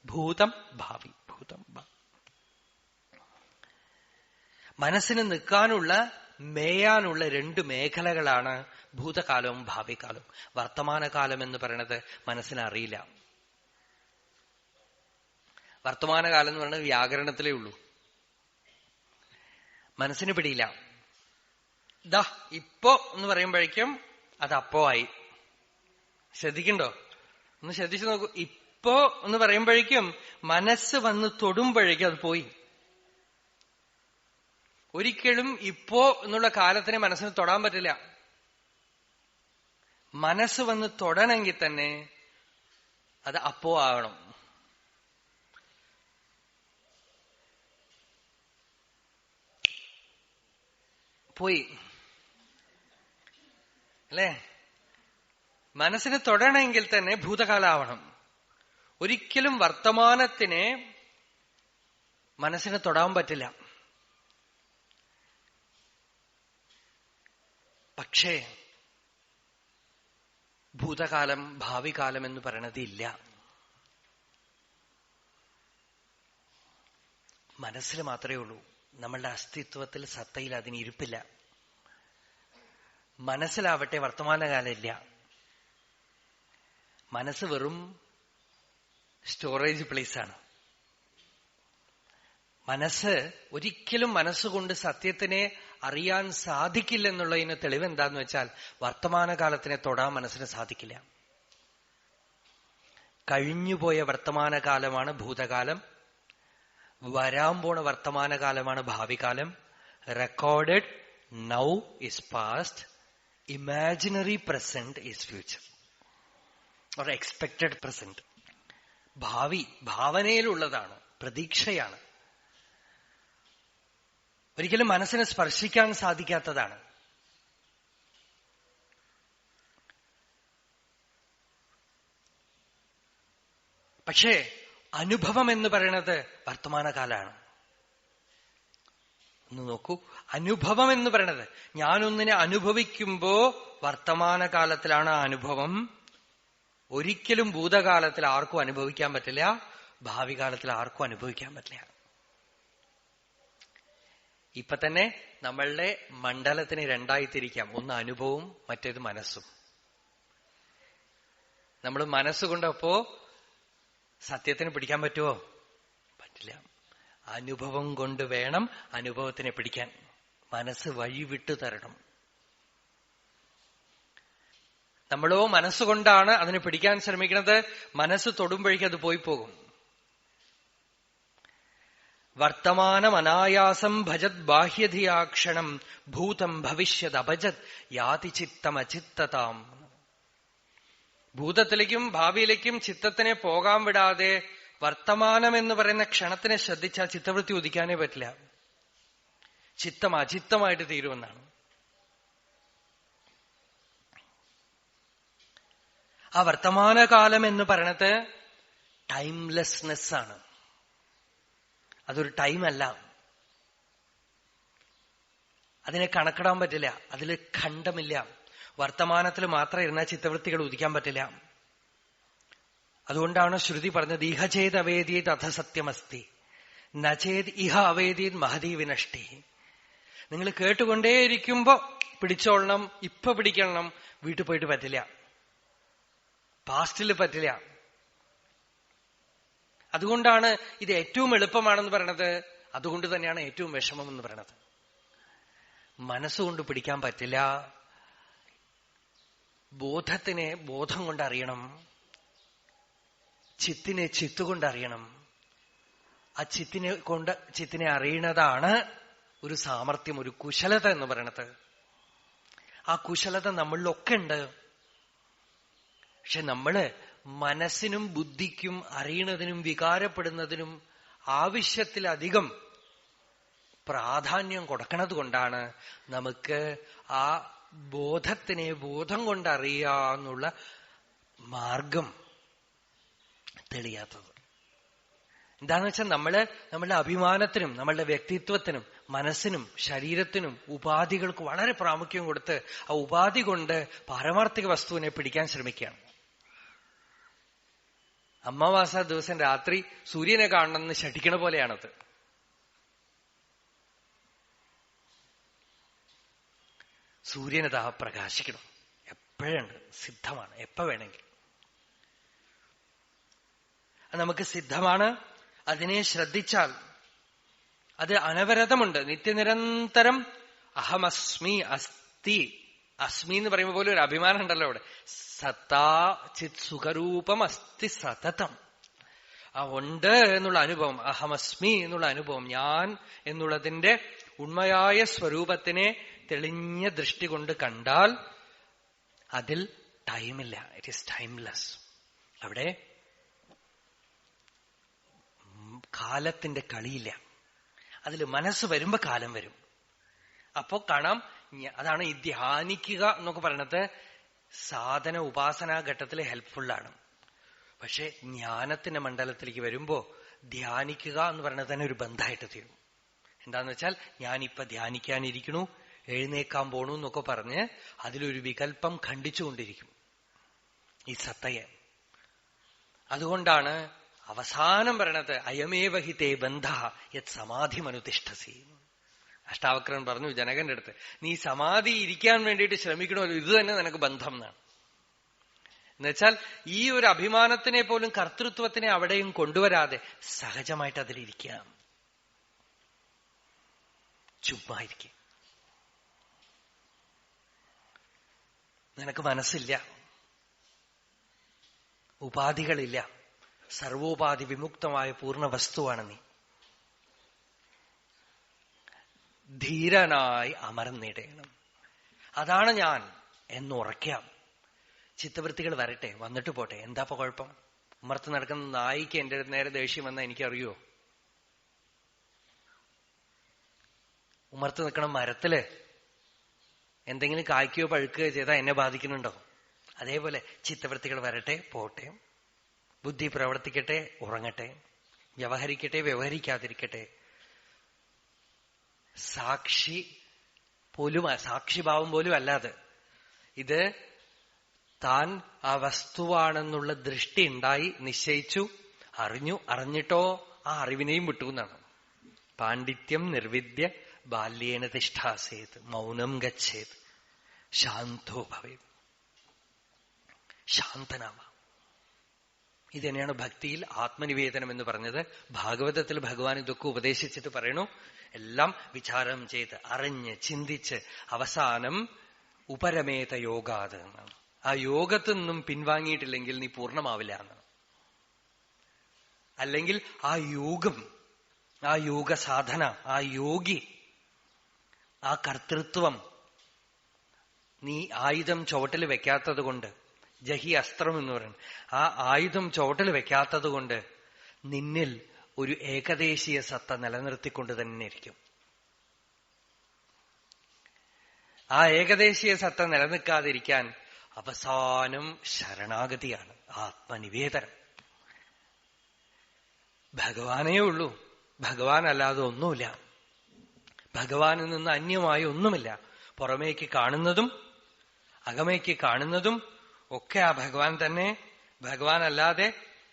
Speaker 2: ഭൂതം ഭാവി, ഭൂതം ഭാവി. മനസ്സിന് നിൽക്കാനുള്ള, മേയാനുള്ള 2 മേഖലകളാണ് ഭൂതകാലവും ഭാവികാലവും. വർത്തമാനകാലം എന്ന് പറയുന്നത് മനസ്സിന് അറിയില്ല. വർത്തമാനകാലം എന്ന് പറയുന്നത് വ്യാകരണത്തിലേ ഉള്ളൂ, മനസ്സിന് പിടിയില്ല. ദാ ഇപ്പോ എന്ന് പറയുമ്പോഴേക്കും അത് അപ്പോ ആയി. ശ്രദ്ധിക്കണ്ടോ? ഒന്ന് ശ്രദ്ധിച്ചു നോക്കൂ. ഇപ്പോ എന്ന് പറയുമ്പോഴേക്കും മനസ്സ് വന്ന് തൊടുമ്പോഴേക്കും അത് പോയി. ഒരിക്കലും ഇപ്പോ എന്നുള്ള കാലത്തിനെ മനസ്സിന് തൊടാൻ പറ്റില്ല. മനസ്സ് വന്ന് തൊടണമെങ്കിൽ തന്നെ അത് അപ്പോ ആവണം. പോയി അല്ലേ? മനസ്സിന് തൊടണമെങ്കിൽ തന്നെ ഭൂതകാലാവണം. ഒരിക്കലും വർത്തമാനത്തിനെ മനസ്സിന് തൊടാൻ പറ്റില്ല. പക്ഷേ ഭൂതകാലം ഭാവികാലം എന്ന് പറയണത് ഇല്ല. മനസ്സിൽ മാത്രമേ ഉള്ളൂ. നമ്മളുടെ അസ്തിത്വത്തിൽ, സത്തയിൽ അതിന് ഇരിപ്പില്ല. മനസ്സിലാവട്ടെ വർത്തമാനകാലം ഇല്ല. മനസ്സ് വെറും സ്റ്റോറേജ് പ്ലേസാണ്. മനസ്സ് ഒരിക്കലും മനസ്സുകൊണ്ട് സത്യത്തിനെ അറിയാൻ സാധിക്കില്ലെന്നുള്ളതിന് തെളിവ് എന്താന്ന് വെച്ചാൽ വർത്തമാനകാലത്തിനെ തൊടാൻ മനസ്സിന് സാധിക്കില്ല. കഴിഞ്ഞുപോയ വർത്തമാനകാലമാണ് ഭൂതകാലം, വരാൻ പോണ വർത്തമാനകാലമാണ് ഭാവികാലം. Recorded, Now is past, imaginary present is future, or expected present. ഭാവി ഭാവനയിലുള്ളതാണ്, പ്രതീക്ഷയാണ്, ഒരിക്കലും മനസ്സിനെ സ്പർശിക്കാൻ സാധിക്കാത്തതാണ്. പക്ഷേ അനുഭവം എന്ന് പറയുന്നത് വർത്തമാനകാലാണ്. ഒന്ന് നോക്കൂ, അനുഭവം എന്ന് പറയണത് ഞാനൊന്നിനെ അനുഭവിക്കുമ്പോ വർത്തമാനകാലത്തിലാണ് ആ അനുഭവം. ഒരിക്കലും ഭൂതകാലത്തിൽ ആർക്കും അനുഭവിക്കാൻ പറ്റില്ല, ഭാവി കാലത്തിൽ ആർക്കും അനുഭവിക്കാൻ പറ്റില്ല. ഇപ്പൊ തന്നെ നമ്മളുടെ മണ്ഡലത്തിന് രണ്ടായി തിരിക്കാം. ഒന്ന് അനുഭവവും, മറ്റേത് മനസ്സും. നമ്മൾ മനസ്സുകൊണ്ടപ്പോ സത്യത്തിന് പിടിക്കാൻ പറ്റുമോ? പറ്റില്ല. അനുഭവം കൊണ്ട് വേണം അനുഭവത്തിനെ പിടിക്കാൻ. മനസ്സ് വഴിവിട്ടു തരണം. നമ്മളോ മനസ്സുകൊണ്ടാണ് അതിനെ പിടിക്കാൻ ശ്രമിക്കുന്നത്. മനസ്സ് തൊടുമ്പോഴേക്കും അത് പോയി പോകും. വർത്തമാനം അനായാസം ഭജത് ബാഹ്യധിയാക്ഷണം ഭൂതം ഭവിഷ്യത് അഭജത് യാതി ചിത്തം അചിത്തതാം. ഭൂതത്തിലേക്കും ഭാവിയിലേക്കും ചിത്തത്തിനെ പോകാൻ വിടാതെ വർത്തമാനം എന്ന് പറയുന്ന ക്ഷണത്തിനെ ശ്രദ്ധിച്ചാൽ ചിത്തവൃത്തി ഉദിക്കാനേ പറ്റില്ല. ചിത്തം അചിത്തമായിട്ട് തീരുമെന്നാണ്. ആ വർത്തമാനകാലം എന്ന് പറയണത് ടൈംലെസ്നെസ് ആണ്. അതൊരു ടൈമല്ല. അതിനെ കണക്കിടാൻ പറ്റില്ല. അതിൽ ഖണ്ഡമില്ല. വർത്തമാനത്തിൽ മാത്രം ഇരുന്നാൽ ചിത്തവൃത്തികൾ ഉദിക്കാൻ പറ്റില്ല. അതുകൊണ്ടാണ് ശ്രുതി പറഞ്ഞത് ഇഹ ചേത് അവേദീത് അഥ സത്യമസ്തി നചേത് ഇഹ അവേദീത് മഹതീ വിനഷ്ടി. നിങ്ങൾ കേട്ടുകൊണ്ടേയിരിക്കുമ്പോ പിടിച്ചോളണം, ഇപ്പൊ പിടിക്കണം, വീട്ടിൽ പോയിട്ട് പറ്റില്ല, പാസ്റ്റിൽ പറ്റില്ല. അതുകൊണ്ടാണ് ഇത് ഏറ്റവും എളുപ്പമാണെന്ന് പറയണത്. അതുകൊണ്ട് തന്നെയാണ് ഏറ്റവും വിഷമം എന്ന് പറയണത്. മനസ്സുകൊണ്ട് പിടിക്കാൻ പറ്റില്ല. ബോധത്തിനെ ബോധം കൊണ്ട് അറിയണം, ചിത്തിനെ ചിത്തുകൊണ്ട് അറിയണം. ആ ചിത്തിനെ അറിയണതാണ് ഒരു സാമർത്ഥ്യം, ഒരു കുശലത എന്ന് പറയണത്. ആ കുശലത നമ്മളിലൊക്കെ ഉണ്ട്. പക്ഷെ നമ്മള് മനസ്സിനും ബുദ്ധിക്കും അറിയണതിനും വികാരപ്പെടുന്നതിനും ആവശ്യത്തിലധികം പ്രാധാന്യം കൊടുക്കണത് കൊണ്ടാണ് നമുക്ക് ആ ബോധത്തിനെ ബോധം കൊണ്ടറിയാന്നുള്ള മാർഗം തെളിയാത്തത്. എന്താന്ന് വെച്ചാൽ നമ്മളുടെ അഭിമാനത്തിനും നമ്മളുടെ വ്യക്തിത്വത്തിനും മനസ്സിനും ശരീരത്തിനും ഉപാധികൾക്ക് വളരെ പ്രാമുഖ്യം കൊടുത്ത് ആ ഉപാധി കൊണ്ട് പാരമാർത്ഥിക വസ്തുവിനെ പിടിക്കാൻ ശ്രമിക്കുകയാണ്. അമാവാസ ദിവസം രാത്രി സൂര്യനെ കാണണമെന്ന് ശഠിക്കണ പോലെയാണത്. സൂര്യനതാ പ്രകാശിക്കണം, എപ്പോഴുണ്ട്, സിദ്ധമാണ്, എപ്പോ വേണമെങ്കിൽ. അത് നമുക്ക് സിദ്ധമാണ്. അതിനെ ശ്രദ്ധിച്ചാൽ അത് അനവരതമുണ്ട്, നിത്യനിരന്തരം. അഹമസ്മി അസ്തി, അസ്മി എന്ന് പറയുമ്പോൾ പോലെ ഒരു അഭിമാനം ഉണ്ടല്ലോ അവിടെ. സത്താ ചിത് സുഖരൂപം അസ്തി സതതം. ആ ഉണ്ട് എന്നുള്ള അനുഭവം, അഹമസ്മി എന്നുള്ള അനുഭവം, ഞാൻ എന്നുള്ളതിന്റെ ഉണ്മയായ സ്വരൂപത്തിനെ തെളിഞ്ഞ ദൃഷ്ടി കൊണ്ട് കണ്ടാൽ അതിൽ ടൈമില്ല. It is timeless. അവിടെ കാലത്തിന്റെ കളിയില്ല. അതിൽ മനസ്സ് വരുമ്പോ കാലം വരും. അപ്പോ കാണാം. അതാണ് ഈ ധ്യാനിക്കുക എന്നൊക്കെ പറയണത്. സാധന ഉപാസനാ ഘട്ടത്തിൽ ഹെൽപ്ഫുള്ളാണ്. പക്ഷെ ജ്ഞാനത്തിന്റെ മണ്ഡലത്തിലേക്ക് വരുമ്പോ ധ്യാനിക്കുക എന്ന് പറയുന്നത് തന്നെ ഒരു ബന്ധമായിട്ട് തീരും. എന്താന്ന് വെച്ചാൽ ഞാനിപ്പൊ ധ്യാനിക്കാനിരിക്കണു, എഴുന്നേക്കാൻ പോണു എന്നൊക്കെ പറഞ്ഞ് അതിലൊരു വികല്പം ഖണ്ഡിച്ചുകൊണ്ടിരിക്കും ഈ സത്തയെ. അതുകൊണ്ടാണ് അവസാനം പറയണത് അയമേവഹി തേ ബന്ധ യത് സമാധി മനുതിഷ്ഠസി. അഷ്ടാവക്രൻ പറഞ്ഞു ജനകന്റെ അടുത്ത്, നീ സമാധി ഇരിക്കാൻ വേണ്ടിയിട്ട് ശ്രമിക്കണമല്ലോ, ഇത് തന്നെ നിനക്ക് ബന്ധം എന്നാണ്. എന്നുവെച്ചാൽ ഈ ഒരു അഭിമാനത്തിനെ പോലും കർത്തൃത്വത്തിനെ അവിടെയും കൊണ്ടുവരാതെ സഹജമായിട്ട് അതിലിരിക്കാം, ചുമ്മാ ഇരിക്കുക. നിനക്ക് മനസ്സില്ല, ഉപാധികളില്ല, സർവോപാധി വിമുക്തമായ പൂർണ്ണ വസ്തുവാണ് നീ. ധീരനായി അമർന്നിടണം. അതാണ് ഞാൻ എന്നുറയ്ക്കാം. ചിത്തവൃത്തികൾ വരട്ടെ, വന്നിട്ട് പോട്ടെ, എന്താ കുഴപ്പം? ഉമ്മർത്ത് നടക്കുന്ന നായിക്ക് എന്റെ നേരെ ദേഷ്യം വന്നാൽ എനിക്കറിയോ? ഉമ്മർത്ത് നിൽക്കണം മരത്തില് എന്തെങ്കിലും കായ്ക്കുകയോ പഴുക്കുകയോ ചെയ്താൽ എന്നെ ബാധിക്കുന്നുണ്ടോ? അതേപോലെ ചിത്തവൃത്തികൾ വരട്ടെ, പോട്ടെ, ബുദ്ധി പ്രവർത്തിക്കട്ടെ, ഉറങ്ങട്ടെ, വ്യവഹരിക്കട്ടെ, വ്യവഹരിക്കാതിരിക്കട്ടെ. സാക്ഷിഭാവം പോലും അല്ലാതെ ഇത് താൻ ആ വസ്തുവാണെന്നുള്ള ദൃഷ്ടി ഉണ്ടായി, നിശ്ചയിച്ചു, അറിഞ്ഞു, അറിഞ്ഞിട്ടോ ആ അറിവിനെയും വിട്ടു എന്നാണ്. പാണ്ഡിത്യം നിർവിദ്യ ബാല്യേന തിഷ്ഠാസേത് മൗനം ഗച്ഛേത് ശാന്തോ ഭവേത്. ശാന്തനാമ. ഇതന്നെയാണ് ഭക്തിയിൽ ആത്മനിവേദനം എന്ന് പറഞ്ഞത്. ഭാഗവതത്തിൽ ഭഗവാൻ ഇതൊക്കെ ഉപദേശിച്ചിട്ട് പറയണു, എല്ലാം വിചാരം ചെയ്ത് അറിഞ്ഞ് ചിന്തിച്ച് അവസാനം ഉപരമേത യോഗാത് എന്നാണ്. ആ യോഗത്തിൽ നിന്നും പിൻവാങ്ങിയിട്ടില്ലെങ്കിൽ നീ പൂർണ്ണമാവില്ല എന്നാണ്. അല്ലെങ്കിൽ ആ യോഗം, ആ യോഗ സാധന, ആ യോഗി, ആ കർത്തൃത്വം നീ ആയുധം ചുവട്ടിൽ വെക്കാത്തത് കൊണ്ട്, ജഹി അസ്ത്രം എന്ന് പറയുന്നത്, ആ ആയുധം ചുവട്ടിൽ വെക്കാത്തത് കൊണ്ട് നിന്നിൽ ഒരു ഏകദേശീയ സത്ത നിലനിർത്തിക്കൊണ്ട് തന്നെ ഇരിക്കും. ആ ഏകദേശീയ സത്ത നിലനിൽക്കാതിരിക്കാൻ അവസാനം ശരണാഗതിയാണ്, ആത്മനിവേദനം. ഭഗവാനേ ഉള്ളൂ, ഭഗവാൻ അല്ലാതെ ഒന്നുമില്ല. ഭഗവാനിൽ നിന്ന് അന്യമായി ഒന്നുമില്ല. പുറമേക്ക് കാണുന്നതും അകമേക്ക് കാണുന്നതും ഒക്കെ ആ ഭഗവാൻ തന്നെ. ഭഗവാൻ അല്ലാതെ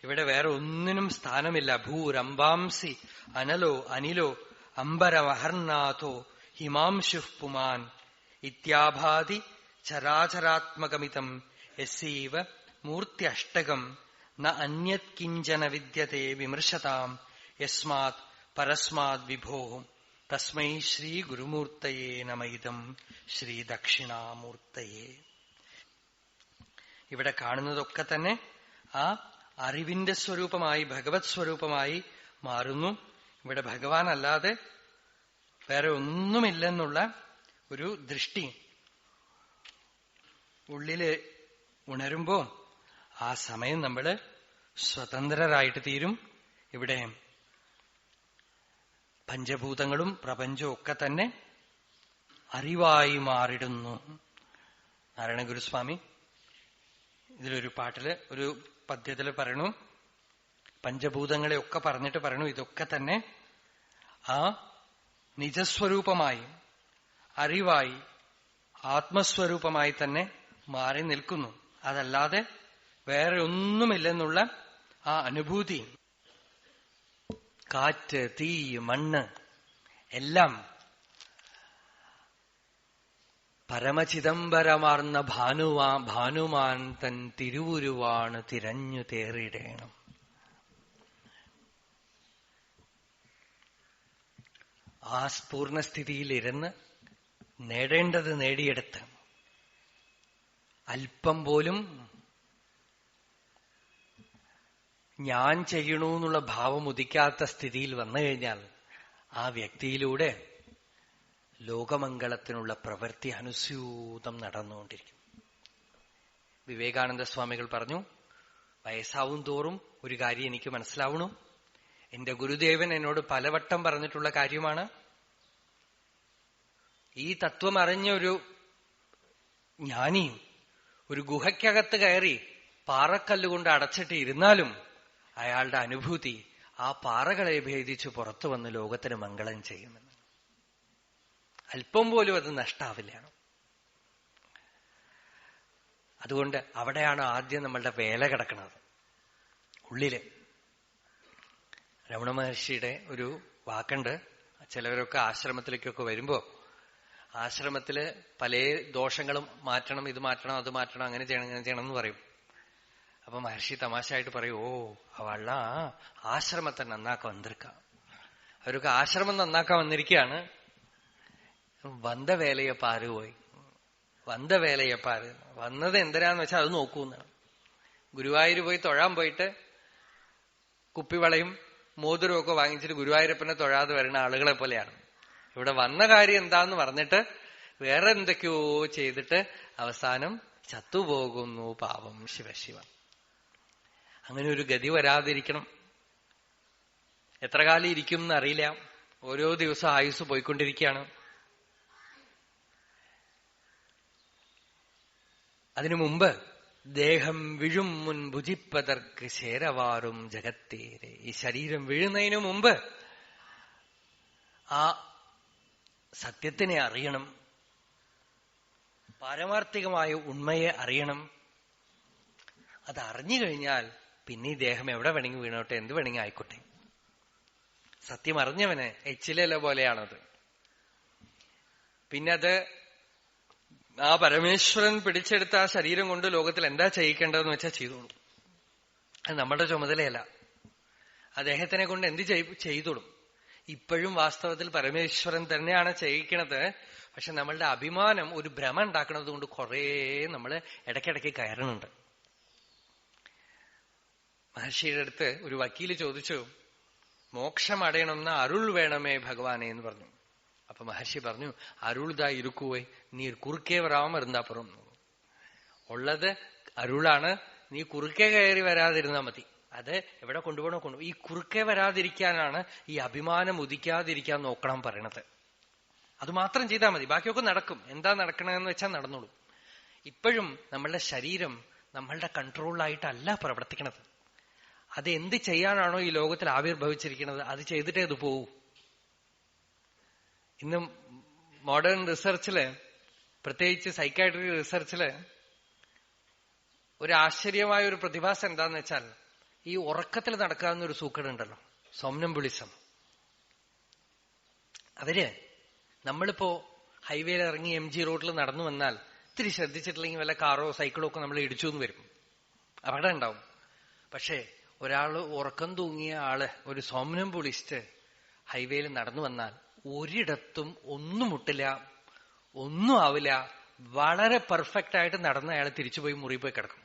Speaker 2: ഇവിടെ വേറെ ഒന്നിനും സ്ഥാനമില്ല. ഭൂരംബാംസി അനലോ അനിലോ അംബരമഹർനാഥോ ഹിമാംശു പുമാൻ ഇത്യാഭാതി ചരാചരാത്മകമിതം യസ്സൈവ മൂർത്യഷ്ടകം ന അന്യത് കിഞ്ചന വിദ്യത്തെ വിമർശതാം യസ്മാത് പരസ്മാത് വിഭോ തസ്മൈ ശ്രീ ഗുരുമൂർത്തയേ നമൈതം ശ്രീ ദക്ഷിണാമൂർത്തയേ. ഇവിടെ കാണുന്നതൊക്കെ തന്നെ ആ അറിവിന്റെ സ്വരൂപമായി, ഭഗവത് സ്വരൂപമായി മാറുന്നു. ഇവിടെ ഭഗവാൻ അല്ലാതെ വേറെ ഒന്നുമില്ലെന്നുള്ള ഒരു ദൃഷ്ടി ഉള്ളില് ഉണരുമ്പോ ആ സമയം നമ്മള് സ്വതന്ത്രരായിട്ട് തീരും. ഇവിടെ പഞ്ചഭൂതങ്ങളും പ്രപഞ്ചവും ഒക്കെ തന്നെ അറിവായി മാറിടുന്നു. നാരായണ ഗുരുസ്വാമി ഇതിലൊരു പാട്ടില്, ഒരു പദ്യത്തില് പറയണു, പഞ്ചഭൂതങ്ങളെ ഒക്കെ പറഞ്ഞിട്ട് പറയണു, ഇതൊക്കെ തന്നെ ആ നിജസ്വരൂപമായി, അറിവായി, ആത്മസ്വരൂപമായി തന്നെ മാറി നിൽക്കുന്നു. അതല്ലാതെ വേറെ ഒന്നുമില്ലെന്നുള്ള ആ അനുഭൂതി. കാറ്റ്, തീ, മണ്ണ് എല്ലാം പരമചിദംബരമാർന്ന ഭാനുമാൻ തൻ തിരുവുരുവാണ് തിരഞ്ഞു തേറിടേണം. ആ പൂർണ്ണസ്ഥിതിയിലിരുന്ന് നേടേണ്ടത് നേടിയെടുത്ത് അല്പം പോലും ഞാൻ ചെയ്യണു എന്നുള്ള ഭാവം ഉദിക്കാത്ത സ്ഥിതിയിൽ വന്നു കഴിഞ്ഞാൽ ആ വ്യക്തിയിലൂടെ ലോകമംഗളത്തിനുള്ള പ്രവൃത്തി അനുസ്യൂതം നടന്നുകൊണ്ടിരിക്കും. വിവേകാനന്ദ സ്വാമികൾ പറഞ്ഞു, വയസ്സാവും തോറും ഒരു കാര്യം എനിക്ക് മനസ്സിലാവണു. എന്റെ ഗുരുദേവൻ എന്നോട് പലവട്ടം പറഞ്ഞിട്ടുള്ള കാര്യമാണ്. ഈ തത്വം അറിഞ്ഞ ഒരു ജ്ഞാനി ഒരു ഗുഹയ്ക്കകത്ത് കയറി പാറക്കല്ലുകൊണ്ട് അടച്ചിട്ട് ഇരുന്നാലും അയാളുടെ അനുഭൂതി ആ പാറകളെ ഭേദിച്ച് പുറത്തു വന്ന് ലോകത്തിന് മംഗളം ചെയ്യുമെന്ന്. അല്പം പോലും അത് നഷ്ടാവില്ല. അതുകൊണ്ട് അവിടെയാണ് ആദ്യം നമ്മളുടെ വേല കിടക്കുന്നത്, ഉള്ളില്. രമണ മഹർഷിയുടെ ഒരു വാക്കുണ്ട്. ചിലവരൊക്കെ ആശ്രമത്തിലേക്കൊക്കെ വരുമ്പോ ആശ്രമത്തില് പല ദോഷങ്ങളും മാറ്റണം, ഇത് മാറ്റണം, അത് മാറ്റണം, അങ്ങനെ ചെയ്യണം, ഇങ്ങനെ ചെയ്യണം എന്ന് പറയും. അപ്പൊ മഹർഷി തമാശയായിട്ട് പറയും, ഓ അവള ആശ്രമത്തെ നന്നാക്കാൻ വന്നിരിക്കാം. അവരൊക്കെ ആശ്രമം നന്നാക്കാൻ വന്നിരിക്കുകയാണ്. വന്ന വേലയെ പാര് പോയി, വന്ന വേലയെ പാര്. വന്നത് എന്തിനാന്ന് വെച്ചാൽ അത് നോക്കൂന്നാണ്. ഗുരുവായൂർ പോയി തൊഴാൻ പോയിട്ട് കുപ്പിവളയും മോതിരവും ഒക്കെ വാങ്ങിച്ചിട്ട് ഗുരുവായൂരപ്പനെ തൊഴാതെ വരുന്ന ആളുകളെ പോലെയാണ്. ഇവിടെ വന്ന കാര്യം എന്താന്ന് പറഞ്ഞിട്ട് വേറെ എന്തൊക്കെയോ ചെയ്തിട്ട് അവസാനം ചത്തുപോകുന്നു പാവം. ശിവശിവ. അങ്ങനെ ഒരു ഗതി വരാതിരിക്കണം. എത്ര കാലം ഇരിക്കും എന്നറിയില്ല. ഓരോ ദിവസം ആയുസ് പോയിക്കൊണ്ടിരിക്കുകയാണ്. അതിനു മുമ്പ് ദേഹം വിഴും മുൻ ഭുജിപ്പതർക്ക് ശേരവാറും ജഗത്തേരെ. ഈ ശരീരം വീഴുന്നതിനു മുമ്പ് ആ സത്യത്തിനെ അറിയണം, പാരമാർത്ഥികമായ ഉണ്മയെ അറിയണം. അത് അറിഞ്ഞു കഴിഞ്ഞാൽ പിന്നെ ഈ ദേഹം എവിടെ വേണമെങ്കിൽ വീണോട്ടെ, എന്ത് വേണമെങ്കിൽ ആയിക്കോട്ടെ. സത്യം അറിഞ്ഞവന് എച്ചില പോലെയാണത്. പിന്നെ അത് ആ പരമേശ്വരൻ പിടിച്ചെടുത്ത ആ ശരീരം കൊണ്ട് ലോകത്തിൽ എന്താ ചെയ്യിക്കേണ്ടതെന്ന് വെച്ചാൽ ചെയ്തോളും. അത് നമ്മുടെ ചുമതലയല്ല. അദ്ദേഹത്തിനെ കൊണ്ട് എന്ത് ചെയ്തോളും. ഇപ്പോഴും വാസ്തവത്തിൽ പരമേശ്വരൻ തന്നെയാണ് ചെയ്യിക്കണത്. പക്ഷെ നമ്മളുടെ അഭിമാനം ഒരു ഭ്രമം ഉണ്ടാക്കുന്നത് കൊണ്ട് കുറേ നമ്മൾ ഇടയ്ക്കിടയ്ക്ക് കയറുന്നുണ്ട്. മഹർഷിയുടെ അടുത്ത് ഒരു വക്കീല് ചോദിച്ചു, മോക്ഷം അടയണമെന്ന അരുൾ വേണമേ ഭഗവാനെ എന്ന് പറഞ്ഞു. അപ്പൊ മഹർഷി പറഞ്ഞു, അരുൾതാ ഇരിക്കുവേ, നീ കുറുക്കേ വരാമ ഇരുന്നാപ്പുറം. ഉള്ളത് അരുളാണ്, നീ കുറുക്കേ കയറി വരാതിരുന്നാ മതി. അത് എവിടെ കൊണ്ടുപോകണോ ഈ കുറുക്കേ വരാതിരിക്കാനാണ് ഈ അഭിമാനം ഉദിക്കാതിരിക്കാൻ നോക്കണം പറയണത്. അത് മാത്രം ചെയ്താൽ മതി, ബാക്കിയൊക്കെ നടക്കും. എന്താ നടക്കണമെന്ന് വെച്ചാൽ നടന്നോളൂ. ഇപ്പോഴും നമ്മളുടെ ശരീരം നമ്മളുടെ കൺട്രോളിലായിട്ടല്ല പ്രവർത്തിക്കണത്. അത് എന്ത് ചെയ്യാനാണോ ഈ ലോകത്തിൽ ആവിർഭവിച്ചിരിക്കുന്നത് അത് ചെയ്തിട്ടേ അത് പോകൂ. ഇന്ന് മോഡേൺ റിസർച്ചില്, പ്രത്യേകിച്ച് സൈക്കാട്രി റിസർച്ചില് ഒരു ആശ്ചര്യമായ ഒരു പ്രതിഭാസം എന്താന്ന് വെച്ചാൽ, ഈ ഉറക്കത്തിൽ നടക്കാവുന്ന ഒരു സൂക്കേടുണ്ടല്ലോ, സോംനംബുളിസം. അവര് നമ്മളിപ്പോ ഹൈവേയിൽ ഇറങ്ങി MG റോഡിൽ നടന്നു വന്നാൽ ഇത്തിരി ശ്രദ്ധിച്ചിട്ടില്ലെങ്കിൽ വല്ല കാറോ സൈക്കിളോ ഒക്കെ നമ്മൾ ഇടിച്ചു എന്ന് വരും, അപകടം ഉണ്ടാവും. പക്ഷേ ഒരാള് ഉറക്കം തൂങ്ങിയ ആള്, ഒരു സോംനംബുളിസ്റ്റ് ഹൈവേയിൽ നടന്നു വന്നാൽ ഒരിടത്തും ഒന്നും മുട്ടില്ല, ഒന്നും ആവില്ല. വളരെ പെർഫെക്റ്റ് ആയിട്ട് നടന്ന അയാൾ തിരിച്ചുപോയി മുറി പോയി കിടക്കും.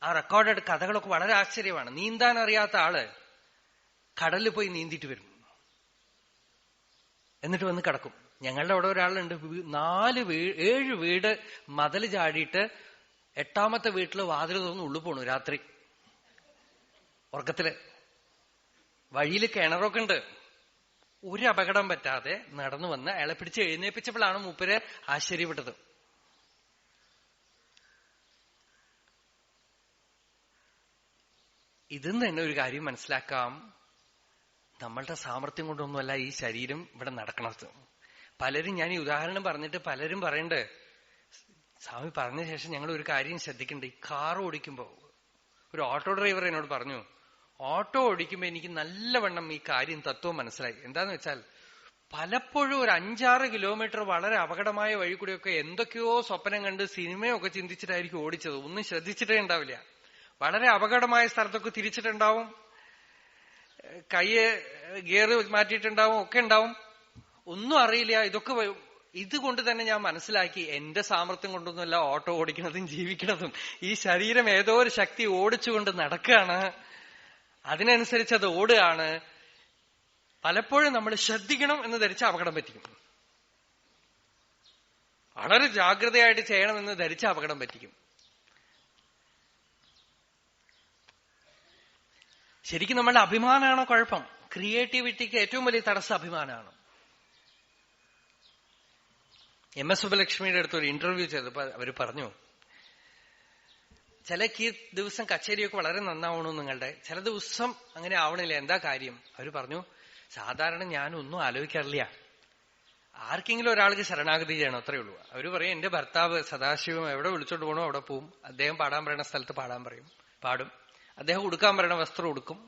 Speaker 2: ആ റെക്കോർഡഡ് കഥകളൊക്കെ വളരെ ആശ്ചര്യമാണ്. നീന്താൻ അറിയാത്ത ആള് കടലിൽ പോയി നീന്തിയിട്ട് വരും, എന്നിട്ട് വന്ന് കിടക്കും. ഞങ്ങളുടെ അവിടെ ഒരാളുണ്ട്, 7 വീട് മതിൽ ചാടിയിട്ട് 8ാമത്തെ വീട്ടില് വാതിൽ തുറന്ന് ഉള്ളു പോണു രാത്രി ഉറക്കത്തില്. വഴിയിൽ കിണറൊക്കെ ഉണ്ട്. ഒരു അപകടം പറ്റാതെ നടന്നു വന്ന് അയാളെ പിടിച്ച് എഴുന്നേപ്പിച്ചപ്പോഴാണ് മൂപ്പര് ആശ്ചര്യപ്പെട്ടത്. ഇതിന്ന് തന്നെ ഒരു കാര്യം മനസ്സിലാക്കാം, നമ്മളുടെ സാമർത്ഥ്യം കൊണ്ടൊന്നുമല്ല ഈ ശരീരം ഇവിടെ നടക്കണത്. പലരും, ഞാൻ ഈ ഉദാഹരണം പറഞ്ഞിട്ട് പലരും പറയണ്ട്, സ്വാമി പറഞ്ഞ ശേഷം ഞങ്ങൾ ഒരു കാര്യം ശ്രദ്ധിക്കണ്ടേ, ഈ കാർ ഓടിക്കുമ്പോ ഒരു ഓട്ടോ ഡ്രൈവർ എന്നോട് പറഞ്ഞു, ഓട്ടോ ഓടിക്കുമ്പോ എനിക്ക് നല്ലവണ്ണം ഈ കാര്യം തത്വം മനസ്സിലായി. എന്താന്ന് വെച്ചാൽ, പലപ്പോഴും ഒരു 5-6 കിലോമീറ്റർ വളരെ അപകടമായ വഴി കൂടിയൊക്കെ എന്തൊക്കെയോ സ്വപ്നം കണ്ട് സിനിമയൊക്കെ ചിന്തിച്ചിട്ടായിരിക്കും ഓടിച്ചത്. ഒന്നും ശ്രദ്ധിച്ചിട്ടേ ഉണ്ടാവില്ല. വളരെ അപകടമായ സ്ഥലത്തൊക്കെ തിരിച്ചിട്ടുണ്ടാവും, കയ്യെ ഗിയർ മാറ്റിയിട്ടുണ്ടാവും, ഒക്കെ ഉണ്ടാവും, ഒന്നും അറിയില്ല. ഇതുകൊണ്ട് തന്നെ ഞാൻ മനസ്സിലാക്കി, എന്റെ സാമർത്ഥ്യം കൊണ്ടൊന്നുമല്ല ഓട്ടോ ഓടിക്കുന്നതും ജീവിക്കുന്നതും. ഈ ശരീരം ഏതോ ഒരു ശക്തി ഓടിച്ചുകൊണ്ട് നടക്കുകയാണ്, അതിനനുസരിച്ച് അത് ഓടുകയാണ്. പലപ്പോഴും നമ്മൾ ശ്രദ്ധിക്കണം എന്ന് ധരിച്ച അപകടം പറ്റിക്കും, വളരെ ജാഗ്രതയായിട്ട് ചെയ്യണമെന്ന് ധരിച്ച അപകടം പറ്റിക്കും. ശരിക്കും നമ്മളുടെ അഭിമാനമാണോ കുഴപ്പം? ക്രിയേറ്റിവിറ്റിക്ക് ഏറ്റവും വലിയ തടസ്സം അഭിമാനമാണ്. MS സുബ്ബലക്ഷ്മിയുടെ അടുത്ത് ഒരു ഇന്റർവ്യൂ ചെയ്തപ്പോ അവര് പറഞ്ഞു, ചില ദിവസം കച്ചേരിയൊക്കെ വളരെ നന്നാവണു നിങ്ങളുടെ, ചില ദിവസം അങ്ങനെ ആവണില്ല, എന്താ കാര്യം? അവര് പറഞ്ഞു, സാധാരണ ഞാനൊന്നും ആലോചിക്കാറില്ല, ആർക്കെങ്കിലും ഒരാൾക്ക് ശരണാഗതി ചെയ്യണം, അത്രേ ഉള്ളൂ. അവര് പറയും, എന്റെ ഭർത്താവ് സദാശിവം എവിടെ വിളിച്ചോണ്ട് പോകണോ അവിടെ പോവും, അദ്ദേഹം പാടാൻ പറയുന്ന സ്ഥലത്ത് പാടും, അദ്ദേഹം ഉടുക്കാൻ പറയുന്ന വസ്ത്രം ഉടുക്കും.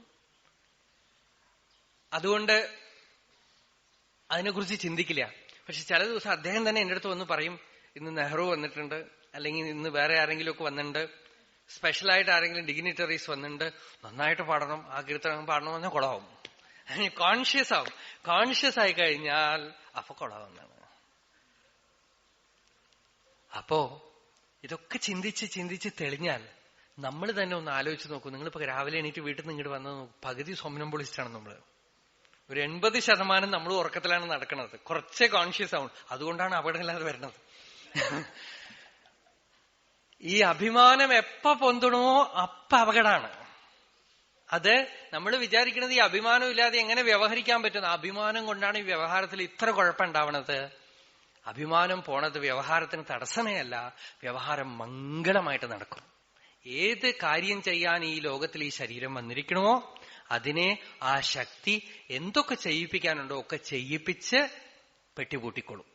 Speaker 2: അതുകൊണ്ട് അതിനെക്കുറിച്ച് ചിന്തിക്കില്ല. പക്ഷെ ചില ദിവസം അദ്ദേഹം തന്നെ എന്റെ അടുത്ത് വന്ന് പറയും, ഇന്ന് നെഹ്റു വന്നിട്ടുണ്ട്, അല്ലെങ്കിൽ ഇന്ന് വേറെ ആരെങ്കിലും ഒക്കെ വന്നിട്ടുണ്ട്, സ്പെഷ്യലായിട്ട് ആരെങ്കിലും ഡിഗ്നിറ്ററീസ് വന്നിട്ടുണ്ട്, നന്നായിട്ട് പാടണം, ആ കീർത്തനം പാടണമെന്ന് കുളമാവും. കോൺഷ്യസ് ആവും. കോൺഷ്യസ് ആയി കഴിഞ്ഞാൽ അപ്പൊ കുളമാവുന്നതാണ്. അപ്പോ ഇതൊക്കെ ചിന്തിച്ച് തെളിഞ്ഞാൽ നമ്മൾ തന്നെ ഒന്ന് ആലോചിച്ച് നോക്കൂ. നിങ്ങളിപ്പോ രാവിലെ എണീറ്റ് വീട്ടിൽ നിന്ന് ഇങ്ങോട്ട് വന്നത് നോക്കൂ, പകുതി സോംനംബുളിസ്റ്റാണ് നമ്മള്. ഒരു 80% നമ്മൾ ഉറക്കത്തിലാണ് നടക്കുന്നത്. കുറച്ചേ കോൺഷ്യസ് ആവും. അതുകൊണ്ടാണ് അപകടമില്ലാതെ വരുന്നത്. ഈ അഭിമാനം എപ്പ പൊന്തണമോ അപ്പ അപകടമാണ്. അത് നമ്മൾ വിചാരിക്കുന്നത് ഈ അഭിമാനം ഇല്ലാതെ എങ്ങനെ വ്യവഹരിക്കാൻ പറ്റുന്ന, അഭിമാനം കൊണ്ടാണ് ഈ വ്യവഹാരത്തിൽ ഇത്ര കുഴപ്പമുണ്ടാവണത്. അഭിമാനം പോണത് വ്യവഹാരത്തിന് തടസ്സമേ അല്ല, വ്യവഹാരം മംഗളമായിട്ട് നടക്കും. ഏത് കാര്യം ചെയ്യാൻ ഈ ലോകത്തിൽ ഈ ശരീരം വന്നിരിക്കണമോ അതിനെ ആ ശക്തി എന്തൊക്കെ ചെയ്യിപ്പിക്കാനുണ്ടോ ഒക്കെ ചെയ്യിപ്പിച്ച് പെട്ടിപൂട്ടിക്കൊള്ളും.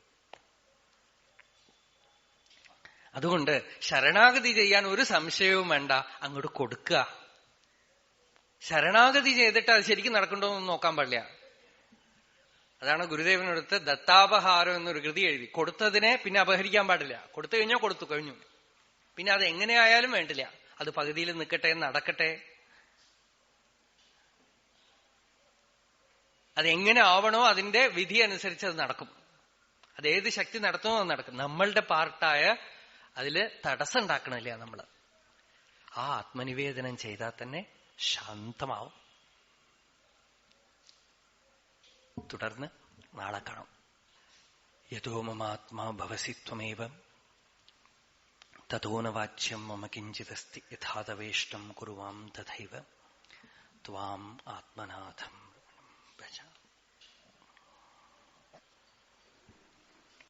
Speaker 2: അതുകൊണ്ട് ശരണാഗതി ചെയ്യാൻ ഒരു സംശയവും വേണ്ട, അങ്ങോട്ട് കൊടുക്കുക. ശരണാഗതി ചെയ്തിട്ട് അത് ശരിക്കും നടക്കണ്ടോ എന്ന് നോക്കാൻ പാടില്ല. അതാണ് ഗുരുദേവനടുത്ത് ദത്താപഹാരം എന്നൊരു കൃതി എഴുതി. കൊടുത്തതിനെ പിന്നെ അപഹരിക്കാൻ പാടില്ല. കൊടുത്തു കഴിഞ്ഞാൽ കൊടുത്തു കഴിഞ്ഞു. പിന്നെ അത് എങ്ങനെയായാലും വേണ്ടില്ല, അത് പകുതിയിൽ നിൽക്കട്ടെ, നടക്കട്ടെ. അതെങ്ങനെ ആവണോ അതിന്റെ വിധി അനുസരിച്ച് അത് നടക്കും. അതേത് ശക്തി നടത്തുമോ അത് നടക്കും. നമ്മളുടെ പാർട്ടായ അതില് തടസ്സം ഉണ്ടാക്കണില്ല നമ്മള്. ആ ആത്മനിവേദനം ചെയ്താൽ തന്നെ ശാന്തമാവും. തുടർന്ന് നാളെ കാണാം. യതോ മമാത്മാ ഭവസി ത്വമേവ തതോ ന വാച്യം മമ കിഞ്ചിദസ്തി യഥാതവേഷ്ടം കുറുവാം തഥൈവ ത്വാം ആത്മനാ